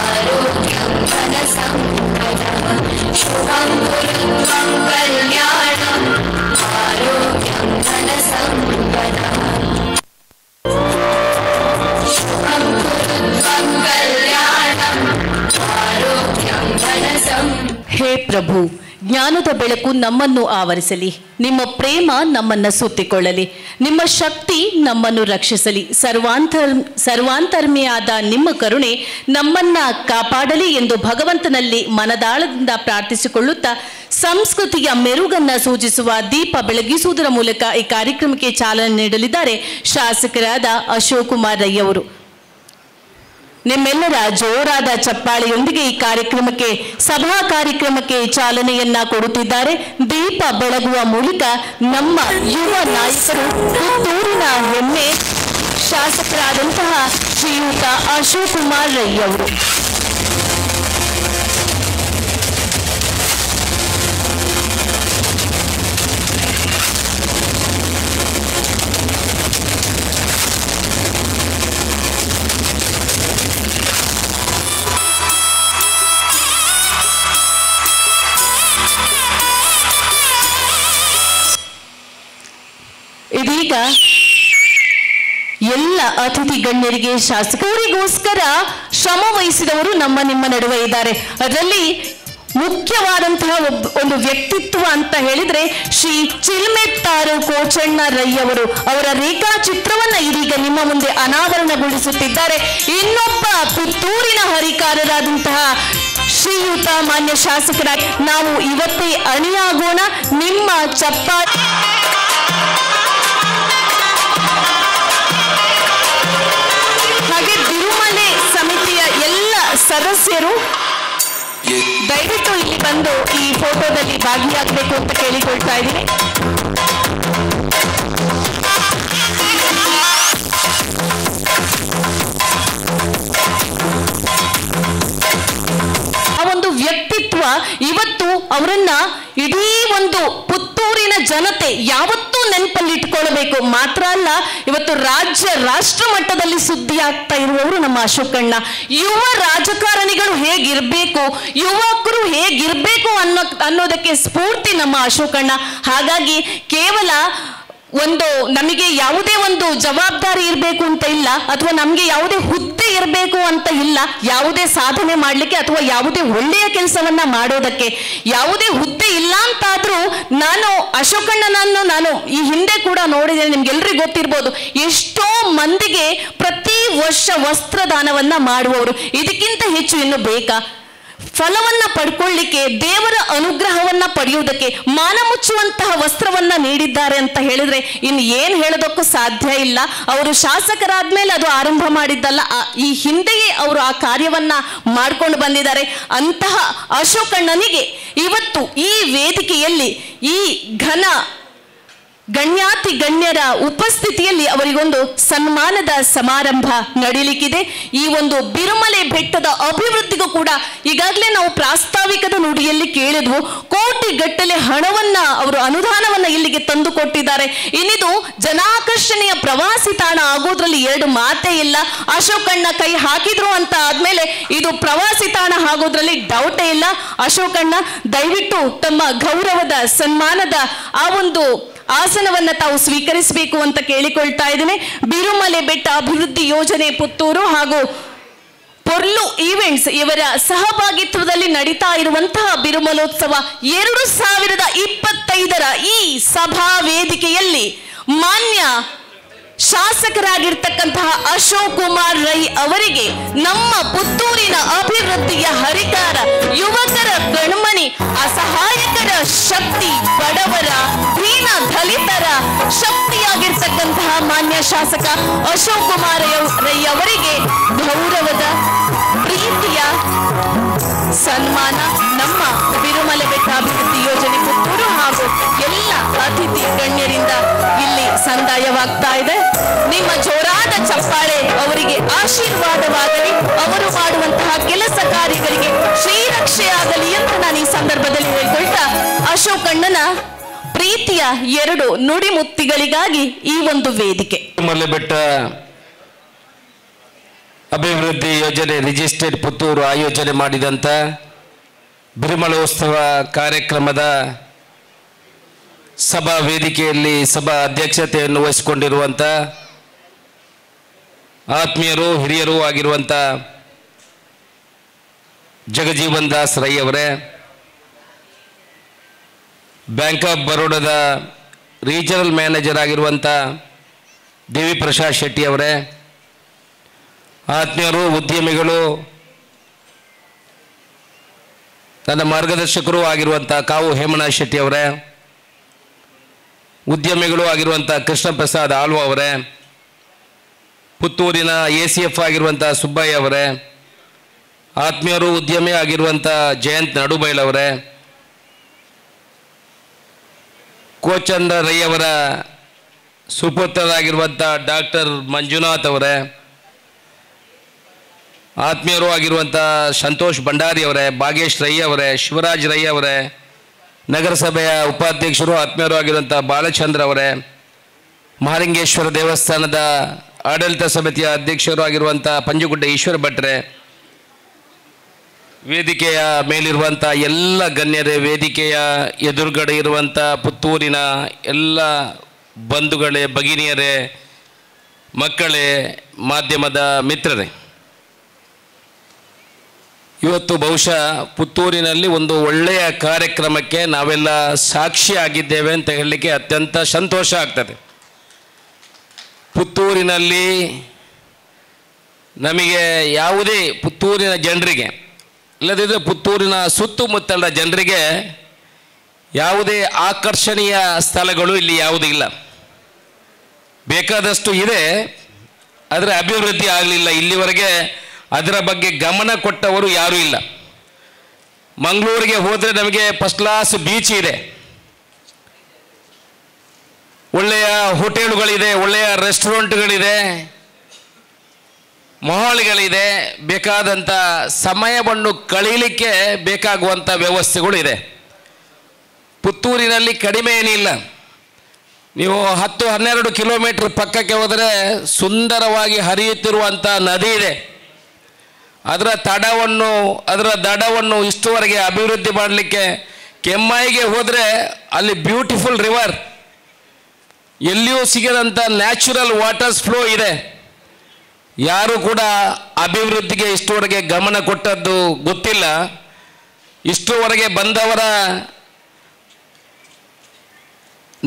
आरोग्यं धनसम्पदः शुभं कुरु त्वं कल्याणं आरोग्यं धनसम्पदः शुभं कुरु त्वं कल्याणं आरोग्यं धनसम्पदः. ಹೇ ಪ್ರಭು, ಜ್ಞಾನದ ಬೆಳಕು ನಮ್ಮನ್ನು ಆವರಿಸಲಿ, ನಿಮ್ಮ ಪ್ರೇಮ ನಮ್ಮನ್ನು ಸುತ್ತಿಕೊಳ್ಳಲಿ, ನಿಮ್ಮ ಶಕ್ತಿ ನಮ್ಮನ್ನು ರಕ್ಷಿಸಲಿ, ಸರ್ವಾಂತರ್ಮಿಯಾದ ನಿಮ್ಮ ಕರುಣೆ ನಮ್ಮನ್ನ ಕಾಪಾಡಲಿ ಎಂದು ಭಗವಂತನಲ್ಲಿ ಮನದಾಳದಿಂದ ಪ್ರಾರ್ಥಿಸಿಕೊಳ್ಳುತ್ತಾ ಸಂಸ್ಕೃತಿಯ ಮೆರುಗನ್ನ ಸೂಚಿಸುವ ದೀಪ ಬೆಳಗಿಸುವುದರ ಮೂಲಕ ಈ ಕಾರ್ಯಕ್ರಮಕ್ಕೆ ಚಾಲನೆ ನೀಡಲಿದ್ದಾರೆ ಶಾಸಕರಾದ ಅಶೋಕ್ ಕುಮಾರ್ ರೈ ಅವರು. ನಿಮ್ಮೆಲ್ಲರ ಜೋರಾದ ಚಪ್ಪಾಳೆಯೊಂದಿಗೆ ಈ ಕಾರ್ಯಕ್ರಮಕ್ಕೆ ಸಭಾ ಕಾರ್ಯಕ್ರಮಕ್ಕೆ ಚಾಲನೆಯನ್ನ ಕೊಡುತ್ತಿದ್ದಾರೆ. ದೀಪ ಬೆಳಗುವ ಮೂಲಕ ನಮ್ಮ ಯುವ ನಾಯಕರು, ಪುತ್ತೂರಿನ ಹೆಮ್ಮೆ ಶಾಸಕರಾದಂತಹ ಶ್ರೀಯುತ ಅಶೋಕ್ ಕುಮಾರ್ ರೈ ಅವರು. ಇದೀಗ ಎಲ್ಲ ಅತಿಥಿ ಗಣ್ಯರಿಗೆ ಶಾಸಕರಿಗೋಸ್ಕರ ಶ್ರಮ ವಹಿಸಿದವರು ನಿಮ್ಮ ನಡುವೆ ಇದ್ದಾರೆ. ಅದರಲ್ಲಿ ಮುಖ್ಯವಾದಂತಹ ಒಂದು ವ್ಯಕ್ತಿತ್ವ ಅಂತ ಹೇಳಿದ್ರೆ ಶ್ರೀ ಚಿಲ್ಮೆತ್ತಾರು ಕೋಚಣ್ಣ ರೈ ಅವರು. ಅವರ ರೇಖಾಚಿತ್ರವನ್ನ ಇದೀಗ ನಿಮ್ಮ ಮುಂದೆ ಅನಾವರಣಗೊಳಿಸುತ್ತಿದ್ದಾರೆ. ಇನ್ನೊಬ್ಬ ಪುತ್ತೂರಿನ ಹರಿಕಾರರಾದಂತಹ ಶ್ರೀಯುತ ಮಾನ್ಯ ಶಾಸಕರ ನಾವು ಇವತ್ತೇ ಅಣಿಯಾಗೋಣ. ನಿಮ್ಮ ಚಪ್ಪಾಳೆ ಹಾಗೆ ತಿರುಮಲೆ ಸಮಿತಿಯ ಎಲ್ಲ ಸದಸ್ಯರು ದಯವಿಟ್ಟು ಇಲ್ಲಿ ಬಂದು ಈ ಫೋಟೋದಲ್ಲಿ ಭಾಗಿಯಾಗಬೇಕು ಅಂತ ಕೇಳಿಕೊಳ್ತಾ ಇದ್ದೀನಿ. ಆ ಒಂದು ವ್ಯಕ್ತಿತ್ವ ಇವತ್ತು ಅವರನ್ನ ಇಡೀ ಒಂದು ಪುತ್ತೂರಿನ ಜನತೆ ಯಾವತ್ತೂ ನೆನಪಲ್ಲಿಟ್ಕೊಳ್ಬೇಕು. ಮಾತ್ರ ಅಲ್ಲ, ಇವತ್ತು ರಾಜ್ಯ ರಾಷ್ಟ್ರ ಮಟ್ಟದಲ್ಲಿ ಸುದ್ದಿ ಆಗ್ತಾ ಇರುವವರು ನಮ್ಮ ಅಶೋಕಣ್ಣ. ಯುವ ರಾಜಕಾರಣಿಗಳು ಹೇಗಿರ್ಬೇಕು, ಯುವಕರು ಹೇಗಿರ್ಬೇಕು ಅನ್ನೋದಕ್ಕೆ ಸ್ಫೂರ್ತಿ ನಮ್ಮ ಅಶೋಕಣ್ಣ. ಹಾಗಾಗಿ ಕೇವಲ ನಮಗೆ ಯಾವುದೇ ಒಂದು ಜವಾಬ್ದಾರಿ ಇರಬೇಕು ಅಂತ ಇಲ್ಲ, ಅಥವಾ ನಮಗೆ ಯಾವುದೇ ಹುದ್ದೆ ಇರಬೇಕು ಅಂತ ಇಲ್ಲ, ಯಾವುದೇ ಸಾಧನೆ ಮಾಡಲಿಕ್ಕೆ ಅಥವಾ ಯಾವುದೇ ಒಳ್ಳೆಯ ಕೆಲಸವನ್ನ ಮಾಡೋದಕ್ಕೆ. ಯಾವುದೇ ಹುದ್ದೆ ಇಲ್ಲ ಅಂತಾದ್ರೂ ನಾನು ಅಶೋಕಣ್ಣನನ್ನು ನಾನು ಈ ಹಿಂದೆ ಕೂಡ ನೋಡಿದ್ದೇನೆ, ನಿಮ್ಗೆಲ್ರಿಗೂ ಗೊತ್ತಿರ್ಬೋದು. ಎಷ್ಟೋ ಮಂದಿಗೆ ಪ್ರತಿ ವರ್ಷ ವಸ್ತ್ರದಾನವನ್ನ ಮಾಡುವವರು. ಇದಕ್ಕಿಂತ ಹೆಚ್ಚು ಇನ್ನು ಬೇಕಾ? ಫಲವನ್ನ ಪಡ್ಕೊಳ್ಳಿಕ್ಕೆ, ದೇವರ ಅನುಗ್ರಹವನ್ನ ಪಡೆಯುವುದಕ್ಕೆ ಮಾನ ಮುಚ್ಚುವಂತಹ ವಸ್ತ್ರವನ್ನ ನೀಡಿದ್ದಾರೆ ಅಂತ ಹೇಳಿದ್ರೆ ಇನ್ನು ಏನ್ ಹೇಳೋದಕ್ಕೂ ಸಾಧ್ಯ ಇಲ್ಲ. ಅವರು ಶಾಸಕರಾದ್ಮೇಲೆ ಅದು ಆರಂಭ ಮಾಡಿದ್ದಲ್ಲ, ಈ ಹಿಂದೆಯೇ ಅವರು ಆ ಕಾರ್ಯವನ್ನ ಮಾಡ್ಕೊಂಡು ಬಂದಿದ್ದಾರೆ. ಅಂತಹ ಅಶೋಕಣ್ಣನಿಗೆ ಇವತ್ತು ಈ ವೇದಿಕೆಯಲ್ಲಿ ಈ ಗಣ್ಯಾತಿ ಗಣ್ಯರ ಉಪಸ್ಥಿತಿಯಲ್ಲಿ ಅವರಿಗೊಂದು ಸನ್ಮಾನದ ಸಮಾರಂಭ ನಡೀಲಿಕ್ಕಿದೆ. ಈ ಒಂದು ಬಿರುಮಲೆ ಬೆಟ್ಟದ ಅಭಿವೃದ್ಧಿಗೂ ಕೂಡ ಈಗಾಗಲೇ ನಾವು ಪ್ರಾಸ್ತಾವಿಕದ ನುಡಿಯಲ್ಲಿ ಕೇಳಿದ್ವು, ಕೋಟಿಗಟ್ಟಲೆ ಹಣವನ್ನ ಅವರು ಅನುದಾನವನ್ನ ಇಲ್ಲಿಗೆ ತಂದು ಕೊಟ್ಟಿದ್ದಾರೆ. ಇನ್ನಿದು ಜನಾಕರ್ಷಣೆಯ ಪ್ರವಾಸಿ ತಾಣ ಆಗೋದ್ರಲ್ಲಿ ಎರಡು ಮಾತೇ ಇಲ್ಲ. ಅಶೋಕಣ್ಣ ಕೈ ಹಾಕಿದ್ರು ಅಂತ ಆದ್ಮೇಲೆ ಇದು ಪ್ರವಾಸಿ ತಾಣ ಆಗೋದ್ರಲ್ಲಿ ಡೌಟೇ ಇಲ್ಲ. ಅಶೋಕಣ್ಣ ದಯವಿಟ್ಟು ತಮ್ಮ ಗೌರವದ ಸನ್ಮಾನದ ಆ ಒಂದು ಆಸನವನ್ನ ತಾವು ಸ್ವೀಕರಿಸಬೇಕು ಅಂತ ಕೇಳಿಕೊಳ್ತಾ ಇದ್ದೇನೆ. ಬಿರುಮಲೆ ಬೆಟ್ಟ ಅಭಿವೃದ್ಧಿ ಯೋಜನೆ ಪುತ್ತೂರು ಹಾಗೂ ಪೊರ್ಲು ಈವೆಂಟ್ಸ್ ಇವರ ಸಹಭಾಗಿತ್ವದಲ್ಲಿ ನಡೀತಾ ಇರುವಂತಹ ಬಿರುಮಲೋತ್ಸವ 2025ರ ಈ ಸಭಾ ವೇದಿಕೆಯಲ್ಲಿ ಮಾನ್ಯ ಶಾಸಕರಾಗಿರ್ತಕ್ಕಂತಹ ಅಶೋಕ್ ಕುಮಾರ್ ರೈ ಅವರಿಗೆ ನಮ್ಮ ಪುತ್ತೂರಿನ ಅಭಿವೃದ್ಧಿಯ ಹರಿಕಾರ, ಯುವಕರ ಗಣಮನಿ, ಅಸಹಾಯಕರ ಶಕ್ತಿ, ಬಡವರ ದೀನ ದಲಿತರ ಶಕ್ತಿಯಾಗಿರ್ತಕ್ಕಂತಹ ಮಾನ್ಯ ಶಾಸಕ ಅಶೋಕ್ ಕುಮಾರ್ ರೈ ಅವರಿಗೆ ಗೌರವದ ಪ್ರೀತಿಯ ಸನ್ಮಾನ ನಮ್ಮ ಬಿರುಮಲೆ ಬೆಟ್ಟ ಅಭಿವೃದ್ಧಿ ಯೋಜನೆ ಪುತ್ತೂರು ಹಾಗೂ ಎಲ್ಲ ಅತಿಥಿ ಗಣ್ಯರಿಂದ ಇಲ್ಲಿ ಸಂದಾಯವಾಗ್ತಾ ಇದೆ. ನಿಮ್ಮ ಜೋರಾದ ಚಪ್ಪಾಳೆ ಅವರಿಗೆ ಆಶೀರ್ವಾದವಾಗಲಿ, ಅವರು ಮಾಡುವಂತಹ ಕೆಲಸ ಕಾರ್ಯಗಳಿಗೆ ಶ್ರೀರಕ್ಷೆಯಾಗಲಿ ಅಂತ ನಾನು ಈ ಸಂದರ್ಭದಲ್ಲಿ ಹೇಳ್ಕೊಳ್ತಾ ಅಶೋಕಣ್ಣನ ಪ್ರೀತಿಯ 2 ನುಡಿಮುತ್ತಿಗಳಿಗಾಗಿ ಈ ಒಂದು ವೇದಿಕೆ. ಬಿರುಮಲೆ ಬೆಟ್ಟ ಅಭಿವೃದ್ಧಿ ಯೋಜನೆ ರಿಜಿಸ್ಟರ್ಡ್ ಪುತ್ತೂರು ಆಯೋಜನೆ ಮಾಡಿದಂಥ ಬಿರುಮಲೋತ್ಸವ ಕಾರ್ಯಕ್ರಮದ ಸಭಾ ವೇದಿಕೆಯಲ್ಲಿ ಸಭಾ ಅಧ್ಯಕ್ಷತೆಯನ್ನು ವಹಿಸಿಕೊಂಡಿರುವಂಥ ಆತ್ಮೀಯರು, ಹಿರಿಯರು ಆಗಿರುವಂಥ ಜಗಜೀವನ್ ದಾಸ್ ರೈ ಅವರೇ, ಬ್ಯಾಂಕ್ ಆಫ್ ಬರೋಡಾದ ರೀಜನಲ್ ಮ್ಯಾನೇಜರ್ ಆಗಿರುವಂಥ ದೇವಿ ಪ್ರಸಾದ್ ಶೆಟ್ಟಿ ಅವರೇ, ಆತ್ಮೀಯರು, ಉದ್ಯಮಿಗಳು, ನನ್ನ ಮಾರ್ಗದರ್ಶಕರು ಆಗಿರುವಂಥ ಕಾವು ಹೇಮನಾಥ್ ಶೆಟ್ಟಿ ಅವರೇ, ಉದ್ಯಮಿಗಳು ಆಗಿರುವಂಥ ಕೃಷ್ಣ ಪ್ರಸಾದ್ ಆಳ್ವ ಅವರೇ, ಪುತ್ತೂರಿನ ACF ಆಗಿರುವಂಥ ಸುಬ್ಬಯ್ಯ ಅವರೇ, ಆತ್ಮೀಯರು, ಉದ್ಯಮಿ ಆಗಿರುವಂಥ ಜಯಂತ್ ನಡುಬೈಲ್ ಅವರೇ, ಕೋಚಂದ ರೈ ಅವರ ಸುಪುತ್ರರಾಗಿರುವಂಥ ಡಾಕ್ಟರ್ ಮಂಜುನಾಥ್ ಅವರೇ, ಆತ್ಮೀಯರು ಆಗಿರುವಂಥ ಸಂತೋಷ್ ಭಂಡಾರಿ ಅವರೇ, ಭಾಗೇಶ್ ರೈ ಅವರೇ, ಶಿವರಾಜ್ ರೈ ಅವರೇ, ನಗರಸಭೆಯ ಉಪಾಧ್ಯಕ್ಷರು ಆತ್ಮೀಯರು ಆಗಿರುವಂಥ ಬಾಲಚಂದ್ರ ಅವರೇ, ಮಹಾಲಿಂಗೇಶ್ವರ ದೇವಸ್ಥಾನದ ಆಡಳಿತ ಸಮಿತಿಯ ಅಧ್ಯಕ್ಷರು ಆಗಿರುವಂಥ ಪಂಜುಗುಡ್ಡ ಈಶ್ವರ ಭಟ್ರೆ, ವೇದಿಕೆಯ ಮೇಲಿರುವಂಥ ಎಲ್ಲ ಗಣ್ಯರೇ, ವೇದಿಕೆಯ ಎದುರುಗಡೆ ಇರುವಂಥ ಪುತ್ತೂರಿನ ಎಲ್ಲ ಬಂಧುಗಳೇ, ಭಗಿನಿಯರೇ, ಮಕ್ಕಳೇ, ಮಾಧ್ಯಮದ ಮಿತ್ರರೇ, ಇವತ್ತು ಬಹುಶಃ ಪುತ್ತೂರಿನಲ್ಲಿ ಒಂದು ಒಳ್ಳೆಯ ಕಾರ್ಯಕ್ರಮಕ್ಕೆ ನಾವೆಲ್ಲ ಸಾಕ್ಷಿಯಾಗಿದ್ದೇವೆ ಅಂತ ಹೇಳಲಿಕ್ಕೆ ಅತ್ಯಂತ ಸಂತೋಷ ಆಗ್ತದೆ. ಪುತ್ತೂರಿನಲ್ಲಿ ನಮಗೆ ಯಾವುದೇ ಪುತ್ತೂರಿನ ಜನರಿಗೆ, ಇಲ್ಲದಿದ್ದರೆ ಪುತ್ತೂರಿನ ಸುತ್ತಮುತ್ತಲ ಜನರಿಗೆ ಯಾವುದೇ ಆಕರ್ಷಣೀಯ ಸ್ಥಳಗಳು ಇಲ್ಲಿ ಯಾವುದೂ ಇಲ್ಲ. ಬೇಕಾದಷ್ಟು ಇದೆ, ಆದರೆ ಅಭಿವೃದ್ಧಿ ಆಗಲಿಲ್ಲ. ಇಲ್ಲಿವರೆಗೆ ಅದರ ಬಗ್ಗೆ ಗಮನ ಕೊಟ್ಟವರು ಯಾರೂ ಇಲ್ಲ. ಮಂಗಳೂರಿಗೆ ಹೋದರೆ ನಮಗೆ ಫಸ್ಟ್ ಕ್ಲಾಸ್ ಬೀಚ್ ಇದೆ, ಒಳ್ಳೆಯ ಹೋಟೆಲ್ಗಳಿದೆ, ಒಳ್ಳೆಯ ರೆಸ್ಟೋರೆಂಟ್ಗಳಿದೆ, ಮಾಲ್ಗಳಿದೆ, ಬೇಕಾದಂಥ ಸಮಯವನ್ನು ಕಳೀಲಿಕ್ಕೆ ಬೇಕಾಗುವಂಥ ವ್ಯವಸ್ಥೆಗಳು ಇದೆ. ಪುತ್ತೂರಿನಲ್ಲಿ ಕಡಿಮೆ ಏನಿಲ್ಲ. ನೀವು 10-12 ಕಿಲೋಮೀಟರ್ ಪಕ್ಕಕ್ಕೆ ಹೋದರೆ ಸುಂದರವಾಗಿ ಹರಿಯುತ್ತಿರುವಂಥ ನದಿ ಇದೆ. ಅದರ ದಡವನ್ನು ಇಷ್ಟುವರೆಗೆ ಅಭಿವೃದ್ಧಿ ಮಾಡಲಿಕ್ಕೆ ಕೆಮ್ಮಾಯಿಗೆ ಹೋದರೆ ಅಲ್ಲಿ ಬ್ಯೂಟಿಫುಲ್ ರಿವರ್, ಎಲ್ಲಿಯೂ ಸಿಗದಂಥ ನ್ಯಾಚುರಲ್ ವಾಟರ್ಸ್ ಫ್ಲೋ ಇದೆ. ಯಾರು ಕೂಡ ಅಭಿವೃದ್ಧಿಗೆ ಇಷ್ಟುವರೆಗೆ ಗಮನ ಕೊಟ್ಟದ್ದು ಗೊತ್ತಿಲ್ಲ. ಇಷ್ಟುವರೆಗೆ ಬಂದವರ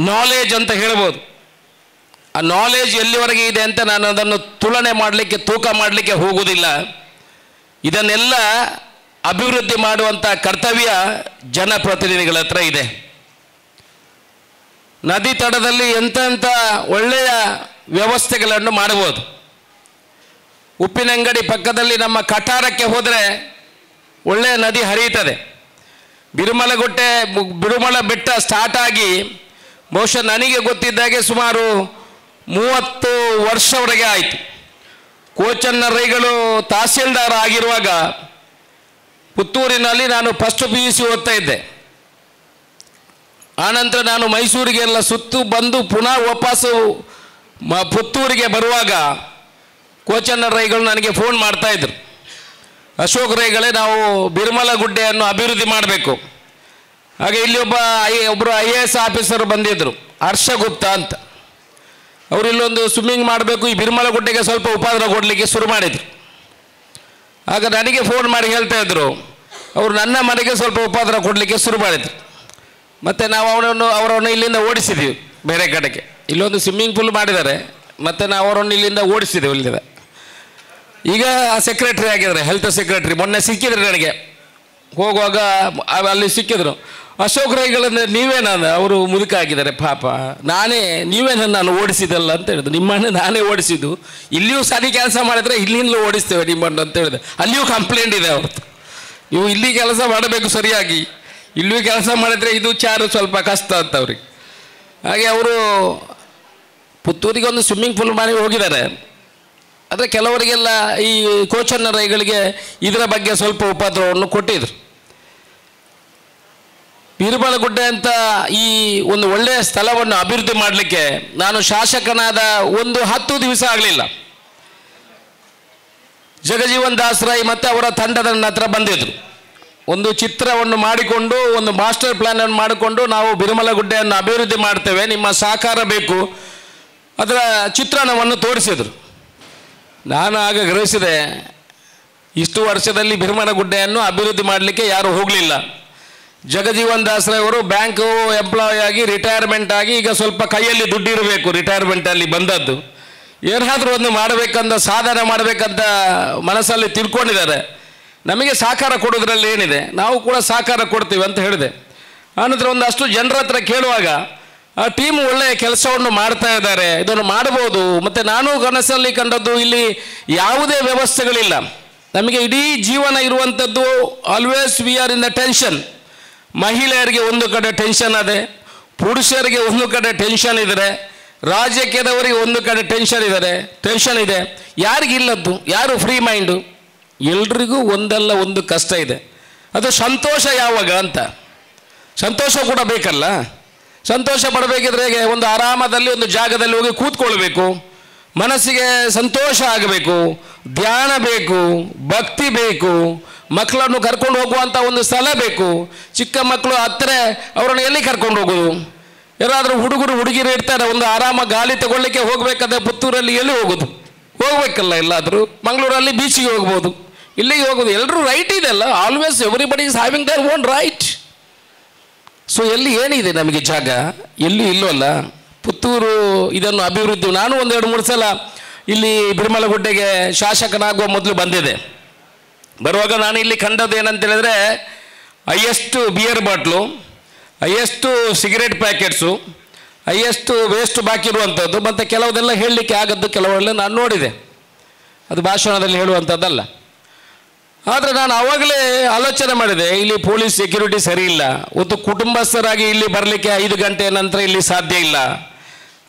ನಾಲೆಜ್ ಅಂತ ಹೇಳ್ಬೋದು. ಆ ನಾಲೆಜ್ ಎಲ್ಲಿವರೆಗೆ ಇದೆ ಅಂತ ನಾನು ಅದನ್ನು ತುಲನೆ ಮಾಡಲಿಕ್ಕೆ, ತೂಕ ಮಾಡಲಿಕ್ಕೆ ಹೋಗುವುದಿಲ್ಲ. ಇದನ್ನೆಲ್ಲ ಅಭಿವೃದ್ಧಿ ಮಾಡುವಂಥ ಕರ್ತವ್ಯ ಜನಪ್ರತಿನಿಧಿಗಳ ಹತ್ರ ಇದೆ. ನದಿ ತಡದಲ್ಲಿ ಎಂತೆಂಥ ಒಳ್ಳೆಯ ವ್ಯವಸ್ಥೆಗಳನ್ನು ಮಾಡಬಹುದು. ಉಪ್ಪಿನಂಗಡಿ ಪಕ್ಕದಲ್ಲಿ ನಮ್ಮ ಕಟಾರಕ್ಕೆ ಹೋದರೆ ಒಳ್ಳೆಯ ನದಿ ಹರಿಯುತ್ತದೆ. ಬಿರುಮಲ ಬೆಟ್ಟ ಸ್ಟಾರ್ಟ್ ಆಗಿ ಬಹುಶಃ ನನಗೆ ಗೊತ್ತಿದ್ದಾಗೆ ಸುಮಾರು 30 ವರ್ಷವರೆಗೆ ಆಯಿತು. ಕೋಚನ್ನ ರೈಗಳು ತಹಸೀಲ್ದಾರ್ ಆಗಿರುವಾಗ ಪುತ್ತೂರಿನಲ್ಲಿ ನಾನು ಫಸ್ಟ್ PUC ಓದ್ತಾ ಇದ್ದೆ. ಆನಂತರ ನಾನು ಮೈಸೂರಿಗೆಲ್ಲ ಸುತ್ತು ಬಂದು ಪುನಃ ವಾಪಸ್ಸು ಪುತ್ತೂರಿಗೆ ಬರುವಾಗ ಕೋಚನ್ನ ರೈಗಳು ನನಗೆ ಫೋನ್ ಮಾಡ್ತಾಯಿದ್ರು, ಅಶೋಕ್ ರೈಗಳೇ, ನಾವು ಬಿರುಮಲ ಗುಡ್ಡೆಯನ್ನು ಅಭಿವೃದ್ಧಿ ಮಾಡಬೇಕು. ಹಾಗೆ ಇಲ್ಲಿ ಒಬ್ಬರು IAS ಆಫೀಸರ್ ಬಂದಿದ್ದರು, ಹರ್ಷಗುಪ್ತ ಅಂತ. ಅವರು ಇಲ್ಲೊಂದು ಸ್ವಿಮ್ಮಿಂಗ್ ಮಾಡಬೇಕು, ಈ ಬಿರುಮಲ ಗುಡ್ಡೆಗೆ ಸ್ವಲ್ಪ ಉಪದ್ರ ಕೊಡಲಿಕ್ಕೆ ಶುರು ಮಾಡಿದರು. ಆಗ ನನಗೆ ಫೋನ್ ಮಾಡಿ ಹೇಳ್ತಾ ಇದ್ದರು, ಅವರು ನನ್ನ ಮನೆಗೆ ಸ್ವಲ್ಪ ಉಪದ್ರ ಕೊಡಲಿಕ್ಕೆ ಶುರು ಮಾಡಿದರು. ಮತ್ತು ನಾವು ಅವರನ್ನು ಇಲ್ಲಿಂದ ಓಡಿಸಿದ್ದೀವಿ ಬೇರೆ ಕಡೆಗೆ. ಇಲ್ಲೊಂದು ಸ್ವಿಮ್ಮಿಂಗ್ ಪೂಲ್ ಮಾಡಿದ್ದಾರೆ, ಮತ್ತು ನಾವು ಅವರನ್ನು ಇಲ್ಲಿಂದ ಓಡಿಸಿದ್ದೇವೆ. ಇಲ್ಲಿಂದ ಈಗ ಸೆಕ್ರೆಟ್ರಿ ಆಗಿದ್ದಾರೆ, ಹೆಲ್ತ್ ಸೆಕ್ರೆಟ್ರಿ. ಮೊನ್ನೆ ಸಿಕ್ಕಿದ್ರು ನನಗೆ, ಹೋಗುವಾಗ ಅಲ್ಲಿ ಸಿಕ್ಕಿದ್ರು. ಅಶೋಕ್ ರೈಗಳಂದರೆ ನೀವೇನಾದ? ಅವರು ಮುದುಕ ಆಗಿದ್ದಾರೆ ಪಾಪ. ನೀವೇನ ನಾನು ಓಡಿಸಿದಲ್ಲ ಅಂತ ಹೇಳಿದ್ರು. ನಿಮ್ಮನ್ನು ನಾನೇ ಓಡಿಸಿದ್ದು, ಇಲ್ಲಿಯೂ ಸರಿ ಕೆಲಸ ಮಾಡಿದರೆ ಇಲ್ಲಿಂದಲೂ ಓಡಿಸ್ತೇವೆ ನಿಮ್ಮನ್ನು ಅಂತ ಹೇಳಿದೆ. ಅಲ್ಲಿಯೂ ಕಂಪ್ಲೇಂಟ್ ಇದೆ ಅವ್ರದ್ದು, ನೀವು ಇಲ್ಲಿ ಕೆಲಸ ಮಾಡಬೇಕು ಸರಿಯಾಗಿ, ಇಲ್ಲಿಯೂ ಕೆಲಸ ಮಾಡಿದರೆ ಇದು ಸ್ವಲ್ಪ ಕಷ್ಟ ಅಂತ ಅವ್ರಿಗೆ. ಹಾಗೆ ಅವರು ಪುತ್ತೂರಿಗೆ ಒಂದು ಸ್ವಿಮ್ಮಿಂಗ್ ಪೂಲ್ ಮಾಡಿ ಹೋಗಿದ್ದಾರೆ. ಆದರೆ ಕೆಲವರಿಗೆಲ್ಲ ಈ ಕೋಚನ್ನ ರೈಗಳಿಗೆ ಇದರ ಬಗ್ಗೆ ಸ್ವಲ್ಪ ಉಪದ್ರವವನ್ನು ಕೊಟ್ಟಿದ್ರು. ಬಿರುಮಲ ಗುಡ್ಡೆ ಅಂತ ಈ ಒಂದು ಒಳ್ಳೆಯ ಸ್ಥಳವನ್ನು ಅಭಿವೃದ್ಧಿ ಮಾಡಲಿಕ್ಕೆ ನಾನು ಶಾಸಕನಾದ 10 ದಿವಸ ಆಗಲಿಲ್ಲ. ಜಗಜೀವನ್ ದಾಸ್ ರೈ ಮತ್ತು ಅವರ ತಂಡದ ನನ್ನ ಹತ್ರ ಬಂದಿದ್ರು. ಒಂದು ಚಿತ್ರವನ್ನು ಮಾಡಿಕೊಂಡು, ಒಂದು ಮಾಸ್ಟರ್ ಪ್ಲ್ಯಾನನ್ನು ಮಾಡಿಕೊಂಡು, ನಾವು ಬಿರುಮಲ ಗುಡ್ಡೆಯನ್ನು ಅಭಿವೃದ್ಧಿ ಮಾಡ್ತೇವೆ, ನಿಮ್ಮ ಸಹಕಾರ ಬೇಕು, ಅದರ ಚಿತ್ರಣವನ್ನು ತೋರಿಸಿದರು. ನಾನು ಆಗ ಗ್ರಹಿಸಿದೆ, ಇಷ್ಟು ವರ್ಷದಲ್ಲಿ ಬಿರುಮಲ ಗುಡ್ಡೆಯನ್ನು ಅಭಿವೃದ್ಧಿ ಮಾಡಲಿಕ್ಕೆ ಯಾರೂ ಹೋಗಲಿಲ್ಲ. ಜಗಜೀವನ್ ದಾಸ್ ರೈ ಅವರು ಬ್ಯಾಂಕು ಎಂಪ್ಲಾಯ್ ಆಗಿ ರಿಟೈರ್ಮೆಂಟ್ ಆಗಿ ಈಗ ಸ್ವಲ್ಪ ಕೈಯಲ್ಲಿ ದುಡ್ಡಿರಬೇಕು, ರಿಟೈರ್ಮೆಂಟಲ್ಲಿ ಬಂದದ್ದು. ಏನಾದರೂ ಒಂದು ಮಾಡಬೇಕಂತ, ಸಾಧನೆ ಮಾಡಬೇಕಂತ ಮನಸ್ಸಲ್ಲಿ ತಿಳ್ಕೊಂಡಿದ್ದಾರೆ. ನಮಗೆ ಸಹಕಾರ ಕೊಡೋದ್ರಲ್ಲಿ ಏನಿದೆ, ನಾವು ಕೂಡ ಸಹಕಾರ ಕೊಡ್ತೀವಿ ಅಂತ ಹೇಳಿದೆ. ಆನಂತರ ಒಂದಷ್ಟು ಜನರ ಹತ್ರ ಕೇಳುವಾಗ ಆ ಟೀಮ್ ಒಳ್ಳೆಯ ಕೆಲಸವನ್ನು ಮಾಡ್ತಾ ಇದ್ದಾರೆ, ಇದನ್ನು ಮಾಡ್ಬೋದು. ಮತ್ತು ನಾನು ಕನಸಲ್ಲಿ ಕಂಡದ್ದು, ಇಲ್ಲಿ ಯಾವುದೇ ವ್ಯವಸ್ಥೆಗಳಿಲ್ಲ. ನಮಗೆ ಇಡೀ ಜೀವನ ಇರುವಂಥದ್ದು always we are in the tension. ಮಹಿಳೆಯರಿಗೆ ಒಂದು ಕಡೆ ಟೆನ್ಷನ್ ಇದೆ, ಪುರುಷರಿಗೆ ಒಂದು ಕಡೆ ಟೆನ್ಷನ್ ಇದೆ, ರಾಜಕೀಯದವರಿಗೆ ಒಂದು ಕಡೆ ಟೆನ್ಷನ್ ಇದೆ. ಯಾರಿಗಿಲ್ಲದ್ದು? ಯಾರು ಫ್ರೀ ಮೈಂಡು? ಎಲ್ರಿಗೂ ಒಂದಲ್ಲ ಒಂದು ಕಷ್ಟ ಇದೆ. ಅದು ಸಂತೋಷ ಯಾವಾಗ ಅಂತ, ಸಂತೋಷ ಕೂಡ ಬೇಕಲ್ಲ. ಸಂತೋಷ ಪಡಬೇಕಿದ್ರೆ ಹೇಗೆ? ಒಂದು ಆರಾಮದಲ್ಲಿ ಒಂದು ಜಾಗದಲ್ಲಿ ಹೋಗಿ ಕೂತ್ಕೊಳ್ಬೇಕು, ಮನಸ್ಸಿಗೆ ಸಂತೋಷ ಆಗಬೇಕು, ಧ್ಯಾನ ಬೇಕು, ಭಕ್ತಿ ಬೇಕು, ಮಕ್ಕಳನ್ನು ಕರ್ಕೊಂಡು ಹೋಗುವಂಥ ಒಂದು ಸ್ಥಳ ಬೇಕು. ಚಿಕ್ಕ ಮಕ್ಕಳು ಹತ್ತಿರ ಅವರನ್ನು ಎಲ್ಲಿ ಕರ್ಕೊಂಡು ಹೋಗೋದು? ಯಾರಾದರೂ ಹುಡುಗಿರು ಇರ್ತಾರೆ, ಒಂದು ಆರಾಮ ಗಾಳಿ ತಗೊಳ್ಳಿಕ್ಕೆ ಹೋಗಬೇಕಾದ್ರೆ ಪುತ್ತೂರಲ್ಲಿ ಎಲ್ಲಿ ಹೋಗೋದು? ಹೋಗ್ಬೇಕಲ್ಲ, ಎಲ್ಲಾದರೂ ಮಂಗಳೂರಲ್ಲಿ ಬೀಚಿಗೆ ಹೋಗ್ಬೋದು, ಇಲ್ಲಿಗೆ ಹೋಗೋದು. ಎಲ್ಲರೂ ರೈಟ್ ಇದೆ ಅಲ್ಲ, always everybody is having their own right. So ಎಲ್ಲಿ ಏನಿದೆ ನಮಗೆ ಜಾಗ? ಎಲ್ಲಿ ಇಲ್ಲವಲ್ಲ. ಪುತ್ತೂರು ಇದನ್ನು ಅಭಿವೃದ್ಧಿ, ನಾನು 1-2-3 ಸಲ ಇಲ್ಲಿ ಬಿರುಮಲ ಗುಡ್ಡೆಗೆ ಶಾಸಕನಾಗುವ ಮೊದಲು ಬಂದಿದೆ. ಬರುವಾಗ ನಾನು ಇಲ್ಲಿ ಕಂಡದ್ದು ಏನಂತ ಹೇಳಿದ್ರೆ, highest beer bottle, highest cigarette packets, highest waste ಬಾಕಿ ಇರುವಂಥದ್ದು, ಮತ್ತು ಕೆಲವುದೆಲ್ಲ ಹೇಳಲಿಕ್ಕೆ ಆಗದ್ದು ಕೆಲವೆಲ್ಲ ನಾನು ನೋಡಿದೆ. ಅದು ಭಾಷಣದಲ್ಲಿ ಹೇಳುವಂಥದ್ದಲ್ಲ. ಆದರೆ ನಾನು ಆವಾಗಲೇ ಆಲೋಚನೆ ಮಾಡಿದೆ, ಇಲ್ಲಿ ಪೊಲೀಸ್ ಸೆಕ್ಯೂರಿಟಿ ಸರಿ ಇಲ್ಲ, ಒಂದು ಕುಟುಂಬಸ್ಥರಾಗಿ ಇಲ್ಲಿ ಬರಲಿಕ್ಕೆ 5 ಗಂಟೆ ನಂತರ ಇಲ್ಲಿ ಸಾಧ್ಯ ಇಲ್ಲ.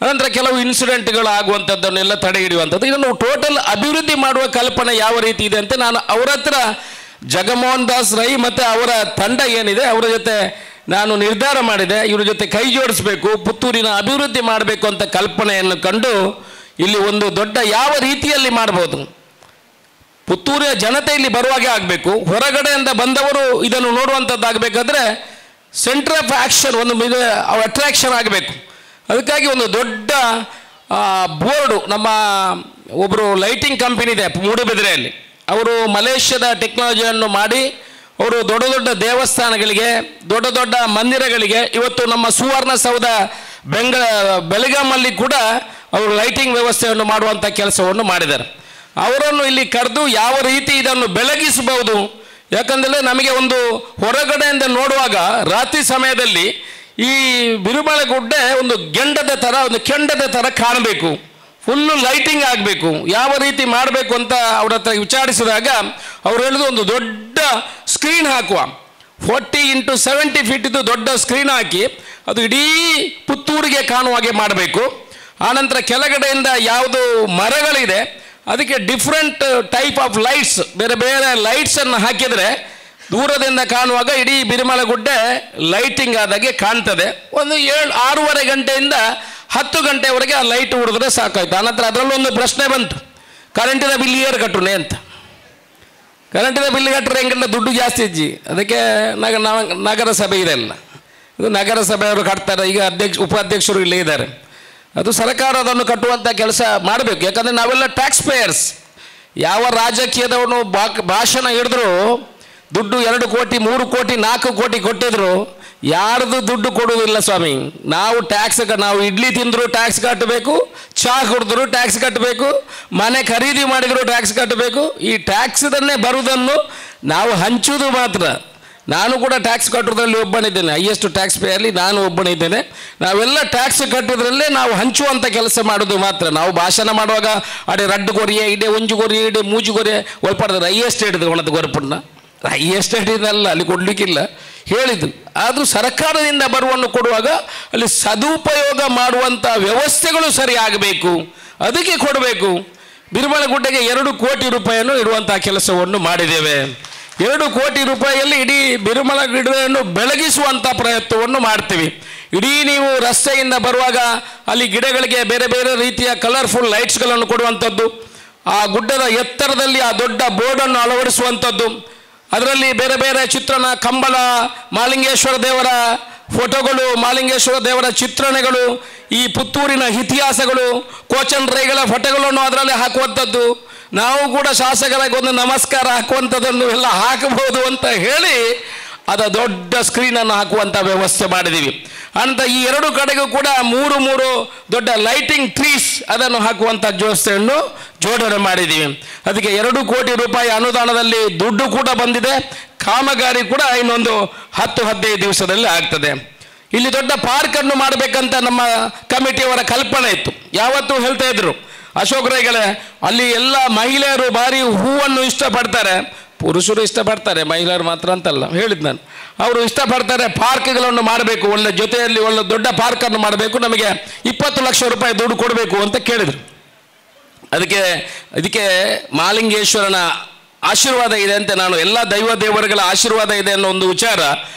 ಅನಂತರ ಕೆಲವು ಇನ್ಸಿಡೆಂಟ್ಗಳು ಆಗುವಂಥದ್ದನ್ನೆಲ್ಲ ತಡೆ ಹಿಡಿಯುವಂಥದ್ದು. ಇದನ್ನು ಟೋಟಲ್ ಅಭಿವೃದ್ಧಿ ಮಾಡುವ ಕಲ್ಪನೆ ಯಾವ ರೀತಿ ಇದೆ ಅಂತ ನಾನು ಅವರ ಹತ್ರ, ಜಗಮೋಹನ್ ದಾಸ್ ರೈ ಮತ್ತು ಅವರ ತಂಡ ಏನಿದೆ ಅವರ ಜೊತೆ ನಾನು ನಿರ್ಧಾರ ಮಾಡಿದೆ, ಇವ್ರ ಜೊತೆ ಕೈ ಜೋಡಿಸಬೇಕು, ಪುತ್ತೂರಿನ ಅಭಿವೃದ್ಧಿ ಮಾಡಬೇಕು ಅಂತ ಕಲ್ಪನೆಯನ್ನು ಕಂಡು ಇಲ್ಲಿ ಒಂದು ದೊಡ್ಡ ಯಾವ ರೀತಿಯಲ್ಲಿ ಮಾಡ್ಬೋದು, ಪುತ್ತೂರಿನ ಜನತೆ ಇಲ್ಲಿ ಬರುವಾಗೆ ಆಗಬೇಕು, ಹೊರಗಡೆಯಿಂದ ಬಂದವರು ಇದನ್ನು ನೋಡುವಂಥದ್ದಾಗಬೇಕಾದ್ರೆ ಸೆಂಟರ್ ಆಫ್ ಆ್ಯಕ್ಷನ್ ಒಂದು ಅಟ್ರಾಕ್ಷನ್ ಆಗಬೇಕು. ಅದಕ್ಕಾಗಿ ಒಂದು ದೊಡ್ಡ ಬೋರ್ಡು ನಮ್ಮ ಒಬ್ಬರು ಲೈಟಿಂಗ್ ಕಂಪನಿ ಇದೆ ಮೂಡುಬಿದಿರೆಯಲ್ಲಿ, ಅವರು ಮಲೇಷ್ಯಾದ ಟೆಕ್ನಾಲಜಿಯನ್ನು ಮಾಡಿ ಅವರು ದೊಡ್ಡ ದೊಡ್ಡ ದೇವಸ್ಥಾನಗಳಿಗೆ, ದೊಡ್ಡ ದೊಡ್ಡ ಮಂದಿರಗಳಿಗೆ, ಇವತ್ತು ನಮ್ಮ ಸುವರ್ಣಸೌಧ ಬೆಳಗಾಮಲ್ಲಿ ಕೂಡ ಅವರು ಲೈಟಿಂಗ್ ವ್ಯವಸ್ಥೆಯನ್ನು ಮಾಡುವಂಥ ಕೆಲಸವನ್ನು ಮಾಡಿದ್ದಾರೆ. ಅವರನ್ನು ಇಲ್ಲಿ ಕರೆದು ಯಾವ ರೀತಿ ಇದನ್ನು ಬೆಳಗಿಸಬಹುದು, ಯಾಕಂದರೆ ನಮಗೆ ಒಂದು ಹೊರಗಡೆಯಿಂದ ನೋಡುವಾಗ ರಾತ್ರಿ ಸಮಯದಲ್ಲಿ ಈ ಬಿರುಮಳೆಗುಡ್ಡೆ ಒಂದು ಕೆಂಡದ ಥರ ಕಾಣಬೇಕು, ಫುಲ್ಲು ಲೈಟಿಂಗ್ ಆಗಬೇಕು, ಯಾವ ರೀತಿ ಮಾಡಬೇಕು ಅಂತ ಅವ್ರ ಹತ್ರ ವಿಚಾರಿಸಿದಾಗ ಅವ್ರು ಹೇಳಿದ್ರು ಒಂದು ದೊಡ್ಡ ಸ್ಕ್ರೀನ್ ಹಾಕುವ, 40x70 ಫೀಟಿದ್ದು ದೊಡ್ಡ ಸ್ಕ್ರೀನ್ ಹಾಕಿ ಅದು ಇಡೀ ಪುತ್ತೂರಿಗೆ ಕಾಣುವ ಹಾಗೆ ಮಾಡಬೇಕು. ಆನಂತರ ಕೆಳಗಡೆಯಿಂದ ಯಾವುದು ಮರಗಳಿದೆ ಅದಕ್ಕೆ ಡಿಫ್ರೆಂಟ್ ಟೈಪ್ ಆಫ್ ಲೈಟ್ಸ್, ಬೇರೆ ಬೇರೆ ಲೈಟ್ಸನ್ನು ಹಾಕಿದರೆ ದೂರದಿಂದ ಕಾಣುವಾಗ ಇಡೀ ಬಿರುಮಳೆಗುಡ್ಡೆ ಲೈಟಿಂಗ್ ಆದಾಗೆ ಕಾಣ್ತದೆ. ಒಂದು 6:30 ಗಂಟೆಯಿಂದ 10 ಗಂಟೆವರೆಗೆ ಆ ಲೈಟ್ ಹೊಡೆದ್ರೆ ಸಾಕಾಯ್ತು. ಆನಂತರ ಅದರಲ್ಲೊಂದು ಪ್ರಶ್ನೆ ಬಂತು, ಕರೆಂಟಿನ ಬಿಲ್ ಏರು ಕಟ್ಟುನೆ ಅಂತ. ಕರೆಂಟಿನ ಬಿಲ್ ಕಟ್ಟರೆ ಹೆಂಗೆಲ್ಲ ದುಡ್ಡು ಜಾಸ್ತಿ ಇಜ್ಜಿ, ಅದಕ್ಕೆ ನಗರಸಭೆ ಇದೆಲ್ಲ, ಇದು ನಗರಸಭೆಯವರು ಕಟ್ತಾರೆ. ಈಗ ಉಪಾಧ್ಯಕ್ಷರು ಇಲ್ಲೇ ಇದ್ದಾರೆ, ಅದು ಸರ್ಕಾರ ಅದನ್ನು ಕಟ್ಟುವಂಥ ಕೆಲಸ ಮಾಡಬೇಕು. ಯಾಕಂದರೆ ನಾವೆಲ್ಲ ಟ್ಯಾಕ್ಸ್ ಪೇಯರ್ಸ್. ಯಾವ ರಾಜಕೀಯದವನು ಭಾಷಣ ಹಿಡಿದ್ರು ದುಡ್ಡು 2 ಕೋಟಿ 3 ಕೋಟಿ 4 ಕೋಟಿ ಕೊಟ್ಟಿದ್ರು ಯಾರ್ದು ದುಡ್ಡು ಕೊಡುವುದಿಲ್ಲ ಸ್ವಾಮಿ. ನಾವು ನಾವು ಇಡ್ಲಿ ತಿಂದರೂ ಟ್ಯಾಕ್ಸ್ ಕಟ್ಟಬೇಕು, ಚಹಾ ಕುಡಿದ್ರು ಟ್ಯಾಕ್ಸ್ ಕಟ್ಟಬೇಕು, ಮನೆ ಖರೀದಿ ಮಾಡಿದ್ರು ಟ್ಯಾಕ್ಸ್ ಕಟ್ಟಬೇಕು. ಈ ಟ್ಯಾಕ್ಸ್ದನ್ನೇ ಬರುವುದನ್ನು ನಾವು ಹಂಚುವುದು ಮಾತ್ರ. ನಾನು ಕೂಡ ಟ್ಯಾಕ್ಸ್ ಕಟ್ಟೋದ್ರಲ್ಲಿ ಒಬ್ಬನಿದ್ದೇನೆ, ಹೈಯೆಸ್ಟ್ ಟ್ಯಾಕ್ಸ್ ಪೇಯಲ್ಲಿ ನಾನು ಒಬ್ಬನಿದ್ದೇನೆ. ನಾವೆಲ್ಲ ಟ್ಯಾಕ್ಸ್ ಕಟ್ಟೋದ್ರಲ್ಲೇ ನಾವು ಹಂಚುವಂಥ ಕೆಲಸ ಮಾಡೋದು ಮಾತ್ರ. ನಾವು ಭಾಷಣ ಮಾಡುವಾಗ ಅಡೆ ರಡ್ಡು ಕೊರಿಯೆ ಇಡೆ ಒಂಜು ಕೊರಿಯೆ ಇಡೆ ಮೂಜು ಕೊರಿಯೆ ಒಳಪಡ್ತಾರೆ, ಹೈಯೆಸ್ಟ್ ಹಿಡಿದು ಒಣದ ಗೊರಪಣ್ಣ ಹೈಯೆಸ್ಟ್ ಹಿಡಿದಲ್ಲ, ಅಲ್ಲಿ ಕೊಡಲಿಕ್ಕಿಲ್ಲ ಹೇಳಿದ್ದು. ಆದರೂ ಸರ್ಕಾರದಿಂದ ಬರುವನ್ನು ಕೊಡುವಾಗ ಅಲ್ಲಿ ಸದುಪಯೋಗ ಮಾಡುವಂಥ ವ್ಯವಸ್ಥೆಗಳು ಸರಿ ಆಗಬೇಕು, ಅದಕ್ಕೆ ಕೊಡಬೇಕು. ಬಿರುಮಳೆಗುಡ್ಡೆಗೆ 2 ಕೋಟಿ ರೂಪಾಯಿಯನ್ನು ಇಡುವಂಥ ಕೆಲಸವನ್ನು ಮಾಡಿದ್ದೇವೆ. 2 ಕೋಟಿ ರೂಪಾಯಿಯಲ್ಲಿ ಇಡೀ ಬಿರುಮಳೆಗುಡ್ಡೆಯನ್ನು ಬೆಳಗಿಸುವಂಥ ಪ್ರಯತ್ನವನ್ನು ಮಾಡ್ತೀವಿ. ಇಡೀ ನೀವು ರಸ್ತೆಯಿಂದ ಬರುವಾಗ ಅಲ್ಲಿ ಗಿಡಗಳಿಗೆ ಬೇರೆ ಬೇರೆ ರೀತಿಯ ಕಲರ್ಫುಲ್ ಲೈಟ್ಸ್ಗಳನ್ನು ಕೊಡುವಂಥದ್ದು, ಆ ಗುಡ್ಡದ ಎತ್ತರದಲ್ಲಿ ಆ ದೊಡ್ಡ ಬೋರ್ಡನ್ನು ಅಳವಡಿಸುವಂಥದ್ದು, ಅದರಲ್ಲಿ ಬೇರೆ ಬೇರೆ ಚಿತ್ರಣ, ಕಂಬಳ, ಮಾಲಿಂಗೇಶ್ವರ ದೇವರ ಫೋಟೋಗಳು, ಮಾಲಿಂಗೇಶ್ವರ ದೇವರ ಚಿತ್ರಣಗಳು, ಈ ಪುತ್ತೂರಿನ ಇತಿಹಾಸಗಳು, ಕೋಚನ್ ರೈಗಳ ಫೋಟೋಗಳನ್ನು ಅದರಲ್ಲಿ ಹಾಕುವಂಥದ್ದು, ನಾವು ಕೂಡ ಶಾಸಕರಾಗಿ ಒಂದು ನಮಸ್ಕಾರ ಹಾಕುವಂಥದ್ದನ್ನು ಎಲ್ಲ ಹಾಕಬಹುದು ಅಂತ ಹೇಳಿ ಅದು ದೊಡ್ಡ ಸ್ಕ್ರೀನನ್ನು ಹಾಕುವಂಥ ವ್ಯವಸ್ಥೆ ಮಾಡಿದ್ದೀವಿ. ಅಂತ ಈ 2 ಕಡೆಗೂ ಕೂಡ 3 ದೊಡ್ಡ ಲೈಟಿಂಗ್ ಟ್ರೀಸ್ ಅದನ್ನು ಹಾಕುವಂಥ ವ್ಯವಸ್ಥೆಯನ್ನು ಜೋಡಣೆ ಮಾಡಿದ್ದೀವಿ. ಅದಕ್ಕೆ 2 ಕೋಟಿ ರೂಪಾಯಿ ಅನುದಾನದಲ್ಲಿ ದುಡ್ಡು ಕೂಡ ಬಂದಿದೆ. ಕಾಮಗಾರಿ ಕೂಡ ಇನ್ನೊಂದು 10-15 ದಿವಸದಲ್ಲಿ ಆಗ್ತದೆ. ಇಲ್ಲಿ ದೊಡ್ಡ ಪಾರ್ಕನ್ನು ಮಾಡಬೇಕಂತ ನಮ್ಮ ಕಮಿಟಿಯವರ ಕಲ್ಪನೆ ಇತ್ತು. ಯಾವತ್ತೂ ಹೇಳ್ತಾ ಇದ್ರು ಅಶೋಕ್ ರೈಗಳೇ, ಅಲ್ಲಿ ಎಲ್ಲ ಮಹಿಳೆಯರು ಭಾರಿ ಹೂವನ್ನು ಇಷ್ಟಪಡ್ತಾರೆ, ಪುರುಷರು ಇಷ್ಟಪಡ್ತಾರೆ, ಮಹಿಳೆಯರು ಮಾತ್ರ ಅಂತಲ್ಲ ಹೇಳಿದ್ದು ನಾನು, ಅವರು ಇಷ್ಟಪಡ್ತಾರೆ. ಪಾರ್ಕ್ಗಳನ್ನು ಮಾಡಬೇಕು, ಒಳ್ಳೆ ಜೊತೆಯಲ್ಲಿ ಒಳ್ಳೆ ದೊಡ್ಡ ಪಾರ್ಕನ್ನು ಮಾಡಬೇಕು, ನಮಗೆ 20 ಲಕ್ಷ ರೂಪಾಯಿ ದುಡ್ಡು ಕೊಡಬೇಕು ಅಂತ ಕೇಳಿದರು. ಇದಕ್ಕೆ ಮಾಲಿಂಗೇಶ್ವರನ ಆಶೀರ್ವಾದ ಇದೆ ಅಂತ, ನಾನು ಎಲ್ಲ ದೇವರುಗಳ ಆಶೀರ್ವಾದ ಇದೆ ಅನ್ನೋ ಒಂದು ವಿಚಾರ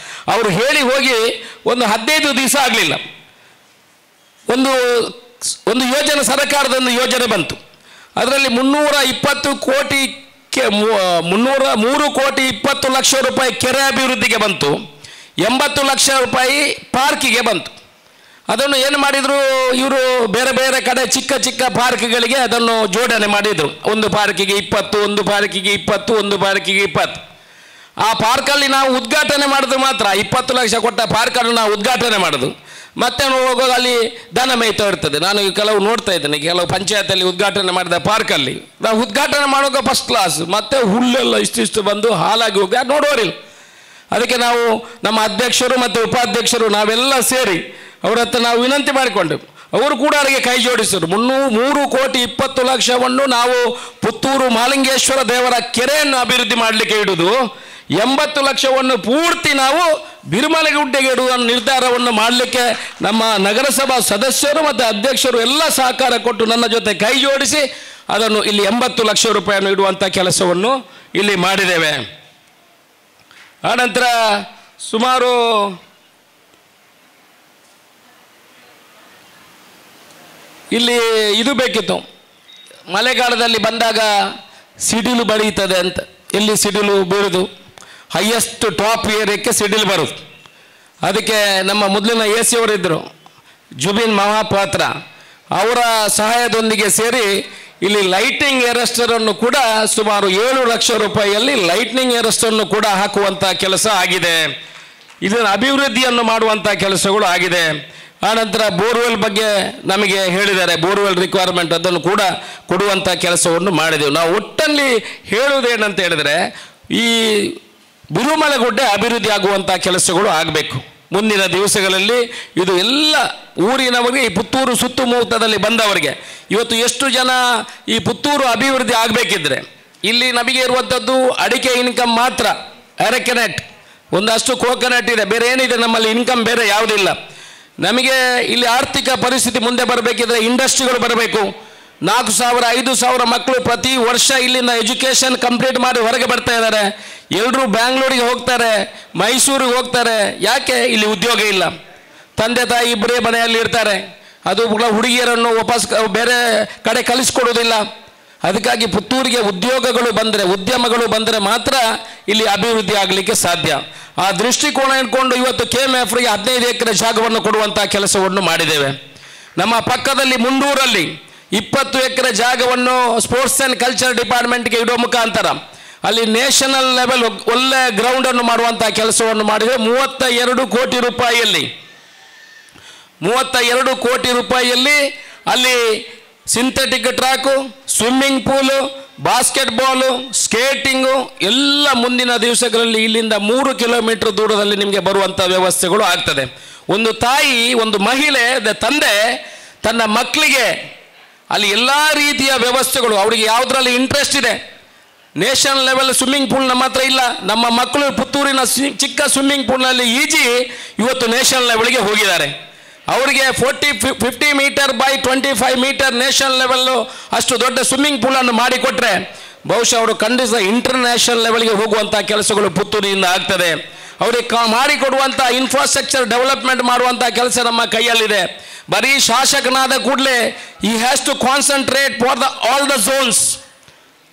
ಅವರು ಹೇಳಿ ಹೋಗಿ ಒಂದು 15 ದಿವಸ ಆಗಲಿಲ್ಲ. ಒಂದು ಯೋಜನೆ, ಸರ್ಕಾರದ ಒಂದು ಯೋಜನೆ ಬಂತು. ಅದರಲ್ಲಿ 320 ಕೋಟಿ 3 ಕೋಟಿ 20 ಲಕ್ಷ ರೂಪಾಯಿ ಕೆರೆ ಅಭಿವೃದ್ಧಿಗೆ ಬಂತು, 80 ಲಕ್ಷ ರೂಪಾಯಿ ಪಾರ್ಕಿಗೆ ಬಂತು. ಅದನ್ನು ಏನು ಮಾಡಿದರು ಇವರು, ಬೇರೆ ಬೇರೆ ಕಡೆ ಚಿಕ್ಕ ಚಿಕ್ಕ ಪಾರ್ಕ್ಗಳಿಗೆ ಅದನ್ನು ಜೋಡಣೆ ಮಾಡಿದರು. ಒಂದು ಪಾರ್ಕಿಗೆ 20, ಒಂದು ಪಾರ್ಕಿಗೆ 20, ಒಂದು ಪಾರ್ಕಿಗೆ 20. ಆ ಪಾರ್ಕಲ್ಲಿ ನಾವು ಉದ್ಘಾಟನೆ ಮಾಡಿದ್ರು ಮಾತ್ರ 20 ಲಕ್ಷ ಕೊಟ್ಟ ಪಾರ್ಕನ್ನು ನಾವು ಉದ್ಘಾಟನೆ ಮಾಡೋದು. ಮತ್ತೆ ಹೋಗುವಾಗ ಅಲ್ಲಿ ದನ ಮೇಯ್ತಾ ಇರ್ತದೆ. ನಾನು ಕೆಲವು ನೋಡ್ತಾ ಇದ್ದೇನೆ, ಕೆಲವು ಪಂಚಾಯತಲ್ಲಿ ಉದ್ಘಾಟನೆ ಮಾಡಿದ ಪಾರ್ಕಲ್ಲಿ ನಾವು ಉದ್ಘಾಟನೆ ಮಾಡುವಾಗ ಫಸ್ಟ್ ಕ್ಲಾಸ್, ಮತ್ತೆ ಹುಲ್ಲೆಲ್ಲ ಇಷ್ಟಿಷ್ಟು ಬಂದು ಹಾಲಾಗಿ ಹೋಗಿ ನೋಡೋರಿಲ್ಲ. ಅದಕ್ಕೆ ನಾವು ನಮ್ಮ ಅಧ್ಯಕ್ಷರು ಮತ್ತು ಉಪಾಧ್ಯಕ್ಷರು ನಾವೆಲ್ಲ ಸೇರಿ ಅವ್ರ ಹತ್ರ ನಾವು ವಿನಂತಿ ಮಾಡಿಕೊಂಡೆವು. ಅವರು ಕೂಡ ಅವರಿಗೆ ಕೈ ಜೋಡಿಸಿದರು. 3 ಕೋಟಿ 20 ಲಕ್ಷವನ್ನು ನಾವು ಪುತ್ತೂರು ಮಾಲಿಂಗೇಶ್ವರ ದೇವರ ಕೆರೆಯನ್ನು ಅಭಿವೃದ್ಧಿ ಮಾಡಲಿಕ್ಕೆ ಇಡುವುದು, 80 ಲಕ್ಷವನ್ನು ಪೂರ್ತಿ ನಾವು ಬಿರುಮಳೆಗುಡ್ಡೆಗೆ ಇಡುವ ನಿರ್ಧಾರವನ್ನು ಮಾಡಲಿಕ್ಕೆ ನಮ್ಮ ನಗರಸಭಾ ಸದಸ್ಯರು ಮತ್ತು ಅಧ್ಯಕ್ಷರು ಎಲ್ಲ ಸಹಕಾರ ಕೊಟ್ಟು ನನ್ನ ಜೊತೆ ಕೈ ಜೋಡಿಸಿ ಅದನ್ನು ಇಲ್ಲಿ 80 ಲಕ್ಷ ರೂಪಾಯಿಯನ್ನು ಇಡುವಂಥ ಕೆಲಸವನ್ನು ಇಲ್ಲಿ ಮಾಡಿದ್ದೇವೆ. ಆನಂತರ ಸುಮಾರು ಇಲ್ಲಿ ಇದು ಬೇಕಿತ್ತು, ಮಳೆಗಾಲದಲ್ಲಿ ಬಂದಾಗ ಸಿಡಿಲು ಬಡೀತದೆ ಅಂತ. ಎಲ್ಲಿ ಸಿಡಿಲು ಬೀಳುದು, ಹೈಯೆಸ್ಟ್ ಟಾಪ್ ಏರಿಯಾಕ್ಕೆ ಸಿಡಿಲು ಬರೋದು. ಅದಕ್ಕೆ ನಮ್ಮ ಮೊದಲಿನ AC ಅವರಿದ್ದರು, ಜುಬಿನ್ ಮಹಾಪಾತ್ರ, ಅವರ ಸಹಾಯದೊಂದಿಗೆ ಸೇರಿ ಇಲ್ಲಿ ಲೈಟಿಂಗ್ ಅರೆಸ್ಟರನ್ನು ಕೂಡ ಸುಮಾರು 7 ಲಕ್ಷ ರೂಪಾಯಿಯಲ್ಲಿ ಲೈಟ್ನಿಂಗ್ ಅರೆಸ್ಟನ್ನು ಕೂಡ ಹಾಕುವಂಥ ಕೆಲಸ ಆಗಿದೆ. ಇದನ್ನು ಅಭಿವೃದ್ಧಿಯನ್ನು ಮಾಡುವಂಥ ಕೆಲಸಗಳು ಆಗಿದೆ. ಆನಂತರ ಬೋರ್ವೆಲ್ ಬಗ್ಗೆ ನಮಗೆ ಹೇಳಿದ್ದಾರೆ, ಬೋರ್ವೆಲ್ ರಿಕ್ವೈರ್ಮೆಂಟ್ ಅದನ್ನು ಕೂಡ ಕೊಡುವಂಥ ಕೆಲಸವನ್ನು ಮಾಡಿದೆವು. ನಾವು ಒಟ್ಟಲ್ಲಿ ಹೇಳುವುದೇನಂತ ಹೇಳಿದರೆ, ಈ ಬಿರುಮಲಗುಡ್ಡೆ ಅಭಿವೃದ್ಧಿ ಆಗುವಂಥ ಕೆಲಸಗಳು ಆಗಬೇಕು ಮುಂದಿನ ದಿವಸಗಳಲ್ಲಿ. ಇದು ಎಲ್ಲ ಊರಿನವರಿಗೆ, ಈ ಪುತ್ತೂರು ಸುತ್ತಮುತ್ತದಲ್ಲಿ ಬಂದವರಿಗೆ, ಇವತ್ತು ಎಷ್ಟು ಜನ ಈ ಪುತ್ತೂರು ಅಭಿವೃದ್ಧಿ ಆಗಬೇಕಿದ್ರೆ, ಇಲ್ಲಿ ನಮಗೆ ಇರುವಂಥದ್ದು ಅಡಿಕೆ ಇನ್ಕಮ್ ಮಾತ್ರ, ಅರೆಕೆನೆಟ್, ಒಂದಷ್ಟು ಕೋಕೋನಟ್ ಇದೆ, ಬೇರೆ ಏನಿದೆ ನಮ್ಮಲ್ಲಿ ಇನ್ಕಮ್ ಬೇರೆ ಯಾವುದಿಲ್ಲ. ನಮಗೆ ಇಲ್ಲಿ ಆರ್ಥಿಕ ಪರಿಸ್ಥಿತಿ ಮುಂದೆ ಬರಬೇಕಿದ್ರೆ ಇಂಡಸ್ಟ್ರಿಗಳು ಬರಬೇಕು. 4,000 5,000 ಮಕ್ಕಳು ಪ್ರತಿ ವರ್ಷ ಇಲ್ಲಿಂದ ಎಜುಕೇಷನ್ ಕಂಪ್ಲೀಟ್ ಮಾಡಿ ಹೊರಗೆ ಬರ್ತಾ ಇದ್ದಾರೆ. ಎಲ್ಲರೂ ಬ್ಯಾಂಗ್ಳೂರಿಗೆ ಹೋಗ್ತಾರೆ, ಮೈಸೂರಿಗೆ ಹೋಗ್ತಾರೆ. ಯಾಕೆ? ಇಲ್ಲಿ ಉದ್ಯೋಗ ಇಲ್ಲ. ತಂದೆ ತಾಯಿ ಇಬ್ಬರೇ ಮನೆಯಲ್ಲಿ ಇರ್ತಾರೆ. ಅದು ಕೂಡ ಹುಡುಗಿಯರನ್ನು ವಾಪಸ್ ಬೇರೆ ಕಡೆ ಕಳಿಸ್ಕೊಡೋದಿಲ್ಲ. ಅದಕ್ಕಾಗಿ ಪುತ್ತೂರಿಗೆ ಉದ್ಯೋಗಗಳು ಬಂದರೆ, ಉದ್ಯಮಗಳು ಬಂದರೆ ಮಾತ್ರ ಇಲ್ಲಿ ಅಭಿವೃದ್ಧಿ ಆಗಲಿಕ್ಕೆ ಸಾಧ್ಯ. ಆ ದೃಷ್ಟಿಕೋನ ಇಟ್ಕೊಂಡು ಇವತ್ತು KMFಗೆ 15 ಎಕರೆ ಜಾಗವನ್ನು ಕೊಡುವಂಥ ಕೆಲಸವನ್ನು ಮಾಡಿದ್ದೇವೆ. ನಮ್ಮ ಪಕ್ಕದಲ್ಲಿ ಮುಂಡೂರಲ್ಲಿ 20 ಎಕರೆ ಜಾಗವನ್ನು ಸ್ಪೋರ್ಟ್ಸ್ ಆ್ಯಂಡ್ ಕಲ್ಚರ್ ಡಿಪಾರ್ಟ್ಮೆಂಟ್ಗೆ ಇಡೋ ಮುಖಾಂತರ ಅಲ್ಲಿ ನ್ಯಾಷನಲ್ ಲೆವೆಲ್ ಒಳ್ಳೆ ಗ್ರೌಂಡನ್ನು ಮಾಡುವಂಥ ಕೆಲಸವನ್ನು ಮಾಡಿದರೆ 32 ಕೋಟಿ ರೂಪಾಯಿಯಲ್ಲಿ 32 ಕೋಟಿ ರೂಪಾಯಿಯಲ್ಲಿ ಅಲ್ಲಿ synthetic track, swimming pool, basketball, skating ಎಲ್ಲ ಮುಂದಿನ ದಿವಸಗಳಲ್ಲಿ ಇಲ್ಲಿಂದ 3 ಕಿಲೋಮೀಟರ್ ದೂರದಲ್ಲಿ ನಿಮಗೆ ಬರುವಂಥ ವ್ಯವಸ್ಥೆಗಳು ಆಗ್ತದೆ. ಒಂದು ತಾಯಿ, ಒಂದು ಮಹಿಳೆ, ತಂದೆ ತನ್ನ ಮಕ್ಕಳಿಗೆ ಅಲ್ಲಿ ಎಲ್ಲ ರೀತಿಯ ವ್ಯವಸ್ಥೆಗಳು, ಅವರಿಗೆ ಯಾವುದರಲ್ಲಿ ಇಂಟ್ರೆಸ್ಟ್ ಇದೆ. ನ್ಯಾಷನಲ್ ಲೆವೆಲ್ ಸ್ವಿಮ್ಮಿಂಗ್ ಪೂಲ್ ನಮ್ಮ ಹತ್ರ ಇಲ್ಲ. ನಮ್ಮ ಮಕ್ಕಳು ಪುತ್ತೂರಿನ ಚಿಕ್ಕ ಸ್ವಿಮ್ಮಿಂಗ್ ಪೂಲ್ನಲ್ಲಿ ಈಜಿ ಇವತ್ತು ನ್ಯಾಷನಲ್ ಲೆವೆಲ್ಗೆ ಹೋಗಿದ್ದಾರೆ. ಅವರಿಗೆ 50 meter by 25 meter national level ಅಷ್ಟು ದೊಡ್ಡ ಸ್ವಿಮ್ಮಿಂಗ್ ಪೂಲನ್ನು ಮಾಡಿಕೊಟ್ರೆ ಬಹುಶಃ ಅವರು ಖಂಡಿತ ಇಂಟರ್ನ್ಯಾಷನಲ್ ಲೆವೆಲ್ಗೆ ಹೋಗುವಂಥ ಕೆಲಸಗಳು ಪುತ್ತೂರಿನಿಂದ ಆಗ್ತದೆ. ಅವರಿಗೆ ಮಾಡಿಕೊಡುವಂಥ ಇನ್ಫ್ರಾಸ್ಟ್ರಕ್ಚರ್ ಡೆವಲಪ್ಮೆಂಟ್ ಮಾಡುವಂಥ ಕೆಲಸ ನಮ್ಮ ಕೈಯಲ್ಲಿದೆ. ಬರೀ ಶಾಸಕನಾದ ಕೂಡಲೇ ಈ has to concentrate for all the zones.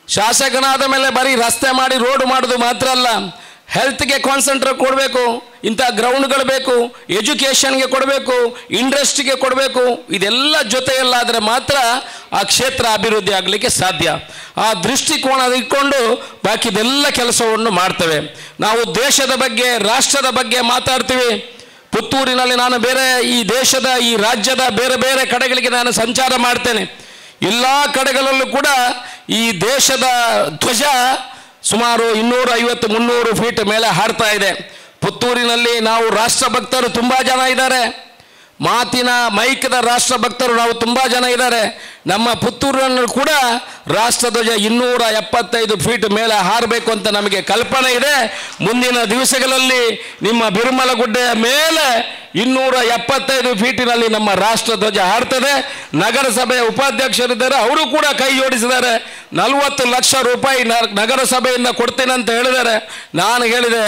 ಶಾಸಕನಾದ ಮೇಲೆ ಬರೀ ರಸ್ತೆ ಮಾಡಿ ರೋಡ್ ಮಾಡೋದು ಮಾತ್ರ ಅಲ್ಲ, ಹೆಲ್ತ್ಗೆ ಕಾನ್ಸಂಟ್ರೇಟ್ ಕೊಡಬೇಕು, ಇಂಥ ಗ್ರೌಂಡ್ಗಳು ಬೇಕು, ಎಜುಕೇಷನ್ಗೆ ಕೊಡಬೇಕು, ಇಂಡಸ್ಟ್ರಿಗೆ ಕೊಡಬೇಕು. ಇದೆಲ್ಲ ಜೊತೆಯಲ್ಲಾದರೆ ಮಾತ್ರ ಆ ಕ್ಷೇತ್ರ ಅಭಿವೃದ್ಧಿ ಆಗಲಿಕ್ಕೆ ಸಾಧ್ಯ. ಆ ದೃಷ್ಟಿಕೋನ ಇಟ್ಕೊಂಡು ಬಾಕಿದೆಲ್ಲ ಕೆಲಸವನ್ನು ಮಾಡ್ತೇವೆ. ನಾವು ದೇಶದ ಬಗ್ಗೆ, ರಾಷ್ಟ್ರದ ಬಗ್ಗೆ ಮಾತಾಡ್ತೀವಿ. ಪುತ್ತೂರಿನಲ್ಲಿ ನಾನು ಬೇರೆ ಈ ದೇಶದ, ಈ ರಾಜ್ಯದ ಬೇರೆ ಬೇರೆ ಕಡೆಗಳಿಗೆ ನಾನು ಸಂಚಾರ ಮಾಡ್ತೇನೆ. ಎಲ್ಲ ಕಡೆಗಳಲ್ಲೂ ಕೂಡ ಈ ದೇಶದ ಧ್ವಜ ಸುಮಾರು 250-300 ಫೀಟ್ ಮೇಲೆ ಹಾರ್ತಾ ಇದೆ. ಪುತ್ತೂರಿನಲ್ಲಿ ನಾವು ರಾಷ್ಟ್ರಭಕ್ತರು ತುಂಬ ಜನ ಇದ್ದಾರೆ. ಮಾತಿನ ಮೈಕದ ರಾಷ್ಟ್ರಭಕ್ತರು ನಾವು ತುಂಬ ಜನ ಇದ್ದಾರೆ. ನಮ್ಮ ಪುತ್ತೂರಿನಲ್ಲಿ ಕೂಡ ರಾಷ್ಟ್ರಧ್ವಜ 275 ಫೀಟ್ ಮೇಲೆ ಹಾರಬೇಕು ಅಂತ ನಮಗೆ ಕಲ್ಪನೆ ಇದೆ. ಮುಂದಿನ ದಿವಸಗಳಲ್ಲಿ ನಿಮ್ಮ ಬಿರುಮಲಗುಡ್ಡೆಯ ಮೇಲೆ 275 ಫೀಟಿನಲ್ಲಿ ನಮ್ಮ ರಾಷ್ಟ್ರಧ್ವಜ ಹಾರ್ತದೆ. ನಗರಸಭೆಯ ಉಪಾಧ್ಯಕ್ಷರಿದ್ದಾರೆ, ಅವರು ಕೂಡ ಕೈ ಜೋಡಿಸಿದ್ದಾರೆ. 40 ಲಕ್ಷ ರೂಪಾಯಿ ನಗರಸಭೆಯಿಂದ ಕೊಡ್ತೇನೆ ಅಂತ ಹೇಳಿದ್ದಾರೆ. ನಾನು ಹೇಳಿದೆ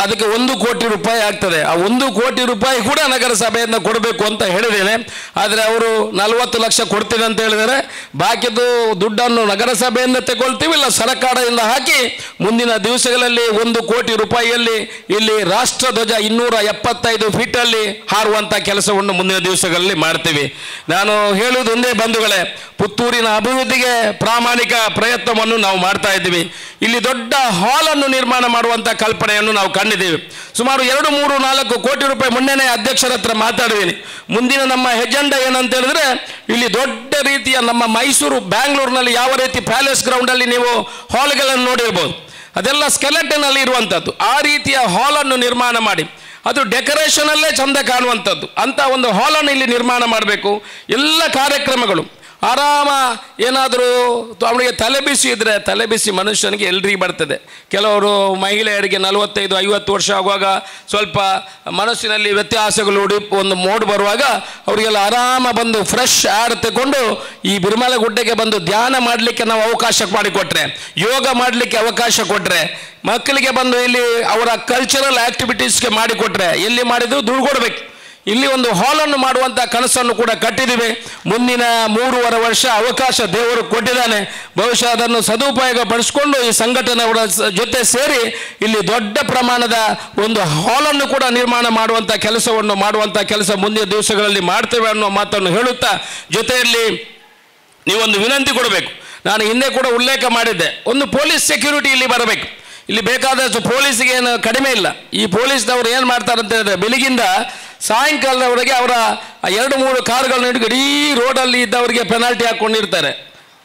ಅದಕ್ಕೆ 1 ಕೋಟಿ ರೂಪಾಯಿ ಆಗ್ತದೆ. ಆ 1 ಕೋಟಿ ರೂಪಾಯಿ ಕೂಡ ನಗರಸಭೆಯಿಂದ ಕೊಡಬೇಕು ಅಂತ ಹೇಳಿದ್ದೇನೆ. ಆದರೆ ಅವರು 40 ಲಕ್ಷ ಕೊಡ್ತೀನಿ ಅಂತ ಹೇಳಿದ್ದಾರೆ. ಬಾಕಿದು ದುಡ್ಡನ್ನು ನಗರಸಭೆಯಿಂದ ತಗೊಳ್ತೀವಿ, ಇಲ್ಲ ಸರ್ಕಾರದಿಂದ ಹಾಕಿ ಮುಂದಿನ ದಿವಸಗಳಲ್ಲಿ 1 ಕೋಟಿ ರೂಪಾಯಿಯಲ್ಲಿ ಇಲ್ಲಿ ರಾಷ್ಟ್ರಧ್ವಜ 275 ಫೀಟಲ್ಲಿ ಹಾರುವಂಥ ಕೆಲಸವನ್ನು ಮುಂದಿನ ದಿವಸಗಳಲ್ಲಿ ಮಾಡ್ತೀವಿ. ನಾನು ಹೇಳುವುದು ಒಂದೇ ಬಂಧುಗಳೇ, ಪುತ್ತೂರಿನ ಅಭಿವೃದ್ಧಿಗೆ ಪ್ರಾಮಾಣಿಕ ಪ್ರಯತ್ನವನ್ನು ನಾವು ಮಾಡ್ತಾ ಇದ್ದೀವಿ. ಇಲ್ಲಿ ದೊಡ್ಡ ಹಾಲನ್ನು ನಿರ್ಮಾಣ ಮಾಡುವಂಥ ಕಲ್ಪನೆಯನ್ನು ನಾವು ಕಂಡಿದ್ದೀವಿ. ಸುಮಾರು 2-3-4 ಕೋಟಿ ರೂಪಾಯಿ ಮೊನ್ನೆನೇ ಅಧ್ಯಕ್ಷರ ಹತ್ರ ಮಾತಾಡಿದ್ದೀನಿ. ಮುಂದಿನ ನಮ್ಮ ಎಜೆಂಡಾ ಏನಂತ ಹೇಳಿದ್ರೆ, ಇಲ್ಲಿ ದೊಡ್ಡ ರೀತಿಯ ನಮ್ಮ ಮೈಸೂರು, ಬ್ಯಾಂಗ್ಳೂರಿನಲ್ಲಿ ಯಾವ ರೀತಿ ಪ್ಯಾಲೇಸ್ ಗ್ರೌಂಡಲ್ಲಿ ನೀವು ಹಾಲ್ಗಳನ್ನು ನೋಡಿರ್ಬೋದು, ಅದೆಲ್ಲ ಸ್ಕೆಲೆಟನಲ್ಲಿ ಇರುವಂಥದ್ದು. ಆ ರೀತಿಯ ಹಾಲನ್ನು ನಿರ್ಮಾಣ ಮಾಡಿ ಅದು ಡೆಕೋರೇಷನಲ್ಲೇ ಚಂದ ಕಾಣುವಂಥದ್ದು ಅಂಥ ಒಂದು ಹಾಲನ್ನು ಇಲ್ಲಿ ನಿರ್ಮಾಣ ಮಾಡಬೇಕು. ಎಲ್ಲ ಕಾರ್ಯಕ್ರಮಗಳು ಆರಾಮ, ಏನಾದರೂ ಅವನಿಗೆ ತಲೆಬಿಸಿ ಇದ್ದರೆ, ತಲೆಬಿಸಿ ಮನುಷ್ಯನಿಗೆ ಎಲ್ರಿಗೂ ಬರ್ತದೆ. ಕೆಲವರು ಮಹಿಳೆಯರಿಗೆ 45-50 ವರ್ಷ ಆಗುವಾಗ ಸ್ವಲ್ಪ ಮನಸ್ಸಿನಲ್ಲಿ ವ್ಯತ್ಯಾಸಗಳು ಒಂದು ಮೋಡ್ ಬರುವಾಗ ಅವರಿಗೆಲ್ಲ ಆರಾಮ ಬಂದು ಫ್ರೆಶ್ ಏರ್ ತಗೊಂಡು ಈ ಬಿರುಮಲಗುಡ್ಡೆಗೆ ಬಂದು ಧ್ಯಾನ ಮಾಡಲಿಕ್ಕೆ ನಾವು ಅವಕಾಶ ಮಾಡಿಕೊಟ್ರೆ, ಯೋಗ ಮಾಡಲಿಕ್ಕೆ ಅವಕಾಶ ಕೊಟ್ಟರೆ, ಮಕ್ಕಳಿಗೆ ಬಂದು ಇಲ್ಲಿ ಅವರ ಕಲ್ಚರಲ್ ಆ್ಯಕ್ಟಿವಿಟೀಸ್ಗೆ ಮಾಡಿಕೊಟ್ರೆ, ಎಲ್ಲಿ ಮಾಡಿದ್ರು ದುಡ್ಡು ಕೊಡಬೇಕು. ಇಲ್ಲಿ ಒಂದು ಹಾಲನ್ನು ಮಾಡುವಂಥ ಕನಸನ್ನು ಕೂಡ ಕಟ್ಟಿದ್ದೀವಿ. ಮುಂದಿನ 3.5 ವರ್ಷ ಅವಕಾಶ ದೇವರು ಕೊಟ್ಟಿದ್ದಾನೆ. ಬಹುಶಃ ಅದನ್ನು ಸದುಪಯೋಗ ಪಡಿಸ್ಕೊಂಡು ಈ ಸಂಘಟನೆಯವರ ಜೊತೆ ಸೇರಿ ಇಲ್ಲಿ ದೊಡ್ಡ ಪ್ರಮಾಣದ ಒಂದು ಹಾಲನ್ನು ಕೂಡ ನಿರ್ಮಾಣ ಮಾಡುವಂಥ ಕೆಲಸವನ್ನು ಮಾಡುವಂಥ ಕೆಲಸ ಮುಂದಿನ ದಿವಸಗಳಲ್ಲಿ ಮಾಡ್ತೇವೆ ಅನ್ನೋ ಮಾತನ್ನು ಹೇಳುತ್ತಾ, ಜೊತೆಯಲ್ಲಿ ನೀವೊಂದು ವಿನಂತಿ ಕೊಡಬೇಕು. ನಾನು ಹಿಂದೆ ಕೂಡ ಉಲ್ಲೇಖ ಮಾಡಿದ್ದೆ, ಒಂದು ಪೊಲೀಸ್ ಸೆಕ್ಯೂರಿಟಿ ಇಲ್ಲಿ ಬರಬೇಕು. ಇಲ್ಲಿ ಬೇಕಾದಷ್ಟು ಪೊಲೀಸಿಗೆ ಏನು ಕಡಿಮೆ ಇಲ್ಲ. ಈ ಪೊಲೀಸ್ನವರು ಏನು ಮಾಡ್ತಾರೆ ಅಂತ ಹೇಳಿದ್ರೆ, ಬೆಳಗಿಂದ ಸಾಯಂಕಾಲದವರೆಗೆ ಅವರ 2-3 ಕಾರುಗಳನ್ನ ಹಿಡಿದು ಇಡೀ ರೋಡಲ್ಲಿ ಇದ್ದವರಿಗೆ ಪೆನಾಲ್ಟಿ ಹಾಕ್ಕೊಂಡಿರ್ತಾರೆ.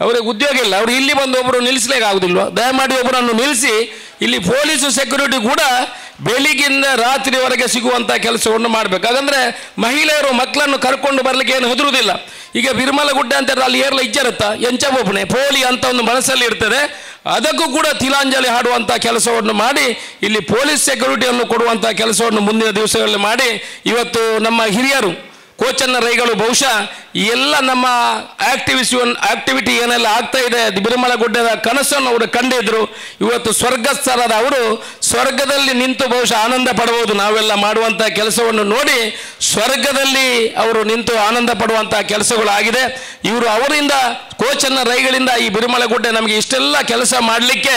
ಅವರಿಗೆ ಉದ್ಯೋಗ ಇಲ್ಲ. ಅವರು ಇಲ್ಲಿ ಬಂದು ಒಬ್ಬರು ನಿಲ್ಲಿಸ್ಲಿಕ್ಕೆ ಆಗುದಿಲ್ವ? ದಯಮಾಡಿ ಒಬ್ಬರನ್ನು ನಿಲ್ಲಿಸಿ ಇಲ್ಲಿ ಪೊಲೀಸು ಸೆಕ್ಯೂರಿಟಿ ಕೂಡ ಬೆಳಿಗ್ಗಿಂದ ರಾತ್ರಿವರೆಗೆ ಸಿಗುವಂಥ ಕೆಲಸವನ್ನು ಮಾಡಬೇಕು. ಹಾಗಂದರೆ ಮಹಿಳೆಯರು ಮಕ್ಕಳನ್ನು ಕರ್ಕೊಂಡು ಬರಲಿಕ್ಕೆ ಏನು ಹೆದರುವುದಿಲ್ಲ. ಈಗ ಬಿರ್ಮಲಗುಡ್ಡೆ ಅಂತ ಅಲ್ಲಿ ಏರ್ಲ ಇಜ್ಜರುತ್ತಾ ಎಂಚಬೋಪಣೆ ಪೋಲಿ ಅಂತ ಒಂದು ಮನಸ್ಸಲ್ಲಿ ಇರ್ತದೆ. ಅದಕ್ಕೂ ಕೂಡ ತಿಲಾಂಜಲಿ ಹಾಡುವಂಥ ಕೆಲಸವನ್ನು ಮಾಡಿ ಇಲ್ಲಿ ಪೊಲೀಸ್ ಸೆಕ್ಯೂರಿಟಿಯನ್ನು ಕೊಡುವಂಥ ಕೆಲಸವನ್ನು ಮುಂದಿನ ದಿವಸಗಳಲ್ಲಿ ಮಾಡಿ, ಇವತ್ತು ನಮ್ಮ ಹಿರಿಯರು ಕೋಚನ್ನ ರೈಗಳು ಬಹುಶಃ ಎಲ್ಲ ನಮ್ಮ ಆಕ್ಟಿವಿಟಿ ಏನೆಲ್ಲ ಆಗ್ತಾ ಇದೆ ಬಿರುಮಲಗುಡ್ಡದ ಕನಸನ್ನು ಅವರು ಕಂಡಿದ್ರು. ಇವತ್ತು ಸ್ವರ್ಗಸ್ಥರಾದ ಅವರು ಸ್ವರ್ಗದಲ್ಲಿ ನಿಂತು ಬಹುಶಃ ಆನಂದ ಪಡಬಹುದು. ನಾವೆಲ್ಲ ಮಾಡುವಂಥ ಕೆಲಸವನ್ನು ನೋಡಿ ಸ್ವರ್ಗದಲ್ಲಿ ಅವರು ನಿಂತು ಆನಂದ ಪಡುವಂಥ ಕೆಲಸಗಳಾಗಿದೆ. ಇವರು ಅವರಿಂದ ಕೋಚನ್ನ ರೈಗಳಿಂದ ಈ ಬಿರುಮಲಗುಡ್ಡೆ ನಮಗೆ ಇಷ್ಟೆಲ್ಲ ಕೆಲಸ ಮಾಡಲಿಕ್ಕೆ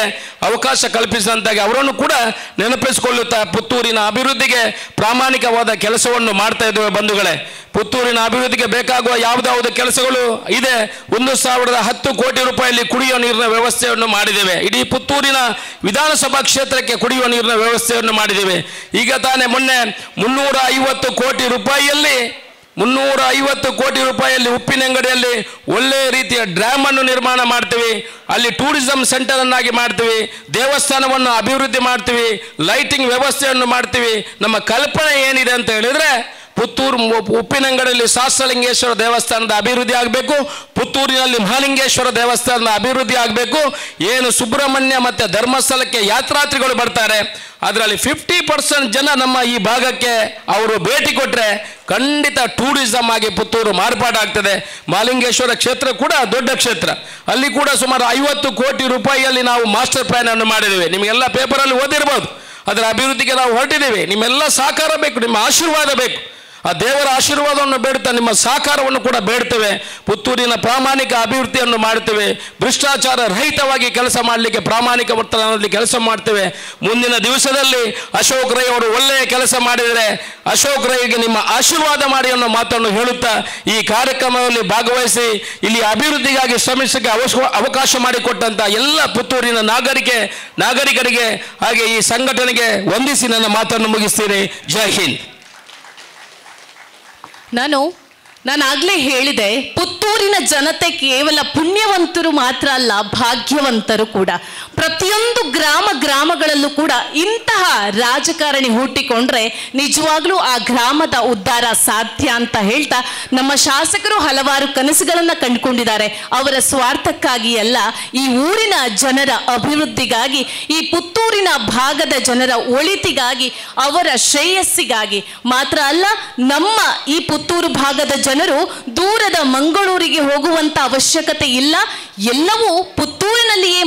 ಅವಕಾಶ ಕಲ್ಪಿಸಿದಂತಾಗಿ ಅವರನ್ನು ಕೂಡ ನೆನಪಿಸಿಕೊಳ್ಳುತ್ತಾ ಪುತ್ತೂರಿನ ಅಭಿವೃದ್ಧಿಗೆ ಪ್ರಾಮಾಣಿಕವಾದ ಕೆಲಸವನ್ನು ಮಾಡ್ತಾ ಇದ್ದೇವೆ. ಬಂಧುಗಳೇ, ಪುತ್ತೂರಿನ ಅಭಿವೃದ್ಧಿಗೆ ಬೇಕಾಗುವ ಯಾವುದಾವುದು ಕೆಲಸಗಳು ಇದೆ. 1,010 ಕೋಟಿ ರೂಪಾಯಿಯಲ್ಲಿ ಕುಡಿಯುವ ನೀರಿನ ವ್ಯವಸ್ಥೆಯನ್ನು ಮಾಡಿದ್ದೇವೆ. ಇಡೀ ಪುತ್ತೂರಿನ ವಿಧಾನಸಭಾ ಕ್ಷೇತ್ರಕ್ಕೆ ಕುಡಿಯುವ ನೀರಿನ ವ್ಯವಸ್ಥೆಯನ್ನು ಮಾಡಿದ್ದೇವೆ. ಈಗ ತಾನೇ ಮೊನ್ನೆ 350 ಕೋಟಿ ರೂಪಾಯಿಯಲ್ಲಿ ಉಪ್ಪಿನಂಗಡಿಯಲ್ಲಿ ಒಳ್ಳೆಯ ರೀತಿಯ ಡ್ಯಾಮ್ ಅನ್ನು ನಿರ್ಮಾಣ ಮಾಡ್ತೀವಿ. ಅಲ್ಲಿ ಟೂರಿಸಂ ಸೆಂಟರ್ ಅನ್ನಾಗಿ ಮಾಡ್ತೀವಿ. ದೇವಸ್ಥಾನವನ್ನು ಅಭಿವೃದ್ಧಿ ಮಾಡ್ತೀವಿ. ಲೈಟಿಂಗ್ ವ್ಯವಸ್ಥೆಯನ್ನು ಮಾಡ್ತೀವಿ. ನಮ್ಮ ಕಲ್ಪನೆ ಏನಿದೆ ಅಂತ ಹೇಳಿದ್ರೆ, ಪುತ್ತೂರು ಉಪ್ಪಿನಂಗಡಿಯಲ್ಲಿ ಶಾಸ್ತ್ರಲಿಂಗೇಶ್ವರ ದೇವಸ್ಥಾನದ ಅಭಿವೃದ್ಧಿ ಆಗಬೇಕು. ಪುತ್ತೂರಿನಲ್ಲಿ ಮಹಾಲಿಂಗೇಶ್ವರ ದೇವಸ್ಥಾನದ ಅಭಿವೃದ್ಧಿ ಆಗಬೇಕು. ಏನು ಸುಬ್ರಹ್ಮಣ್ಯ ಮತ್ತು ಧರ್ಮಸ್ಥಳಕ್ಕೆ ಯಾತ್ರಾರ್ಥಿಗಳು ಬರ್ತಾರೆ, ಅದರಲ್ಲಿ 50% ಜನ ನಮ್ಮ ಈ ಭಾಗಕ್ಕೆ ಅವರು ಭೇಟಿ ಕೊಟ್ಟರೆ ಖಂಡಿತ ಟೂರಿಸಂ ಆಗಿ ಪುತ್ತೂರು ಮಾರ್ಪಾಡಾಗ್ತದೆ. ಮಹಾಲಿಂಗೇಶ್ವರ ಕ್ಷೇತ್ರ ಕೂಡ ದೊಡ್ಡ ಕ್ಷೇತ್ರ. ಅಲ್ಲಿ ಕೂಡ ಸುಮಾರು 50 ಕೋಟಿ ರೂಪಾಯಿಯಲ್ಲಿ ನಾವು ಮಾಸ್ಟರ್ ಪ್ಲಾನ್ ಅನ್ನು ಮಾಡಿದ್ದೇವೆ. ನಿಮಗೆಲ್ಲ ಪೇಪರಲ್ಲಿ ಓದಿರ್ಬೋದು. ಅದರ ಅಭಿವೃದ್ಧಿಗೆ ನಾವು ಹೊರಟಿದ್ದೇವೆ. ನಿಮ್ಮೆಲ್ಲ ಸಹಕಾರ ಬೇಕು, ನಿಮ್ಮ ಆಶೀರ್ವಾದ ಬೇಕು. ಆ ದೇವರ ಆಶೀರ್ವಾದವನ್ನು ಬೇಡ್ತಾ ನಿಮ್ಮ ಸಹಕಾರವನ್ನು ಕೂಡ ಬೇಡ್ತೇವೆ. ಪುತ್ತೂರಿನ ಪ್ರಾಮಾಣಿಕ ಅಭಿವೃದ್ಧಿಯನ್ನು ಮಾಡ್ತೇವೆ. ಭ್ರಷ್ಟಾಚಾರ ರಹಿತವಾಗಿ ಕೆಲಸ ಮಾಡಲಿಕ್ಕೆ ಪ್ರಾಮಾಣಿಕ ವರ್ತನೆಯಲ್ಲಿ ಕೆಲಸ ಮಾಡ್ತೇವೆ. ಮುಂದಿನ ದಿವಸದಲ್ಲಿ ಅಶೋಕ್ ರೈ ಅವರು ಒಳ್ಳೆಯ ಕೆಲಸ ಮಾಡಿದರೆ ಅಶೋಕ್ ರೈಗೆ ನಿಮ್ಮ ಆಶೀರ್ವಾದ ಮಾಡಿ ಅನ್ನೋ ಮಾತನ್ನು ಹೇಳುತ್ತಾ ಈ ಕಾರ್ಯಕ್ರಮದಲ್ಲಿ ಭಾಗವಹಿಸಿ ಇಲ್ಲಿ ಅಭಿವೃದ್ಧಿಗಾಗಿ ಶ್ರಮಿಸಕ್ಕೆ ಅವಕಾಶ ಮಾಡಿಕೊಟ್ಟಂತ ಎಲ್ಲ ಪುತ್ತೂರಿನ ನಾಗರಿಕರಿಗೆ ಹಾಗೆ ಈ ಸಂಘಟನೆಗೆ ವಂದಿಸಿ ನನ್ನ ಮಾತನ್ನು ಮುಗಿಸ್ತೀನಿ. ಜೈ ಹಿಂದ್. ನಾನಾಗಲೇ ಹೇಳಿದೆ, ಪುತ್ತೂರಿನ ಜನತೆ ಕೇವಲ ಪುಣ್ಯವಂತರು ಮಾತ್ರ ಅಲ್ಲ, ಭಾಗ್ಯವಂತರು ಕೂಡ. ಪ್ರತಿಯೊಂದು ಗ್ರಾಮಗಳಲ್ಲೂ ಕೂಡ ಇಂತಹ ರಾಜಕಾರಣಿ ಹುಟ್ಟಿಕೊಂಡ್ರೆ ನಿಜವಾಗ್ಲೂ ಆ ಗ್ರಾಮದ ಉದ್ಧಾರ ಸಾಧ್ಯ ಅಂತ ಹೇಳ್ತಾ, ನಮ್ಮ ಶಾಸಕರು ಹಲವಾರು ಕನಸುಗಳನ್ನು ಕಂಡುಕೊಂಡಿದ್ದಾರೆ. ಅವರ ಸ್ವಾರ್ಥಕ್ಕಾಗಿ ಅಲ್ಲ, ಈ ಊರಿನ ಜನರ ಅಭಿವೃದ್ಧಿಗಾಗಿ, ಈ ಪುತ್ತೂರಿನ ಭಾಗದ ಜನರ ಒಳಿತಿಗಾಗಿ, ಅವರ ಶ್ರೇಯಸ್ಸಿಗಾಗಿ ಮಾತ್ರ ಅಲ್ಲ, ನಮ್ಮ ಈ ಪುತ್ತೂರು ಭಾಗದ ಜನರು ದೂರದ ಮಂಗಳೂರಿಗೆ ಹೋಗುವಂತ ಅವಶ್ಯಕತೆ ಇಲ್ಲ. ಎಲ್ಲವೂ ಪುತ್ತೂರಿನಲ್ಲಿಯೇ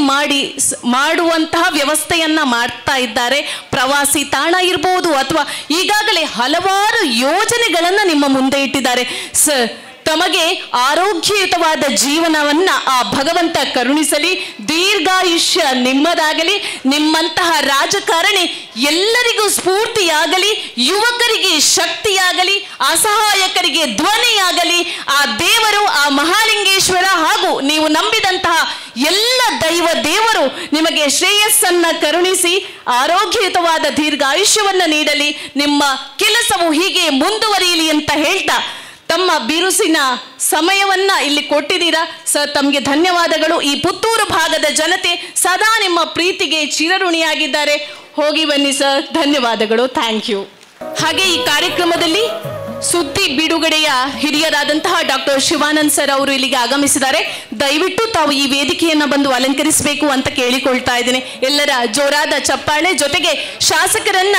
ಮಾಡುವಂತಹ ವ್ಯವಸ್ಥೆಯನ್ನ ಮಾಡ್ತಾ ಇದ್ದಾರೆ. ಪ್ರವಾಸಿ ತಾಣ ಇರಬಹುದು ಅಥವಾ ಈಗಾಗಲೇ ಹಲವಾರು ಯೋಜನೆಗಳನ್ನ ನಿಮ್ಮ ಮುಂದೆ ಇಟ್ಟಿದ್ದಾರೆ. ತಮಗೆ ಆರೋಗ್ಯಯುತವಾದ ಜೀವನವನ್ನ ಆ ಭಗವಂತ ಕರುಣಿಸಲಿ. ದೀರ್ಘಾಯುಷ್ಯ ನಿಮ್ಮದಾಗಲಿ. ನಿಮ್ಮಂತಹ ರಾಜಕಾರಣಿ ಎಲ್ಲರಿಗೂ ಸ್ಫೂರ್ತಿಯಾಗಲಿ, ಯುವಕರಿಗೆ ಶಕ್ತಿಯಾಗಲಿ, ಅಸಹಾಯಕರಿಗೆ ಧ್ವನಿಯಾಗಲಿ. ಆ ದೇವರು, ಆ ಮಹಾಲಿಂಗೇಶ್ವರ ಹಾಗೂ ನೀವು ನಂಬಿದಂತಹ ಎಲ್ಲ ದೇವರು ನಿಮಗೆ ಶ್ರೇಯಸ್ಸನ್ನ ಕರುಣಿಸಿ ಆರೋಗ್ಯಯುತವಾದ ದೀರ್ಘಾಯುಷ್ಯವನ್ನ ನೀಡಲಿ. ನಿಮ್ಮ ಕೆಲಸವು ಹೀಗೆ ಮುಂದುವರಿಯಲಿ ಅಂತ ಹೇಳ್ತಾ ತಮ್ಮ ಬಿರುಸಿನ ಸಮಯವನ್ನ ಇಲ್ಲಿ ಕೊಟ್ಟಿದ್ದೀರಾ ಸರ್, ತಮಗೆ ಧನ್ಯವಾದಗಳು. ಈ ಪುತ್ತೂರು ಭಾಗದ ಜನತೆ ಸದಾ ನಿಮ್ಮ ಪ್ರೀತಿಗೆ ಚಿರಋಣಿಯಾಗಿದ್ದಾರೆ. ಹೋಗಿ ಬನ್ನಿ ಸರ್, ಧನ್ಯವಾದಗಳು, ಥ್ಯಾಂಕ್ ಯು. ಹಾಗೆ ಈ ಕಾರ್ಯಕ್ರಮದಲ್ಲಿ ಸುದ್ದಿ ಬಿಡುಗಡೆಯ ಹಿರಿಯರಾದಂತಹ ಡಾಕ್ಟರ್ ಶಿವಾನಂದ್ ಸರ್ ಅವರು ಇಲ್ಲಿಗೆ ಆಗಮಿಸಿದ್ದಾರೆ. ದಯವಿಟ್ಟು ತಾವು ಈ ವೇದಿಕೆಯನ್ನು ಬಂದು ಅಲಂಕರಿಸಬೇಕು ಅಂತ ಕೇಳಿಕೊಳ್ತಾ ಇದ್ದೇನೆ. ಎಲ್ಲರ ಜೋರಾದ ಚಪ್ಪಾಳೆ ಜೊತೆಗೆ ಶಾಸಕರನ್ನ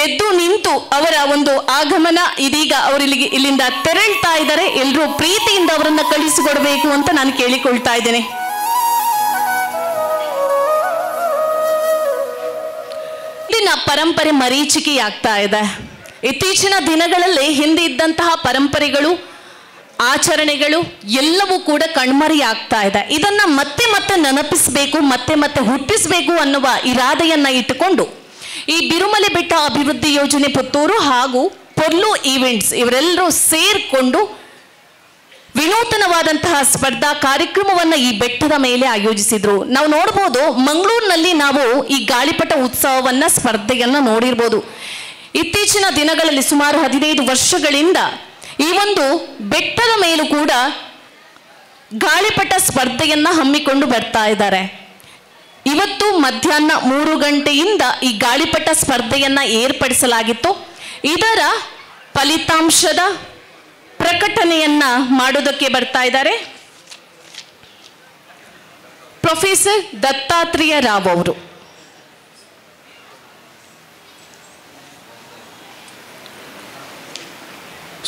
ಎದ್ದು ನಿಂತು ಅವರ ಒಂದು ಆಗಮನ ಇದೀಗ ಅವರು ಇಲ್ಲಿಂದ ತೆರಳ್ತಾ ಇದ್ದಾರೆ. ಎಲ್ಲರೂ ಪ್ರೀತಿಯಿಂದ ಅವರನ್ನ ಕಳಿಸಿಕೊಡ್ಬೇಕು ಅಂತ ನಾನು ಕೇಳಿಕೊಳ್ತಾ ಇದ್ದೇನೆ. ಇಲ್ಲಿನ ಪರಂಪರೆ ಮರೀಚಿಕೆಯಾಗ್ತಾ ಇದೆ. ಇತ್ತೀಚಿನ ದಿನಗಳಲ್ಲಿ ಹಿಂದೆ ಇದ್ದಂತಹ ಪರಂಪರೆಗಳು, ಆಚರಣೆಗಳು ಎಲ್ಲವೂ ಕೂಡ ಕಣ್ಮರೆಯಾಗ್ತಾ ಇದೆ. ಇದನ್ನ ಮತ್ತೆ ಮತ್ತೆ ನೆನಪಿಸಬೇಕು, ಮತ್ತೆ ಮತ್ತೆ ಹುಟ್ಟಿಸಬೇಕು ಅನ್ನುವ ಇರಾದೆಯನ್ನ ಇಟ್ಟುಕೊಂಡು ಈ ಬಿರುಮಲೆ ಬೆಟ್ಟ ಅಭಿವೃದ್ಧಿ ಯೋಜನೆ ಪುತ್ತೂರು ಹಾಗೂ ಪೊರ್ಲು ಈವೆಂಟ್ಸ್ ಇವರೆಲ್ಲರೂ ಸೇರ್ಕೊಂಡು ವಿನೂತನವಾದಂತಹ ಸ್ಪರ್ಧಾ ಕಾರ್ಯಕ್ರಮವನ್ನು ಈ ಬೆಟ್ಟದ ಮೇಲೆ ಆಯೋಜಿಸಿದ್ರು. ನಾವು ನೋಡ್ಬೋದು, ಮಂಗಳೂರಿನಲ್ಲಿ ನಾವು ಈ ಗಾಳಿಪಟ ಉತ್ಸವವನ್ನ ಸ್ಪರ್ಧೆಯನ್ನ ನೋಡಿರ್ಬೋದು. ಇತ್ತೀಚಿನ ದಿನಗಳಲ್ಲಿ ಸುಮಾರು 15 ವರ್ಷಗಳಿಂದ ಈ ಒಂದು ಬೆಟ್ಟದ ಮೇಲೂ ಕೂಡ ಗಾಳಿಪಟ ಸ್ಪರ್ಧೆಯನ್ನ ಹಮ್ಮಿಕೊಂಡು ಬರ್ತಾ ಇದ್ದಾರೆ. ಇವತ್ತು ಮಧ್ಯಾಹ್ನ 3 ಗಂಟೆಯಿಂದ ಈ ಗಾಳಿಪಟ ಸ್ಪರ್ಧೆಯನ್ನ ಏರ್ಪಡಿಸಲಾಗಿತ್ತು. ಇದರ ಫಲಿತಾಂಶದ ಪ್ರಕಟಣೆಯನ್ನ ಮಾಡೋದಕ್ಕೆ ಬರ್ತಾ ಇದ್ದಾರೆ ಪ್ರೊಫೆಸರ್ ದತ್ತಾತ್ರೇಯ ರಾವ್ ಅವರು.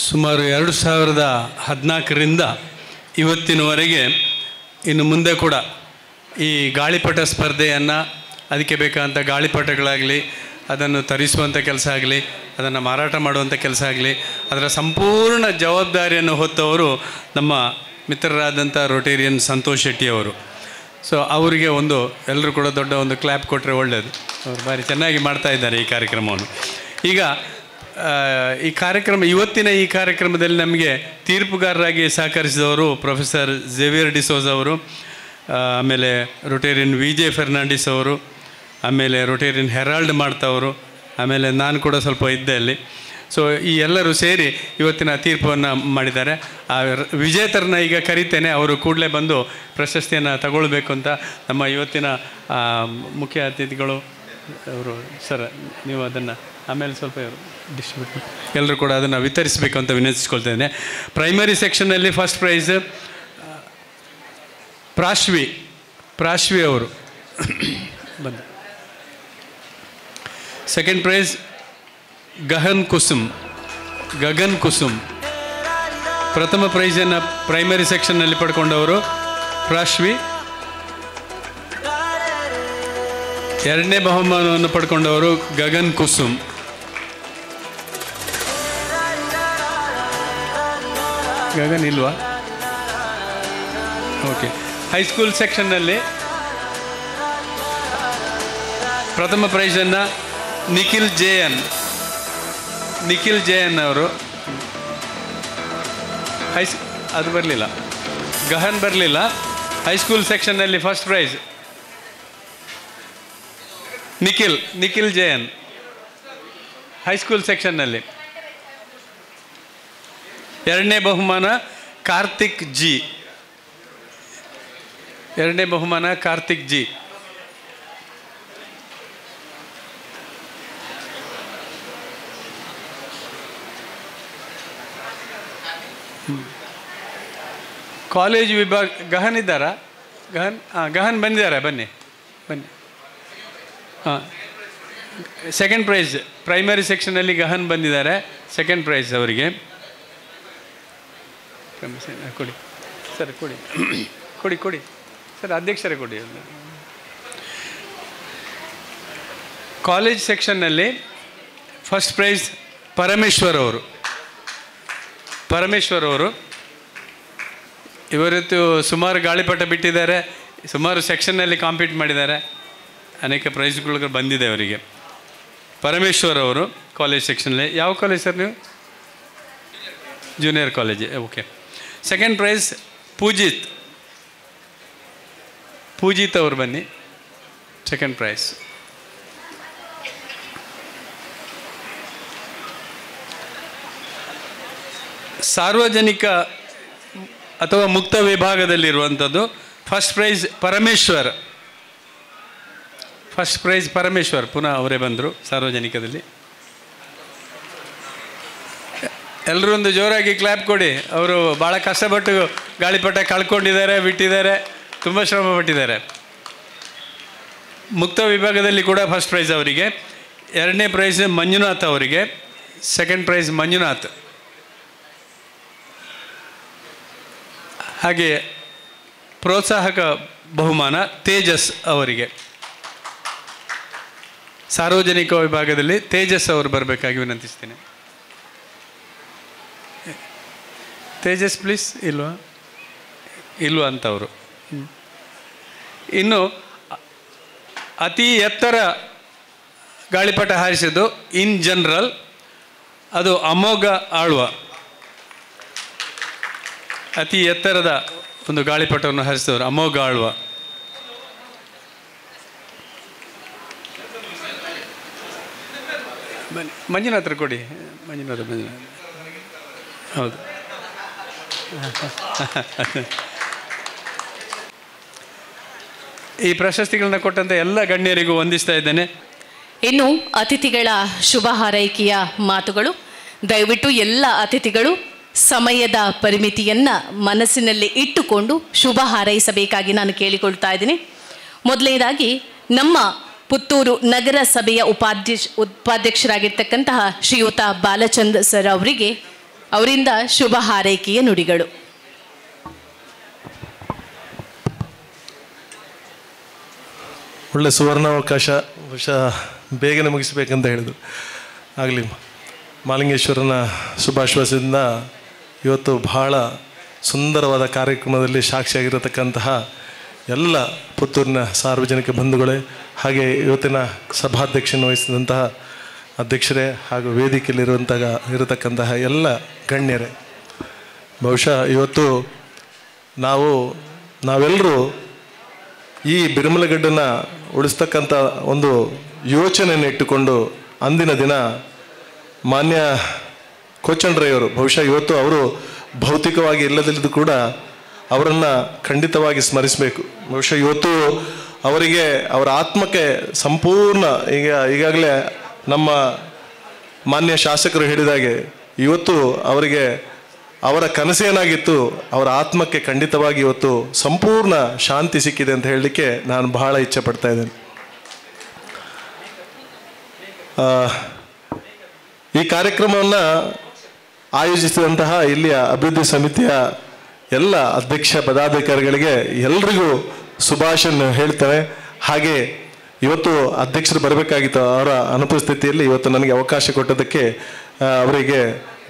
ಸುಮಾರು 2014ರಿಂದ ಇವತ್ತಿನವರೆಗೆ ಇನ್ನು ಮುಂದೆ ಕೂಡ ಈ ಗಾಳಿಪಟ ಸ್ಪರ್ಧೆಯನ್ನು, ಅದಕ್ಕೆ ಬೇಕಾದಂಥ ಗಾಳಿಪಟಗಳಾಗಲಿ, ಅದನ್ನು ತರಿಸುವಂಥ ಕೆಲಸ ಆಗಲಿ, ಅದನ್ನು ಮಾರಾಟ ಮಾಡುವಂಥ ಕೆಲಸ ಆಗಲಿ, ಅದರ ಸಂಪೂರ್ಣ ಜವಾಬ್ದಾರಿಯನ್ನು ಹೊತ್ತವರು ನಮ್ಮ ಮಿತ್ರರಾದಂಥ ರೋಟೇರಿಯನ್ ಸಂತೋಷ್ ಶೆಟ್ಟಿ ಅವರು. ಸೊ ಅವರಿಗೆ ಎಲ್ಲರೂ ಕೂಡ ದೊಡ್ಡ ಒಂದು ಕ್ಲ್ಯಾಪ್ ಕೊಟ್ಟರೆ ಒಳ್ಳೆಯದು. ಅವರು ಭಾರಿ ಚೆನ್ನಾಗಿ ಮಾಡ್ತಾ ಇದ್ದಾರೆ ಈ ಕಾರ್ಯಕ್ರಮವನ್ನು. ಈಗ ಇವತ್ತಿನ ಈ ಕಾರ್ಯಕ್ರಮದಲ್ಲಿ ನಮಗೆ ತೀರ್ಪುಗಾರರಾಗಿ ಸಹಕರಿಸಿದವರು ಪ್ರೊಫೆಸರ್ ಝೇವಿಯರ್ ಡಿಸೋಜ್ ಅವರು, ಆಮೇಲೆ ರೋಟೇರಿಯನ್ ವಿಜೆ ಫೆರ್ನಾಂಡಿಸ್ ಅವರು, ಆಮೇಲೆ ರೋಟೇರಿಯನ್ ಹೆರಾಲ್ಡ್ ಮಾಡ್ತಾವರು, ಆಮೇಲೆ ನಾನು ಕೂಡ ಸ್ವಲ್ಪ ಇದ್ದೆ ಅಲ್ಲಿ. ಸೊ ಈ ಎಲ್ಲರೂ ಸೇರಿ ಇವತ್ತಿನ ತೀರ್ಪನ್ನು ಮಾಡಿದ್ದಾರೆ. ಆ ವಿಜೇತರನ್ನ ಈಗ ಕರಿತೇನೆ, ಅವರು ಕೂಡಲೇ ಬಂದು ಪ್ರಶಸ್ತಿಯನ್ನು ತಗೊಳ್ಬೇಕು ಅಂತ ನಮ್ಮ ಇವತ್ತಿನ ಮುಖ್ಯ ಅತಿಥಿಗಳು ಅವರು. ಸರ್, ನೀವು ಅದನ್ನು ಆಮೇಲೆ ಸ್ವಲ್ಪ ಡಿಸ್ಟ್ರಿಬ್ಯೂಟ್ ಎಲ್ಲರೂ ಕೂಡ ಅದನ್ನು ವಿತರಿಸಬೇಕು ಅಂತ ವಿನಂತಿಸ್ಕೊಳ್ತೇನೆ. ಪ್ರೈಮರಿ ಸೆಕ್ಷನ್ನಲ್ಲಿ ಫಸ್ಟ್ ಪ್ರೈಸ್ ಪ್ರಾಶ್ವಿ ಅವರು ಬಂದು. Second prize Gagan Kusum. ಪ್ರಥಮ ಪ್ರೈಸನ್ನು ಪ್ರೈಮರಿ ಸೆಕ್ಷನ್ನಲ್ಲಿ ಪಡ್ಕೊಂಡವರು ಪ್ರಾಶ್ವಿ. ಎರಡನೇ ಬಹುಮಾನವನ್ನು ಪಡ್ಕೊಂಡವರು ಗಗನ್ ಕುಸುಮ್. ಗಗನ್ ಇಲ್ವಾ? ಓಕೆ. ಹೈಸ್ಕೂಲ್ ಸೆಕ್ಷನ್ನಲ್ಲಿ ಪ್ರಥಮ ಪ್ರೈಸನ್ನು ನಿಖಿಲ್ ಜೆ ಎನ್ ಅವರು. ಅದು ಬರಲಿಲ್ಲ, ಗಹನ್ ಬರಲಿಲ್ಲ. ಹೈಸ್ಕೂಲ್ ಸೆಕ್ಷನ್ನಲ್ಲಿ first prize Nikhil J N high school ಸೆಕ್ಷನ್ನಲ್ಲಿ. ಎರಡನೇ ಬಹುಮಾನ ಕಾರ್ತಿಕ್ ಜಿ. ಕಾಲೇಜ್ ವಿಭಾಗ ಗಹನ್ ಇದ್ದಾರಾ? ಗಹನ್ ಬಂದಿದ್ದಾರೆ, ಬನ್ನಿ. ಹಾಂ, ಸೆಕೆಂಡ್ ಪ್ರೈಸ್ ಪ್ರೈಮರಿ ಸೆಕ್ಷನಲ್ಲಿ ಗಹನ್ ಬಂದಿದ್ದಾರೆ. ಸೆಕೆಂಡ್ ಪ್ರೈಸ್ ಅವರಿಗೆ ಕೊಡಿ ಸರ್, ಕೊಡಿ ಸರ್, ಅಧ್ಯಕ್ಷರೇ ಕೊಡಿ. ಕಾಲೇಜ್ ಸೆಕ್ಷನ್ನಲ್ಲಿ ಫಸ್ಟ್ ಪ್ರೈಸ್ ಪರಮೇಶ್ವರ್ ಅವರು. ಇವತ್ತು ಸುಮಾರು ಗಾಳಿಪಟ ಬಿಟ್ಟಿದ್ದಾರೆ, ಸುಮಾರು ಸೆಕ್ಷನ್ನಲ್ಲಿ ಕಾಂಪೀಟ್ ಮಾಡಿದ್ದಾರೆ, ಅನೇಕ ಪ್ರೈಸ್ಗಳು ಬಂದಿದೆ ಅವರಿಗೆ. ಪರಮೇಶ್ವರ್ ಅವರು ಕಾಲೇಜ್ ಸೆಕ್ಷನ್ನಲ್ಲಿ. ಯಾವ ಕಾಲೇಜ್ ಸರ್ ನೀವು? Junior college. Okay. Second prize Pujit ಅವರು ಬನ್ನಿ. Second prize. ಸಾರ್ವಜನಿಕ ಅಥವಾ ಮುಕ್ತ ವಿಭಾಗದಲ್ಲಿರುವಂಥದ್ದು ಫಸ್ಟ್ ಪ್ರೈಸ್ ಪರಮೇಶ್ವರ್. ಪುನಃ ಅವರೇ ಬಂದರು ಸಾರ್ವಜನಿಕದಲ್ಲಿ. ಎಲ್ಲರೂ ಒಂದು ಜೋರಾಗಿ ಕ್ಲ್ಯಾಪ್ ಕೊಡಿ. ಅವರು ಭಾಳ ಕಷ್ಟಪಟ್ಟು ಗಾಳಿಪಟ ಕಳ್ಕೊಂಡಿದ್ದಾರೆ, ಬಿಟ್ಟಿದ್ದಾರೆ, ತುಂಬ ಶ್ರಮ ಪಟ್ಟಿದ್ದಾರೆ. ಮುಕ್ತ ವಿಭಾಗದಲ್ಲಿ ಕೂಡ ಫಸ್ಟ್ ಪ್ರೈಸ್ ಅವರಿಗೆ. ಎರಡನೇ ಪ್ರೈಸ್ ಮಂಜುನಾಥ್ ಅವರಿಗೆ. Second prize Manjunath. ಹಾಗೆ ಪ್ರೋತ್ಸಾಹಕ ಬಹುಮಾನ ತೇಜಸ್ ಅವರಿಗೆ. ಸಾರ್ವಜನಿಕ ವಿಭಾಗದಲ್ಲಿ ತೇಜಸ್ ಅವರು ಬರಬೇಕಾಗಿ ವಿನಂತಿಸ್ತೇನೆ. ತೇಜಸ್ ಪ್ಲೀಸ್ ಇಲ್ವಾ ಅಂತವರು. ಇನ್ನು ಅತಿ ಎತ್ತರ ಗಾಳಿಪಟ ಹಾರಿಸಿದ್ದು ಇನ್ ಜನರಲ್ ಅದು ಅಮೋಘ ಆಳ್ವ. ಅತಿ ಎತ್ತರದ ಒಂದು ಗಾಳಿಪಟವನ್ನು ಹಾರಿಸಿದವರು ಅಮೋಘ ಆಳ್ವ. ಬನ್ನಿ, ಮಂಜುನಾಥ್ ಕೊಡಿ. ಮಂಜುನಾಥ ಹೌದು. ಈ ಪ್ರಶಸ್ತಿಗಳನ್ನ ಕೊಟ್ಟಂಥ ಎಲ್ಲ ಗಣ್ಯರಿಗೂ ವಂದಿಸ್ತಾ ಇದ್ದೇನೆ. ಇನ್ನು ಅತಿಥಿಗಳ ಶುಭ ಹಾರೈಕೆಯ ಮಾತುಗಳು. ದಯವಿಟ್ಟು ಎಲ್ಲ ಅತಿಥಿಗಳು ಸಮಯದ ಪರಿಮಿತಿಯನ್ನು ಮನಸ್ಸಿನಲ್ಲಿ ಇಟ್ಟುಕೊಂಡು ಶುಭ ಹಾರೈಸಬೇಕಾಗಿ ನಾನು ಕೇಳಿಕೊಳ್ತಾ ಇದ್ದೀನಿ. ಮೊದಲನೇದಾಗಿ ನಮ್ಮ ಪುತ್ತೂರು ನಗರಸಭೆಯ ಉಪಾಧ್ಯಕ್ಷರಾಗಿರ್ತಕ್ಕಂತಹ ಶ್ರೀಯುತ ಬಾಲಚಂದ್ರ ಸರ್ ಅವರಿಂದ ಶುಭ ಹಾರೈಕೆಯ ನುಡಿಗಳು. ಒಳ್ಳೆ ಸುವರ್ಣಾವಕಾಶ, ಬಹುಶಃ ಬೇಗನೆ ಮುಗಿಸಬೇಕಂತ ಹೇಳಿದರು. ಆಗಲಿ, ಮಾಲಿಂಗೇಶ್ವರನ ಶುಭಾಶ್ವಾಸದಿಂದ ಇವತ್ತು ಬಹಳ ಸುಂದರವಾದ ಕಾರ್ಯಕ್ರಮದಲ್ಲಿ ಸಾಕ್ಷಿಯಾಗಿರತಕ್ಕಂತಹ ಎಲ್ಲ ಪುತ್ತೂರಿನ ಸಾರ್ವಜನಿಕ ಬಂಧುಗಳೇ, ಹಾಗೆ ಇವತ್ತಿನ ಸಭಾಧ್ಯಕ್ಷನ ವಹಿಸಿದಂತಹ ಅಧ್ಯಕ್ಷರೇ ಹಾಗೂ ವೇದಿಕೆಯಲ್ಲಿರುವಂತಹ ಎಲ್ಲ ಗಣ್ಯರೇ, ಬಹುಶಃ ಇವತ್ತು ನಾವೆಲ್ಲರೂ ಈ ಬಿರುಮಲಗಡ್ಡನ ಉಳಿಸ್ತಕ್ಕಂಥ ಒಂದು ಯೋಚನೆಯನ್ನು ಇಟ್ಟುಕೊಂಡು ಅಂದಿನ ದಿನ ಮಾನ್ಯ ಕೋಚಂಡ್ರಯ್ಯವರು, ಬಹುಶಃ ಇವತ್ತು ಅವರು ಭೌತಿಕವಾಗಿ ಇಲ್ಲದಿಲ್ಲದು ಕೂಡ ಅವರನ್ನು ಖಂಡಿತವಾಗಿ ಸ್ಮರಿಸಬೇಕು. ಬಹುಶಃ ಇವತ್ತು ಅವರಿಗೆ, ಅವರ ಆತ್ಮಕ್ಕೆ ಸಂಪೂರ್ಣ ಈಗಾಗಲೇ ನಮ್ಮ ಮಾನ್ಯ ಶಾಸಕರು ಹೇಳಿದಾಗೆ ಇವತ್ತು ಅವರಿಗೆ ಅವರ ಕನಸೇನಾಗಿತ್ತು, ಅವರ ಆತ್ಮಕ್ಕೆ ಖಂಡಿತವಾಗಿ ಇವತ್ತು ಸಂಪೂರ್ಣ ಶಾಂತಿ ಸಿಕ್ಕಿದೆ ಅಂತ ಹೇಳಲಿಕ್ಕೆ ನಾನು ಬಹಳ ಇಚ್ಛೆ ಪಡ್ತಾ ಇದ್ದೇನೆ. ಈ ಕಾರ್ಯಕ್ರಮವನ್ನು ಆಯೋಜಿಸಿದಂತಹ ಇಲ್ಲಿಯ ಅಭಿವೃದ್ಧಿ ಸಮಿತಿಯ ಎಲ್ಲ ಅಧ್ಯಕ್ಷ ಪದಾಧಿಕಾರಿಗಳಿಗೆ ಎಲ್ರಿಗೂ ಶುಭಾಶಯ ಹೇಳ್ತೇವೆ. ಹಾಗೆ ಇವತ್ತು ಅಧ್ಯಕ್ಷರು ಬರಬೇಕಾಗಿತ್ತು, ಅವರ ಅನುಪಸ್ಥಿತಿಯಲ್ಲಿ ಇವತ್ತು ನನಗೆ ಅವಕಾಶ ಕೊಟ್ಟದಕ್ಕೆ ಅವರಿಗೆ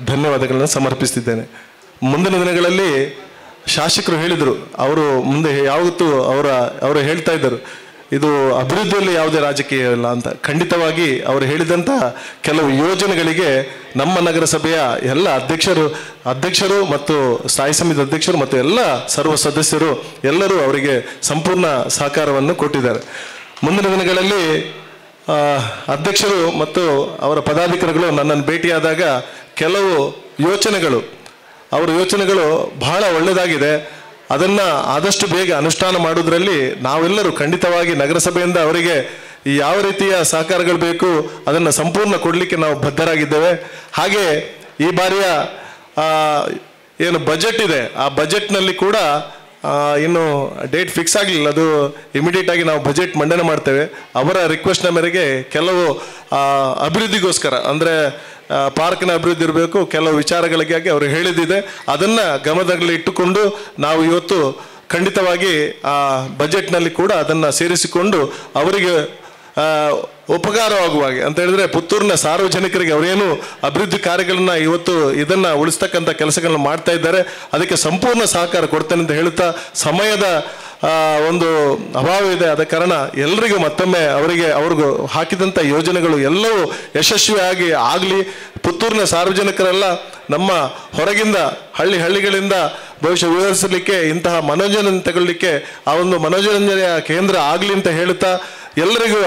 ಧನ್ಯವಾದಗಳನ್ನು ಸಮರ್ಪಿಸ್ತಿದ್ದೇನೆ. ಮುಂದಿನ ದಿನಗಳಲ್ಲಿ ಶಾಸಕರು ಹೇಳಿದರು, ಅವರು ಮುಂದೆ ಯಾವತ್ತೂ ಅವರು ಹೇಳ್ತಾ ಇದ್ದರು, ಇದು ಅಭಿವೃದ್ಧಿಯಲ್ಲಿ ಯಾವುದೇ ರಾಜಕೀಯ ಇಲ್ಲ ಅಂತ. ಖಂಡಿತವಾಗಿ ಅವರು ಹೇಳಿದಂಥ ಕೆಲವು ಯೋಜನೆಗಳಿಗೆ ನಮ್ಮ ನಗರಸಭೆಯ ಎಲ್ಲ ಅಧ್ಯಕ್ಷರು ಮತ್ತು ಸ್ಥಾಯಿ ಸಮಿತಿ ಅಧ್ಯಕ್ಷರು ಮತ್ತು ಎಲ್ಲ ಸರ್ವ ಸದಸ್ಯರು ಎಲ್ಲರೂ ಅವರಿಗೆ ಸಂಪೂರ್ಣ ಸಹಕಾರವನ್ನು ಕೊಟ್ಟಿದ್ದಾರೆ. ಮುಂದಿನ ದಿನಗಳಲ್ಲಿ ಅಧ್ಯಕ್ಷರು ಮತ್ತು ಅವರ ಪದಾಧಿಕಾರಿಗಳು ನನ್ನನ್ನು ಭೇಟಿಯಾದಾಗ ಕೆಲವು ಅವರ ಯೋಚನೆಗಳು ಬಹಳ ಒಳ್ಳೆಯದಾಗಿದೆ, ಅದನ್ನು ಆದಷ್ಟು ಬೇಗ ಅನುಷ್ಠಾನ ಮಾಡೋದ್ರಲ್ಲಿ ನಾವೆಲ್ಲರೂ ಖಂಡಿತವಾಗಿ ನಗರಸಭೆಯಿಂದ ಅವರಿಗೆ ಯಾವ ರೀತಿಯ ಸಹಕಾರಗಳು ಬೇಕು ಅದನ್ನು ಸಂಪೂರ್ಣ ಕೊಡಲಿಕ್ಕೆ ನಾವು ಬದ್ಧರಾಗಿದ್ದೇವೆ. ಹಾಗೆ ಈ ಬಾರಿಯ ಏನು ಬಜೆಟ್ ಇದೆ, ಆ ಬಜೆಟ್ನಲ್ಲಿ ಕೂಡ ಇನ್ನು ಡೇಟ್ ಫಿಕ್ಸ್ ಆಗಲಿಲ್ಲ, ಅದು ಇಮಿಡಿಯೇಟ್ ಆಗಿ ನಾವು ಬಜೆಟ್ ಮಂಡನೆ ಮಾಡ್ತೇವೆ. ಅವರ ರಿಕ್ವೆಸ್ಟ್ನ ಮೇರೆಗೆ ಕೆಲವು ಅಭಿವೃದ್ಧಿಗೋಸ್ಕರ, ಅಂದರೆ ಪಾರ್ಕ್ನ ಅಭಿವೃದ್ಧಿ ಇರಬೇಕು, ಕೆಲವು ವಿಚಾರಗಳಿಗಾಗಿ ಅವರು ಹೇಳಿದ್ದಿದೆ, ಅದನ್ನು ಗಮನದಲ್ಲಿ ಇಟ್ಟುಕೊಂಡು ನಾವು ಇವತ್ತು ಖಂಡಿತವಾಗಿ ಆ ಬಜೆಟ್ನಲ್ಲಿ ಕೂಡ ಅದನ್ನು ಸೇರಿಸಿಕೊಂಡು ಅವರಿಗೆ ಉಪಕಾರವಾಗುವ ಹಾಗೆ ಅಂತ ಹೇಳಿದ್ರೆ, ಪುತ್ತೂರಿನ ಸಾರ್ವಜನಿಕರಿಗೆ ಅವರೇನು ಅಭಿವೃದ್ಧಿ ಕಾರ್ಯಗಳನ್ನ ಇವತ್ತು ಇದನ್ನು ಉಳಿಸ್ತಕ್ಕಂಥ ಕೆಲಸಗಳನ್ನ ಮಾಡ್ತಾ ಇದ್ದಾರೆ, ಅದಕ್ಕೆ ಸಂಪೂರ್ಣ ಸಹಕಾರ ಕೊಡ್ತೇನೆ ಅಂತ ಹೇಳುತ್ತಾ, ಸಮಯದ ಒಂದು ಅಭಾವ ಇದೆ, ಆದ ಕಾರಣ ಎಲ್ರಿಗೂ ಮತ್ತೊಮ್ಮೆ ಅವ್ರಿಗೂ ಹಾಕಿದಂಥ ಯೋಜನೆಗಳು ಎಲ್ಲವೂ ಯಶಸ್ವಿಯಾಗಿ ಆಗಲಿ. ಪುತ್ತೂರಿನ ಸಾರ್ವಜನಿಕರೆಲ್ಲ ನಮ್ಮ ಹೊರಗಿಂದ ಹಳ್ಳಿಗಳಿಂದ ಬಹುಶಃ ವಿವರಿಸಲಿಕ್ಕೆ ಇಂತಹ ಮನೋರಂಜನೆ ತಗೊಳ್ಳಿಕ್ಕೆ ಆ ಒಂದು ಮನೋರಂಜನೆಯ ಕೇಂದ್ರ ಆಗಲಿ ಅಂತ ಹೇಳುತ್ತಾ,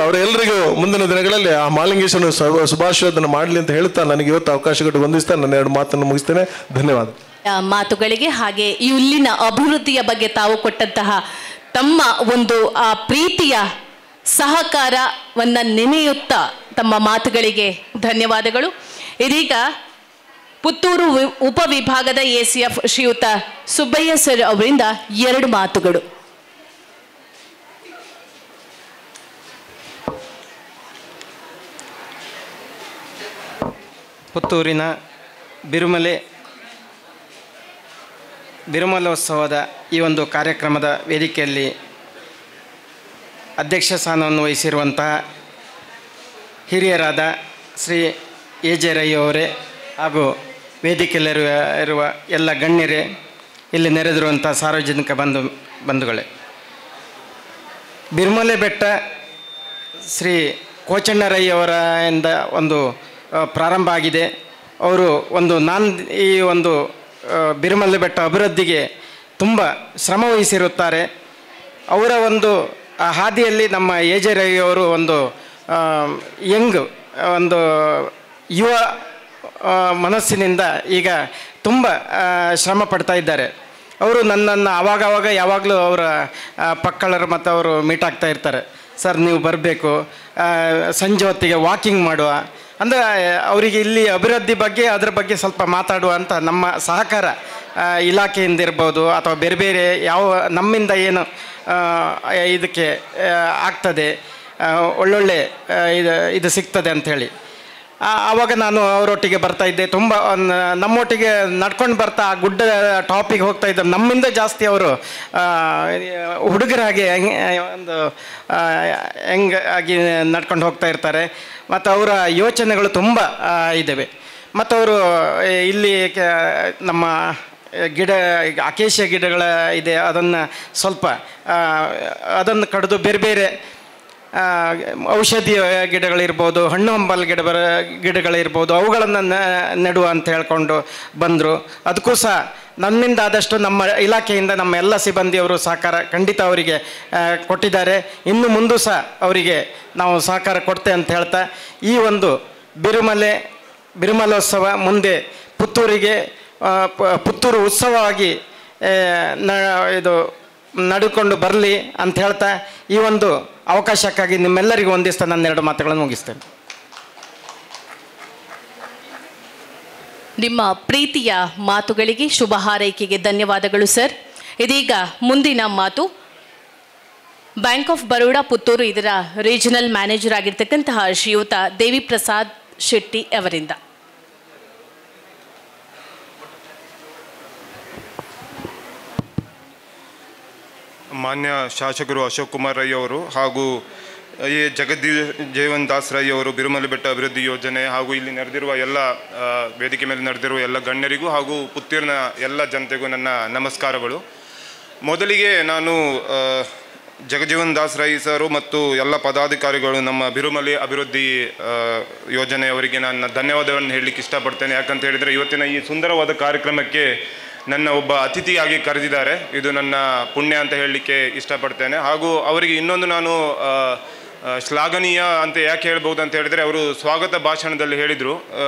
ಅವರೆಲ್ಲರಿಗೂ ಮುಂದಿನ ದಿನಗಳಲ್ಲಿ ಆ ಮಾಲಿಂಗೇಶ್ವರನ ಶುಭಾಶಯವನ್ನು ಮಾಡಲಿ ಅಂತ ಹೇಳುತ್ತಾ ನನಗೆ ಇವತ್ತು ಅವಕಾಶ ಕೊಟ್ಟು ವಂದಿಸ್ತಾ ನನ್ನ 2 ಮಾತನ್ನು ಮುಗಿಸ್ತೇನೆ. ಧನ್ಯವಾದ. ಮಾತುಗಳಿಗೆ ಹಾಗೆ ಇಲ್ಲಿನ ಅಭಿವೃದ್ಧಿಯ ಬಗ್ಗೆ ತಾವು ಕೊಟ್ಟಂತಹ ತಮ್ಮ ಒಂದು ಪ್ರೀತಿಯ ಸಹಕಾರವನ್ನು ನೆನೆಯುತ್ತಾ ತಮ್ಮ ಮಾತುಗಳಿಗೆ ಧನ್ಯವಾದಗಳು. ಇದೀಗ ಪುತ್ತೂರು ಉಪವಿಭಾಗದ ACF ಶ್ರೀಯುತ ಸುಬ್ಬಯ್ಯ ಸರ್ ಅವರಿಂದ 2 ಮಾತುಗಳು. ಪುತ್ತೂರಿನ ಬಿರುಮಲೋತ್ಸವದ ಈ ಒಂದು ಕಾರ್ಯಕ್ರಮದ ವೇದಿಕೆಯಲ್ಲಿ ಅಧ್ಯಕ್ಷ ಸ್ಥಾನವನ್ನು ವಹಿಸಿರುವಂತಹ ಹಿರಿಯರಾದ ಶ್ರೀ AJ ರೈ ಅವರೇ ಹಾಗೂ ವೇದಿಕೆಯಲ್ಲಿರುವ ಎಲ್ಲ ಗಣ್ಯರೇ, ಇಲ್ಲಿ ನೆರೆದಿರುವಂಥ ಸಾರ್ವಜನಿಕ ಬಂಧುಗಳೇ, ಬಿರುಮಲೆ ಬೆಟ್ಟ ಶ್ರೀ ಕೋಚಣ್ಣರಯ್ಯವರ ಇಂದ ಒಂದು ಪ್ರಾರಂಭ ಆಗಿದೆ. ಅವರು ಈ ಒಂದು ಬಿರುಮಲೆ ಬೆಟ್ಟ ಅಭಿವೃದ್ಧಿಗೆ ತುಂಬ ಶ್ರಮ ವಹಿಸಿರುತ್ತಾರೆ. ಅವರ ಒಂದು ಹಾದಿಯಲ್ಲಿ ನಮ್ಮ ಎ ಜೆ ರವಿಯವರು ಒಂದು ಯುವ ಮನಸ್ಸಿನಿಂದ ಈಗ ತುಂಬ ಶ್ರಮ ಪಡ್ತಾ ಇದ್ದಾರೆ. ಅವರು ನನ್ನನ್ನು ಆವಾಗವಾಗ ಯಾವಾಗಲೂ ಅವರ ಪಕ್ಕಳರು ಮತ್ತು ಅವರು ಮೀಟ್ ಆಗ್ತಾ ಇರ್ತಾರೆ. ಸರ್ ನೀವು ಬರಬೇಕು, ಸಂಜೆ ಹೊತ್ತಿಗೆ ವಾಕಿಂಗ್ ಮಾಡುವ, ಅಂದರೆ ಅವರಿಗೆ ಇಲ್ಲಿ ಅಭಿವೃದ್ಧಿ ಬಗ್ಗೆ ಅದರ ಬಗ್ಗೆ ಸ್ವಲ್ಪ ಮಾತಾಡುವ ಅಂತ ನಮ್ಮ ಸಹಕಾರ ಇಲಾಖೆಯಿಂದ ಇರ್ಬೋದು ಅಥವಾ ಬೇರೆ ಬೇರೆ ಯಾವ ನಮ್ಮಿಂದ ಏನು ಇದಕ್ಕೆ ಆಗ್ತದೆ, ಒಳ್ಳೊಳ್ಳೆ ಇದು ಸಿಗ್ತದೆ ಅಂಥೇಳಿ ಆವಾಗ ನಾನು ಅವರೊಟ್ಟಿಗೆ ಬರ್ತಾಯಿದ್ದೆ. ತುಂಬ ನಮ್ಮೊಟ್ಟಿಗೆ ನಡ್ಕೊಂಡು ಬರ್ತಾ ಆ ಗುಡ್ಡ ಟಾಪಿಗೆ ಹೋಗ್ತಾ ಇದ್ದರು. ನಮ್ಮಿಂದ ಜಾಸ್ತಿ ಅವರು ಹುಡುಗರಾಗಿ ಒಂದು ಹೆಂಗಾಗಿ ನಡ್ಕೊಂಡು ಹೋಗ್ತಾ ಇರ್ತಾರೆ. ಮತ್ತು ಅವರ ಯೋಚನೆಗಳು ತುಂಬ ಇದ್ದಾವೆ. ಮತ್ತು ಅವರು ಇಲ್ಲಿ ನಮ್ಮ ಅಕೇಶಿಯ ಗಿಡಗಳ ಇದೆ, ಅದನ್ನು ಸ್ವಲ್ಪ ಅದನ್ನು ಕಡಿದು ಬೇರೆ ಬೇರೆ ಔಷಧೀಯ ಗಿಡಗಳಿರ್ಬೋದು, ಹಣ್ಣು ಹಂಪಲು ಗಿಡಗಳಿರ್ಬೋದು, ಅವುಗಳನ್ನು ನೆಡುವ ಅಂತ ಹೇಳ್ಕೊಂಡು ಬಂದರು. ಅದಕ್ಕೂ ಸಹ ನನ್ನಿಂದ ಆದಷ್ಟು ನಮ್ಮ ಇಲಾಖೆಯಿಂದ ನಮ್ಮ ಎಲ್ಲ ಸಿಬ್ಬಂದಿಯವರು ಸಹಕಾರ ಖಂಡಿತ ಅವರಿಗೆ ಕೊಟ್ಟಿದ್ದಾರೆ. ಇನ್ನು ಮುಂದೂ ಸಹ ಅವರಿಗೆ ನಾವು ಸಹಕಾರ ಕೊಡ್ತೇವೆ ಅಂತ ಹೇಳ್ತಾ, ಈ ಒಂದು ಬಿರುಮಲೋತ್ಸವ ಮುಂದೆ ಪುತ್ತೂರು ಉತ್ಸವವಾಗಿ ಇದು ನಡೆದುಕೊಂಡು ಬರಲಿ ಅಂತ ಹೇಳ್ತಾ, ಈ ಒಂದು ಅವಕಾಶಕ್ಕಾಗಿ ನಿಮ್ಮೆಲ್ಲರಿಗೂ ಒಂದಿಸ್ತಾ ನನ್ನ 2 ಮಾತುಗಳನ್ನು ಮುಗಿಸ್ತೇನೆ. ನಿಮ್ಮ ಪ್ರೀತಿಯ ಮಾತುಗಳಿಗೆ, ಶುಭ ಹಾರೈಕೆಗೆ ಧನ್ಯವಾದಗಳು ಸರ್. ಇದೀಗ ಮುಂದಿನ ಮಾತು ಬ್ಯಾಂಕ್ ಆಫ್ ಬರೋಡಾ ಪುತ್ತೂರು ಇದರ ರೀಜನಲ್ ಮ್ಯಾನೇಜರ್ ಆಗಿರ್ತಕ್ಕಂತಹ ಶ್ರೀಯುತ ದೇವಿ ಪ್ರಸಾದ್ ಶೆಟ್ಟಿ ಅವರಿಂದ. ಮಾನ್ಯ ಶಾಸಕರು ಅಶೋಕ್ ಕುಮಾರ್ ರೈ ಅವರು ಹಾಗೂ ಜಗಜ್ಜೀವನ್ ದಾಸ್ ರೈ ಅವರು ಬಿರುಮಲೆ ಬೆಟ್ಟ ಅಭಿವೃದ್ಧಿ ಯೋಜನೆ ಹಾಗೂ ಇಲ್ಲಿ ನಡೆದಿರುವ ಎಲ್ಲ ವೇದಿಕೆ ಮೇಲೆ ನಡೆದಿರುವ ಎಲ್ಲ ಗಣ್ಯರಿಗೂ ಹಾಗೂ ಪುತ್ತೂರಿನ ಎಲ್ಲ ಜನತೆಗೂ ನನ್ನ ನಮಸ್ಕಾರಗಳು. ಮೊದಲಿಗೆ ನಾನು ಜಗಜ್ಜೀವನ್ ದಾಸ್ ರೈ ಸರು ಮತ್ತು ಎಲ್ಲ ಪದಾಧಿಕಾರಿಗಳು ನಮ್ಮ ಬಿರುಮಲೆ ಅಭಿವೃದ್ಧಿ ಯೋಜನೆಯವರಿಗೆ ನಾನು ಧನ್ಯವಾದಗಳನ್ನು ಹೇಳಲಿಕ್ಕೆ ಇಷ್ಟಪಡ್ತೇನೆ. ಯಾಕಂತ ಹೇಳಿದರೆ ಇವತ್ತಿನ ಈ ಸುಂದರವಾದ ಕಾರ್ಯಕ್ರಮಕ್ಕೆ ನನ್ನ ಒಬ್ಬ ಅತಿಥಿಯಾಗಿ ಕರೆದಿದ್ದಾರೆ. ಇದು ನನ್ನ ಪುಣ್ಯ ಅಂತ ಹೇಳಲಿಕ್ಕೆ ಇಷ್ಟಪಡ್ತೇನೆ. ಹಾಗೂ ಅವರಿಗೆ ಇನ್ನೊಂದು ನಾನು ಶ್ಲಾಘನೀಯ ಅಂತ ಯಾಕೆ ಹೇಳ್ಬೋದು ಅಂತ ಹೇಳಿದರೆ, ಅವರು ಸ್ವಾಗತ ಭಾಷಣದಲ್ಲಿ ಹೇಳಿದರು,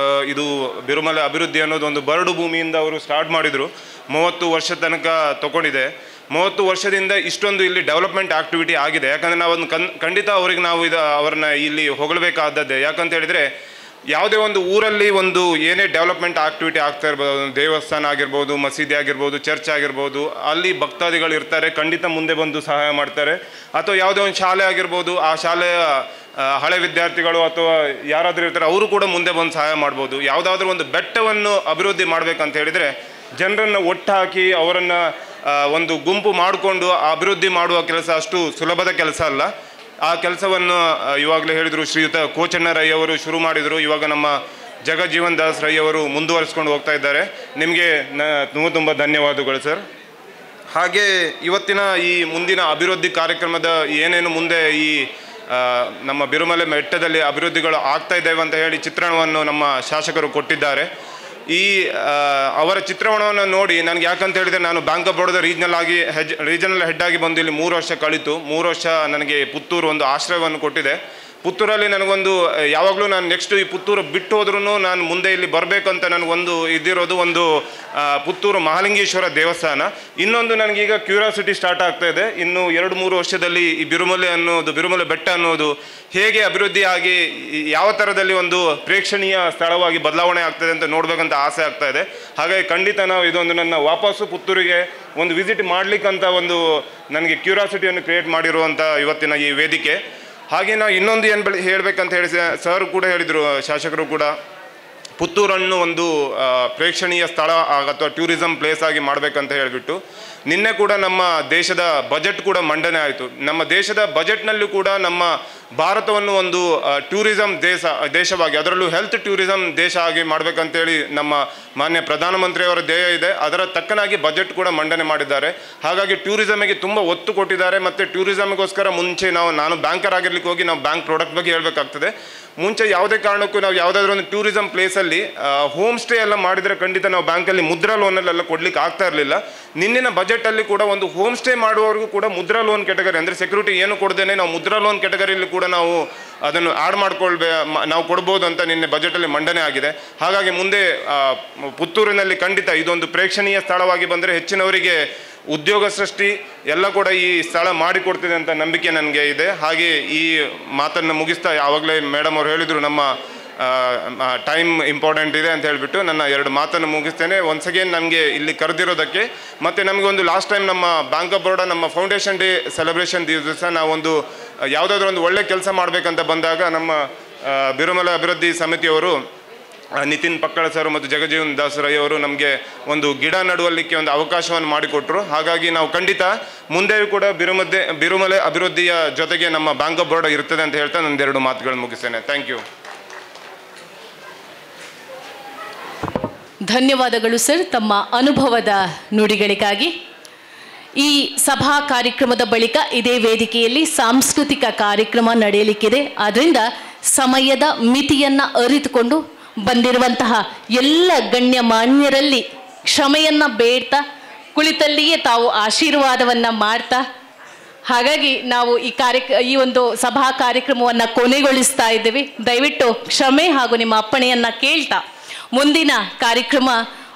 ಇದು ಬಿರುಮಲೆ ಅಭಿವೃದ್ಧಿ ಅನ್ನೋದು ಒಂದು ಬರಡು ಭೂಮಿಯಿಂದ ಅವರು ಸ್ಟಾರ್ಟ್ ಮಾಡಿದರು, 30 ವರ್ಷ ತನಕ ತಗೊಂಡಿದೆ. 30 ವರ್ಷದಿಂದ ಇಷ್ಟೊಂದು ಇಲ್ಲಿ ಡೆವಲಪ್ಮೆಂಟ್ ಆಕ್ಟಿವಿಟಿ ಆಗಿದೆ. ಯಾಕಂದರೆ ನಾವು ಖಂಡಿತ ಅವ್ರಿಗೆ ನಾವು ಅವ್ರನ್ನ ಇಲ್ಲಿ ಹೊಗಳಬೇಕಾದದ್ದೇ. ಯಾಕಂತ ಹೇಳಿದರೆ ಯಾವುದೇ ಒಂದು ಊರಲ್ಲಿ ಏನೇ ಡೆವಲಪ್ಮೆಂಟ್ ಆಕ್ಟಿವಿಟಿ ಆಗ್ತಾ ಇರ್ಬೋದು, ದೇವಸ್ಥಾನ ಆಗಿರ್ಬೋದು, ಮಸೀದಿ ಆಗಿರ್ಬೋದು, ಚರ್ಚ್ ಆಗಿರ್ಬೋದು, ಅಲ್ಲಿ ಭಕ್ತಾದಿಗಳು ಇರ್ತಾರೆ, ಖಂಡಿತ ಮುಂದೆ ಬಂದು ಸಹಾಯ ಮಾಡ್ತಾರೆ. ಅಥವಾ ಯಾವುದೇ ಒಂದು ಶಾಲೆ ಆಗಿರ್ಬೋದು, ಆ ಶಾಲೆಯ ಹಳೆ ವಿದ್ಯಾರ್ಥಿಗಳು ಅಥವಾ ಯಾರಾದರೂ ಇರ್ತಾರೆ, ಅವರು ಕೂಡ ಮುಂದೆ ಬಂದು ಸಹಾಯ ಮಾಡ್ಬೋದು. ಯಾವುದಾದ್ರೂ ಒಂದು ಬೆಟ್ಟವನ್ನು ಅಭಿವೃದ್ಧಿ ಮಾಡಬೇಕಂತ ಹೇಳಿದರೆ ಜನರನ್ನು ಒಟ್ಟು ಹಾಕಿ ಅವರನ್ನು ಒಂದು ಗುಂಪು ಮಾಡಿಕೊಂಡು ಅಭಿವೃದ್ಧಿ ಮಾಡುವ ಕೆಲಸ ಅಷ್ಟು ಸುಲಭದ ಕೆಲಸ ಅಲ್ಲ. ಆ ಕೆಲಸವನ್ನು ಇವಾಗಲೇ ಹೇಳಿದರು ಶ್ರೀಯುತ ಕೋಚಣ್ಣ ರೈ ಅವರು ಶುರು ಮಾಡಿದರು. ಇವಾಗ ನಮ್ಮ ಜಗಜ್ಜೀವನ್ ದಾಸ್ ರೈ ಅವರು ಮುಂದುವರಿಸ್ಕೊಂಡು ಹೋಗ್ತಾ ಇದ್ದಾರೆ. ನಿಮಗೆ ತುಂಬ ಧನ್ಯವಾದಗಳು ಸರ್. ಹಾಗೆ ಇವತ್ತಿನ ಈ ಮುಂದಿನ ಅಭಿವೃದ್ಧಿ ಕಾರ್ಯಕ್ರಮದ ಏನೇನು ಮುಂದೆ ಈ ನಮ್ಮ ಬಿರುಮಲೆ ಬೆಟ್ಟದಲ್ಲಿ ಅಭಿವೃದ್ಧಿಗಳು ಆಗ್ತಾ ಇದ್ದೇವೆ ಅಂತ ಹೇಳಿ ಚಿತ್ರಣವನ್ನು ನಮ್ಮ ಶಾಸಕರು ಕೊಟ್ಟಿದ್ದಾರೆ. ಈ ಅವರ ಚಿತ್ರಣವನ್ನು ನೋಡಿ ನನಗೆ ಯಾಕಂತ ಹೇಳಿದರೆ, ನಾನು bank of Baroda regional head ಆಗಿ ಬಂದು ಇಲ್ಲಿ 3 ವರ್ಷ ಕಳಿತು. 3 ವರ್ಷ ನನಗೆ ಪುತ್ತೂರು ಒಂದು ಆಶ್ರಯವನ್ನು ಕೊಟ್ಟಿದೆ. ಪುತ್ತೂರಲ್ಲಿ ನನಗೊಂದು ಯಾವಾಗಲೂ ನಾನು ನೆಕ್ಸ್ಟ್ ಈ ಪುತ್ತೂರು ಬಿಟ್ಟು ಹೋದ್ರೂ ನಾನು ಮುಂದೆ ಇಲ್ಲಿ ಬರಬೇಕಂತ ನನಗೊಂದು ಇದ್ದಿರೋದು ಒಂದು ಪುತ್ತೂರು ಮಹಾಲಿಂಗೇಶ್ವರ ದೇವಸ್ಥಾನ. ಇನ್ನೊಂದು ನನಗೀಗ ಕ್ಯೂರಿಯಾಸಿಟಿ ಸ್ಟಾರ್ಟ್ ಆಗ್ತಾ ಇದೆ, ಇನ್ನು 2-3 ವರ್ಷದಲ್ಲಿ ಈ ಬಿರುಮಲೆ ಬೆಟ್ಟ ಅನ್ನೋದು ಹೇಗೆ ಅಭಿವೃದ್ಧಿ ಆಗಿ ಯಾವ ಥರದಲ್ಲಿ ಒಂದು ಪ್ರೇಕ್ಷಣೀಯ ಸ್ಥಳವಾಗಿ ಬದಲಾವಣೆ ಆಗ್ತದೆ ಅಂತ ನೋಡಬೇಕಂತ ಆಸೆ ಆಗ್ತಾ ಇದೆ. ಹಾಗಾಗಿ ಖಂಡಿತ ನಾವು ಇದೊಂದು ನನ್ನ ವಾಪಸ್ಸು ಪುತ್ತೂರಿಗೆ ಒಂದು ವಿಸಿಟ್ ಮಾಡಲಿಕ್ಕಂತ ಒಂದು ನನಗೆ ಕ್ಯೂರಿಯಾಸಿಟಿಯನ್ನು ಕ್ರಿಯೇಟ್ ಮಾಡಿರುವಂಥ ಇವತ್ತಿನ ಈ ವೇದಿಕೆ. ಹಾಗೆ ನಾವು ಇನ್ನೊಂದು ಏನು ಹೇಳಬೇಕಂತ ಹೇಳಿ ಸರ್ ಕೂಡ ಹೇಳಿದರು, ಶಾಸಕರು ಕೂಡ, ಪುತ್ತೂರನ್ನು ಒಂದು ಪ್ರೇಕ್ಷಣೀಯ ಸ್ಥಳ ಅಥವಾ ಟೂರಿಸಂ ಪ್ಲೇಸ್ ಆಗಿ ಮಾಡಬೇಕಂತ ಹೇಳಿಬಿಟ್ಟು ನಿನ್ನೆ ಕೂಡ ನಮ್ಮ ದೇಶದ ಬಜೆಟ್ ಕೂಡ ಮಂಡನೆ ಆಯಿತು. ನಮ್ಮ ದೇಶದ ಬಜೆಟ್ನಲ್ಲೂ ಕೂಡ ನಮ್ಮ ಭಾರತವನ್ನು ಒಂದು ಟೂರಿಸಂ ದೇಶವಾಗಿ, ಅದರಲ್ಲೂ ಹೆಲ್ತ್ ಟೂರಿಸಂ ದೇಶ ಆಗಿ ಮಾಡಬೇಕಂತೇಳಿ ನಮ್ಮ ಮಾನ್ಯ ಪ್ರಧಾನಮಂತ್ರಿಯವರ ಧ್ಯೇಯ ಇದೆ. ಅದರ ತಕ್ಕನಾಗಿ ಬಜೆಟ್ ಕೂಡ ಮಂಡನೆ ಮಾಡಿದ್ದಾರೆ. ಹಾಗಾಗಿ ಟೂರಿಸಮಿಗೆ ತುಂಬ ಒತ್ತು ಕೊಟ್ಟಿದ್ದಾರೆ. ಮತ್ತು ಟೂರಿಸಮ್ಗೋಸ್ಕರ ಮುಂಚೆ ನಾನು ಬ್ಯಾಂಕರ್ ಆಗಿರ್ಲಿಕ್ಕೆ ಹೋಗಿ ನಾವು ಬ್ಯಾಂಕ್ ಪ್ರಾಡಕ್ಟ್ ಬಗ್ಗೆ ಹೇಳಬೇಕಾಗ್ತದೆ. ಮುಂಚೆ ಯಾವುದೇ ಕಾರಣಕ್ಕೂ ನಾವು ಯಾವುದಾದ್ರೂ ಒಂದು ಟೂರಿಸಂ ಪ್ಲೇಸಲ್ಲಿ ಹೋಮ್ ಸ್ಟೇ ಎಲ್ಲ ಮಾಡಿದರೆ ಖಂಡಿತ ನಾವು ಬ್ಯಾಂಕಲ್ಲಿ ಮುದ್ರಾ ಲೋನಲ್ಲೆಲ್ಲ ಕೊಡ್ಲಿಕ್ಕೆ ಆಗ್ತಾ ಇರಲಿಲ್ಲ. ನಿನ್ನಿನ ಬಜೆಟಲ್ಲಿ ಕೂಡ ಒಂದು ಹೋಮ್ ಸ್ಟೇ ಮಾಡುವವರಿಗೂ ಕೂಡ ಮುದ್ರಾ ಲೋನ್ ಕೆಟಗರಿ, ಅಂದರೆ ಸೆಕ್ಯೂರಿಟಿ ಏನು ಕೊಡದೇನೆ ನಾವು ಮುದ್ರಾ ಲೋನ್ ಕೆಟಗರಿಯಲ್ಲಿ ಕೂಡ ನಾವು ಅದನ್ನು ಆ್ಯಡ್ ನಾವು ಕೊಡ್ಬೋದು ಅಂತ ನಿನ್ನೆ ಬಜೆಟಲ್ಲಿ ಮಂಡನೆ ಆಗಿದೆ. ಹಾಗಾಗಿ ಮುಂದೆ ಪುತ್ತೂರಿನಲ್ಲಿ ಖಂಡಿತ ಇದೊಂದು ಪ್ರೇಕ್ಷಣೀಯ ಸ್ಥಳವಾಗಿ ಬಂದರೆ ಹೆಚ್ಚಿನವರಿಗೆ ಉದ್ಯೋಗ ಸೃಷ್ಟಿ ಎಲ್ಲ ಕೂಡ ಈ ಸ್ಥಳ ಮಾಡಿಕೊಡ್ತಿದೆ ಅಂತ ನಂಬಿಕೆ ನನಗೆ ಇದೆ. ಹಾಗೆ ಈ ಮಾತನ್ನು ಮುಗಿಸ್ತಾ, ಯಾವಾಗಲೇ ಮೇಡಮ್ ಅವರು ಹೇಳಿದರು ನಮ್ಮ ಟೈಮ್ ಇಂಪಾರ್ಟೆಂಟ್ ಇದೆ ಅಂತ ಹೇಳಿಬಿಟ್ಟು ನನ್ನ 2 ಮಾತನ್ನು ಮುಗಿಸ್ತೇನೆ. ಒನ್ಸ್ ಅಗೇನ್ ನನಗೆ ಇಲ್ಲಿ ಕರೆದಿರೋದಕ್ಕೆ, ಮತ್ತು ನಮಗೆ ಒಂದು ಲಾಸ್ಟ್ ಟೈಮ್ ನಮ್ಮ ಬ್ಯಾಂಕ್ ಆಫ್ ಬರೋಡಾ ನಮ್ಮ ಫೌಂಡೇಶನ್ ಡೇ ಸೆಲೆಬ್ರೇಷನ್ ದಿವಸ ನಾವೊಂದು ಯಾವುದಾದ್ರೂ ಒಂದು ಒಳ್ಳೆ ಕೆಲಸ ಮಾಡಬೇಕಂತ ಬಂದಾಗ ನಮ್ಮ ಬಿರುಮಲೆ ಅಭಿವೃದ್ಧಿ ಸಮಿತಿಯವರು ನಿತಿನ್ ಪಕ್ಕಳ ಸರ್ ಮತ್ತು ಜಗಜೀವನ್ ದಾಸ್ ರೈ ಅವರು ನಮಗೆ ಒಂದು ಗಿಡ ನಡುವಲಿಕ್ಕೆ ಒಂದು ಅವಕಾಶವನ್ನು ಮಾಡಿಕೊಟ್ರು. ಹಾಗಾಗಿ ನಾವು ಖಂಡಿತ ಮುಂದೆಯೂ ಕೂಡ ಬಿರುಮಲೆ ಅಭಿವೃದ್ಧಿಯ ಜೊತೆಗೆ ನಮ್ಮ ಬ್ಯಾಂಕ್ ಆಫ್ ಬರೋಡಾ ಇರ್ತದೆ ಅಂತ ಹೇಳ್ತಾ ನನ್ನ 2 ಮಾತುಗಳನ್ನು ಮುಗಿಸ್ತೇನೆ. Thank you. ಧನ್ಯವಾದಗಳು ಸರ್ ತಮ್ಮ ಅನುಭವದ ನುಡಿಗಳಿಗಾಗಿ. ಈ ಸಭಾ ಕಾರ್ಯಕ್ರಮದ ಬಳಿಕ ಇದೇ ವೇದಿಕೆಯಲ್ಲಿ ಸಾಂಸ್ಕೃತಿಕ ಕಾರ್ಯಕ್ರಮ ನಡೆಯಲಿಕ್ಕಿದೆ. ಆದ್ದರಿಂದ ಸಮಯದ ಮಿತಿಯನ್ನು ಅರಿತುಕೊಂಡು ಬಂದಿರುವಂತಹ ಎಲ್ಲ ಗಣ್ಯಮಾನ್ಯರಲ್ಲಿ ಕ್ಷಮೆಯನ್ನು ಬೇಡ್ತಾ ಕುಳಿತಲ್ಲಿಯೇ ತಾವು ಆಶೀರ್ವಾದವನ್ನು ಮಾಡ್ತಾ, ಹಾಗಾಗಿ ನಾವು ಈ ಒಂದು ಸಭಾ ಕಾರ್ಯಕ್ರಮವನ್ನು ಕೊನೆಗೊಳಿಸ್ತಾ ಇದ್ದೀವಿ. ದಯವಿಟ್ಟು ಕ್ಷಮೆ ಹಾಗೂ ನಿಮ್ಮ ಅಪ್ಪಣೆಯನ್ನು ಕೇಳ್ತಾ ಮುಂದಿನ ಕಾರ್ಯಕ್ರಮ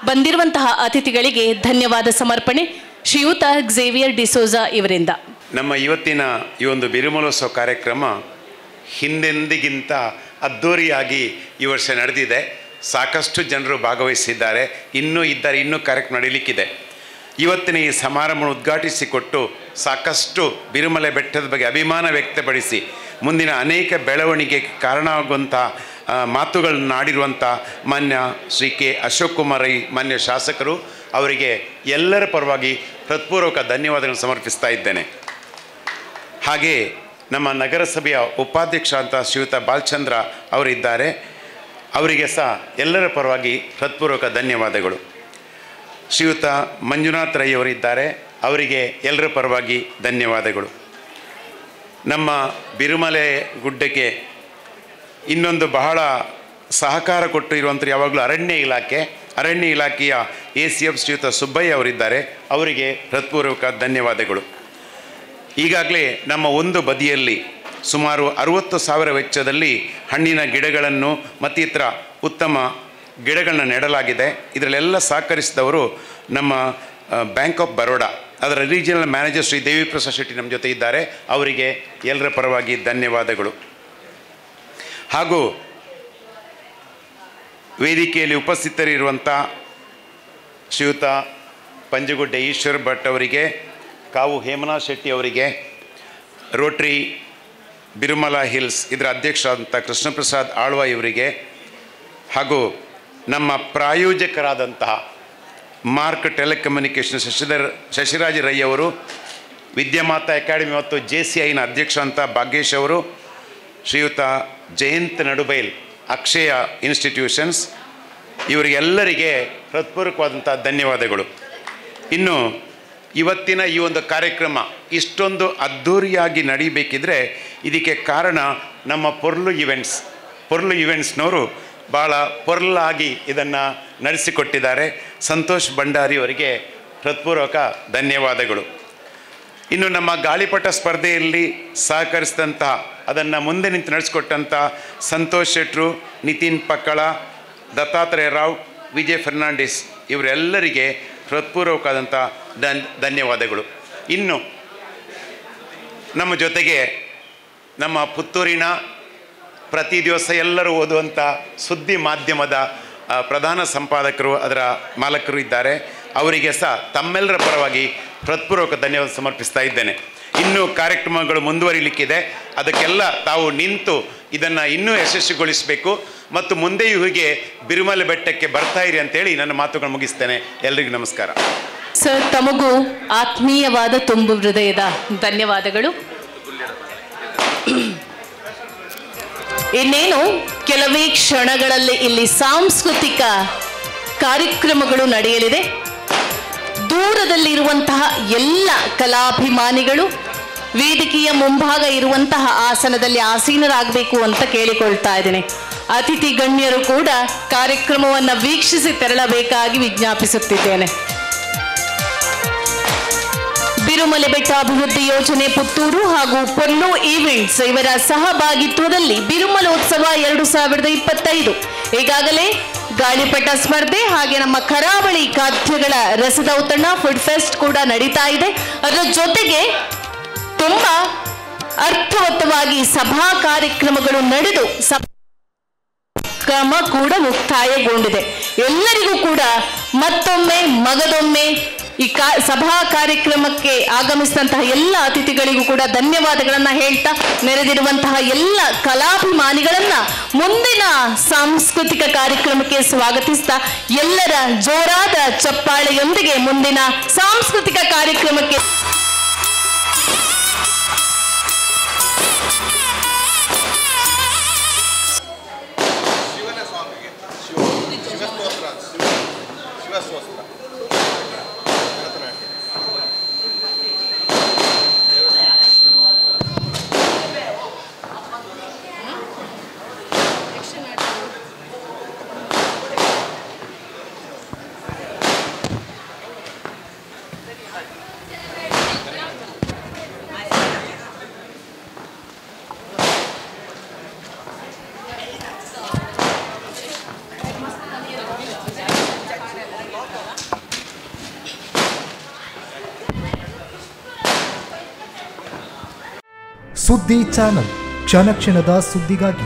ಬಂದಿರುವಂತಹ ಅತಿಥಿಗಳಿಗೆ ಧನ್ಯವಾದ ಸಮರ್ಪಣೆ ಶ್ರೀಯುತ ಝೇವಿಯರ್ ಡಿಸೋಜಾ ಇವರಿಂದ. ನಮ್ಮ ಇವತ್ತಿನ ಈ ಒಂದು ಬಿರುಮಲೋತ್ಸವ ಕಾರ್ಯಕ್ರಮ ಹಿಂದೆಂದಿಗಿಂತ ಅದ್ಧೂರಿಯಾಗಿ ಈ ವರ್ಷ ನಡೆದಿದೆ. ಸಾಕಷ್ಟು ಜನರು ಭಾಗವಹಿಸಿದ್ದಾರೆ, ಇನ್ನೂ ಕಾರ್ಯಕ್ರಮ ನಡೀಲಿಕ್ಕಿದೆ. ಇವತ್ತಿನ ಈ ಸಮಾರಂಭವನ್ನು ಉದ್ಘಾಟಿಸಿಕೊಟ್ಟು ಸಾಕಷ್ಟು ಬಿರುಮಲೆ ಬೆಟ್ಟದ ಬಗ್ಗೆ ಅಭಿಮಾನ ವ್ಯಕ್ತಪಡಿಸಿ ಮುಂದಿನ ಅನೇಕ ಬೆಳವಣಿಗೆಗೆ ಕಾರಣವಾಗುವಂಥ ಮಾತುಗಳನ್ನು ಆಡಿರುವಂಥ ಮಾನ್ಯ ಶ್ರೀ ಕೆ ಅಶೋಕ್ ಕುಮಾರ್ ರೈ ಮಾನ್ಯ ಶಾಸಕರು ಅವರಿಗೆ ಎಲ್ಲರ ಪರವಾಗಿ ಹೃತ್ಪೂರ್ವಕ ಧನ್ಯವಾದಗಳನ್ನು ಸಮರ್ಪಿಸ್ತಾ ಇದ್ದೇನೆ. ಹಾಗೆ ನಮ್ಮ ನಗರಸಭೆಯ ಉಪಾಧ್ಯಕ್ಷ ಅಂತ ಶ್ರೀಯುತ ಬಾಲಚಂದ್ರ ಅವರಿದ್ದಾರೆ, ಅವರಿಗೆ ಸಹ ಎಲ್ಲರ ಪರವಾಗಿ ಹೃತ್ಪೂರ್ವಕ ಧನ್ಯವಾದಗಳು. ಶ್ರೀಯುತ ಮಂಜುನಾಥ್ ರೈ ಅವರಿದ್ದಾರೆ, ಅವರಿಗೆ ಎಲ್ಲರ ಪರವಾಗಿ ಧನ್ಯವಾದಗಳು. ನಮ್ಮ ಬಿರುಮಲೆ ಗುಡ್ಡಕ್ಕೆ ಇನ್ನೊಂದು ಬಹಳ ಸಹಕಾರ ಕೊಟ್ಟು ಇರುವಂಥ ಯಾವಾಗಲೂ ಅರಣ್ಯ ಇಲಾಖೆಯ ACF ಶ್ರೀಯುತ ಸುಬ್ಬಯ್ಯ ಅವರಿದ್ದಾರೆ, ಅವರಿಗೆ ಹೃತ್ಪೂರ್ವಕ ಧನ್ಯವಾದಗಳು. ಈಗಾಗಲೇ ನಮ್ಮ ಒಂದು ಬದಿಯಲ್ಲಿ ಸುಮಾರು 60,000 ವೆಚ್ಚದಲ್ಲಿ ಹಣ್ಣಿನ ಗಿಡಗಳನ್ನು ಮತ್ತಿತರ ಉತ್ತಮ ಗಿಡಗಳನ್ನ ನೆಡಲಾಗಿದೆ. ಇದರಲ್ಲೆಲ್ಲ ಸಹಕರಿಸಿದವರು ನಮ್ಮ ಬ್ಯಾಂಕ್ ಆಫ್ ಬರೋಡಾ ಅದರ ರೀಜನಲ್ ಮ್ಯಾನೇಜರ್ ಶ್ರೀ ದೇವಿ ಪ್ರಸಾದ್ ಶೆಟ್ಟಿ ನಮ್ಮ ಜೊತೆ ಇದ್ದಾರೆ, ಅವರಿಗೆ ಎಲ್ಲರ ಪರವಾಗಿ ಧನ್ಯವಾದಗಳು. ಹಾಗೂ ವೇದಿಕೆಯಲ್ಲಿ ಉಪಸ್ಥಿತರಿರುವಂಥ ಶ್ರೀಯುತ ಪಂಜಗುಡ್ಡೆ ಈಶ್ವರ್ ಭಟ್ ಅವರಿಗೆ, ಕಾವು ಹೇಮನಾಥ್ ಶೆಟ್ಟಿ ಅವರಿಗೆ, ರೋಟ್ರಿ ಬಿರುಮಲ ಹಿಲ್ಸ್ ಇದರ ಅಧ್ಯಕ್ಷರಾದಂಥ ಕೃಷ್ಣಪ್ರಸಾದ್ ಆಳ್ವ ಇವರಿಗೆ, ಹಾಗೂ ನಮ್ಮ ಪ್ರಾಯೋಜಕರಾದಂತಹ ಮಾರ್ಕ್ ಟೆಲಿಕಮ್ಯುನಿಕೇಷನ್ ಶಶಿರಾಜ್ ರೈ ಅವರು, ವಿದ್ಯಾಮಾತಾ ಅಕಾಡೆಮಿ ಮತ್ತು JCIನ ಅಧ್ಯಕ್ಷ ಅಂತ ಭಾಗ್ಯೇಶ್ ಅವರು, ಶ್ರೀಯುತ ಜಯಂತ್ ನಡುಬೈಲ್ ಅಕ್ಷಯ ಇನ್ಸ್ಟಿಟ್ಯೂಷನ್ಸ್, ಇವರಿಗೆಲ್ಲರಿಗೆ ಹೃತ್ಪೂರ್ವಕವಾದಂಥ ಧನ್ಯವಾದಗಳು. ಇನ್ನು ಇವತ್ತಿನ ಈ ಒಂದು ಕಾರ್ಯಕ್ರಮ ಇಷ್ಟೊಂದು ಅದ್ಧೂರಿಯಾಗಿ ನಡೀಬೇಕಿದ್ರೆ ಇದಕ್ಕೆ ಕಾರಣ ನಮ್ಮ ಪೊರ್ಲು ಇವೆಂಟ್ಸ್ನವರು ಭಾಳ ಪೊರ್ಲಾಗಿ ಇದನ್ನು ನಡೆಸಿಕೊಟ್ಟಿದ್ದಾರೆ. ಸಂತೋಷ್ ಭಂಡಾರಿ ಅವರಿಗೆ ಹೃತ್ಪೂರ್ವಕ ಧನ್ಯವಾದಗಳು. ಇನ್ನು ನಮ್ಮ ಗಾಳಿಪಟ ಸ್ಪರ್ಧೆಯಲ್ಲಿ ಸಹಕರಿಸಿದಂತಹ ಅದನ್ನು ಮುಂದೆ ನಿಂತು ನಡೆಸಿಕೊಟ್ಟಂಥ ಸಂತೋಷ್ ಶೆಟ್ರು, ನಿತಿನ್ ಪಕ್ಕಳ, ದತ್ತಾತ್ರೇಯ ರಾವ್, ವಿಜಯ್ ಫರ್ನಾಂಡಿಸ್ ಇವರೆಲ್ಲರಿಗೆ ಹೃತ್ಪೂರ್ವಕವಾದಂಥ ಧನ್ಯವಾದಗಳು. ಇನ್ನು ನಮ್ಮ ಜೊತೆಗೆ ನಮ್ಮ ಪುತ್ತೂರಿನ ಪ್ರತಿ ದಿವಸ ಎಲ್ಲರೂ ಓದುವಂಥ ಸುದ್ದಿ ಮಾಧ್ಯಮದ ಪ್ರಧಾನ ಸಂಪಾದಕರು, ಅದರ ಮಾಲಕರು ಇದ್ದಾರೆ, ಅವರಿಗೆ ಸಹ ತಮ್ಮೆಲ್ಲರ ಪರವಾಗಿ ಹೃತ್ಪೂರ್ವಕ ಧನ್ಯವಾದ ಸಮರ್ಪಿಸ್ತಾ ಇದ್ದೇನೆ. ಇನ್ನೂ ಕಾರ್ಯಕ್ರಮಗಳು ಮುಂದುವರಿಲಿಕ್ಕಿದೆ, ಅದಕ್ಕೆಲ್ಲ ತಾವು ನಿಂತು ಇದನ್ನು ಇನ್ನೂ ಯಶಸ್ವಿಗೊಳಿಸಬೇಕು ಮತ್ತು ಮುಂದೆಯೂ ಹೀಗೆ ಬಿರುಮಲೆ ಬೆಟ್ಟಕ್ಕೆ ಬರ್ತಾ ಇರಿ ಅಂತೇಳಿ ನನ್ನ ಮಾತುಗಳು ಮುಗಿಸ್ತೇನೆ. ಎಲ್ರಿಗೂ ನಮಸ್ಕಾರ. ಸರ್, ತಮಗೂ ಆತ್ಮೀಯವಾದ ತುಂಬು ಹೃದಯದ ಧನ್ಯವಾದಗಳು. ಇನ್ನೇನು ಕೆಲವೇ ಕ್ಷಣಗಳಲ್ಲಿ ಇಲ್ಲಿ ಸಾಂಸ್ಕೃತಿಕ ಕಾರ್ಯಕ್ರಮಗಳು ನಡೆಯಲಿದೆ. ದೂರದಲ್ಲಿರುವಂತಹ ಎಲ್ಲ ಕಲಾಭಿಮಾನಿಗಳು ವೇದಿಕೆಯ ಮುಂಭಾಗ ಇರುವಂತಹ ಆಸನದಲ್ಲಿ ಆಸೀನರಾಗಬೇಕು ಅಂತ ಕೇಳಿಕೊಳ್ತಾ ಇದ್ದೇನೆ. ಅತಿಥಿ ಗಣ್ಯರು ಕೂಡ ಕಾರ್ಯಕ್ರಮವನ್ನು ವೀಕ್ಷಿಸಿ ತೆರಳಬೇಕಾಗಿ ವಿಜ್ಞಾಪಿಸುತ್ತಿದ್ದೇನೆ. ಬಿರುಮಲೆ ಬೆಟ್ಟ ಅಭಿವೃದ್ಧಿ ಯೋಜನೆ ಪುತ್ತೂರು ಹಾಗೂ ಪೊರ್ಲು ಈವೆಂಟ್ಸ್ ಇವರ ಸಹಭಾಗಿತ್ವದಲ್ಲಿ ಬಿರುಮಲೋತ್ಸವ 2025 ಈಗಾಗಲೇ ಗಾಳಿಪಟ ಸ್ಪರ್ಧೆ ಹಾಗೆ ನಮ್ಮ ಕರಾವಳಿ ಖಾದ್ಯಗಳ ರಸದೌತಣ ಫುಡ್ ಫೆಸ್ಟ್ ಕೂಡ ನಡೀತಾ ಇದೆ. ಅದರ ಜೊತೆಗೆ ತುಂಬಾ ಅರ್ಥವತ್ತವಾಗಿ ಸಭಾ ಕಾರ್ಯಕ್ರಮಗಳು ನಡೆದು ಕ್ರಮ ಕೂಡ ಮುಕ್ತಾಯಗೊಂಡಿದೆ. ಎಲ್ಲರಿಗೂ ಕೂಡ ಮತ್ತೊಮ್ಮೆ ಮಗದೊಮ್ಮೆ ಈ ಸಭಾ ಕಾರ್ಯಕ್ರಮಕ್ಕೆ ಆಗಮಿಸಿದಂತಹ ಎಲ್ಲ ಅತಿಥಿಗಳಿಗೂ ಕೂಡ ಧನ್ಯವಾದಗಳನ್ನ ಹೇಳ್ತಾ, ನೆರೆದಿರುವಂತಹ ಎಲ್ಲ ಕಲಾಭಿಮಾನಿಗಳನ್ನ ಮುಂದಿನ ಸಾಂಸ್ಕೃತಿಕ ಕಾರ್ಯಕ್ರಮಕ್ಕೆ ಸ್ವಾಗತಿಸ್ತಾ ಎಲ್ಲರ ಜೋರಾದ ಚಪ್ಪಾಳೆಯೊಂದಿಗೆ ಮುಂದಿನ ಸಾಂಸ್ಕೃತಿಕ ಕಾರ್ಯಕ್ರಮಕ್ಕೆ ಸುದ್ದಿ ಚಾನಲ್ ಕ್ಷಣ ಕ್ಷಣದ ಸುದ್ದಿಗಾಗಿ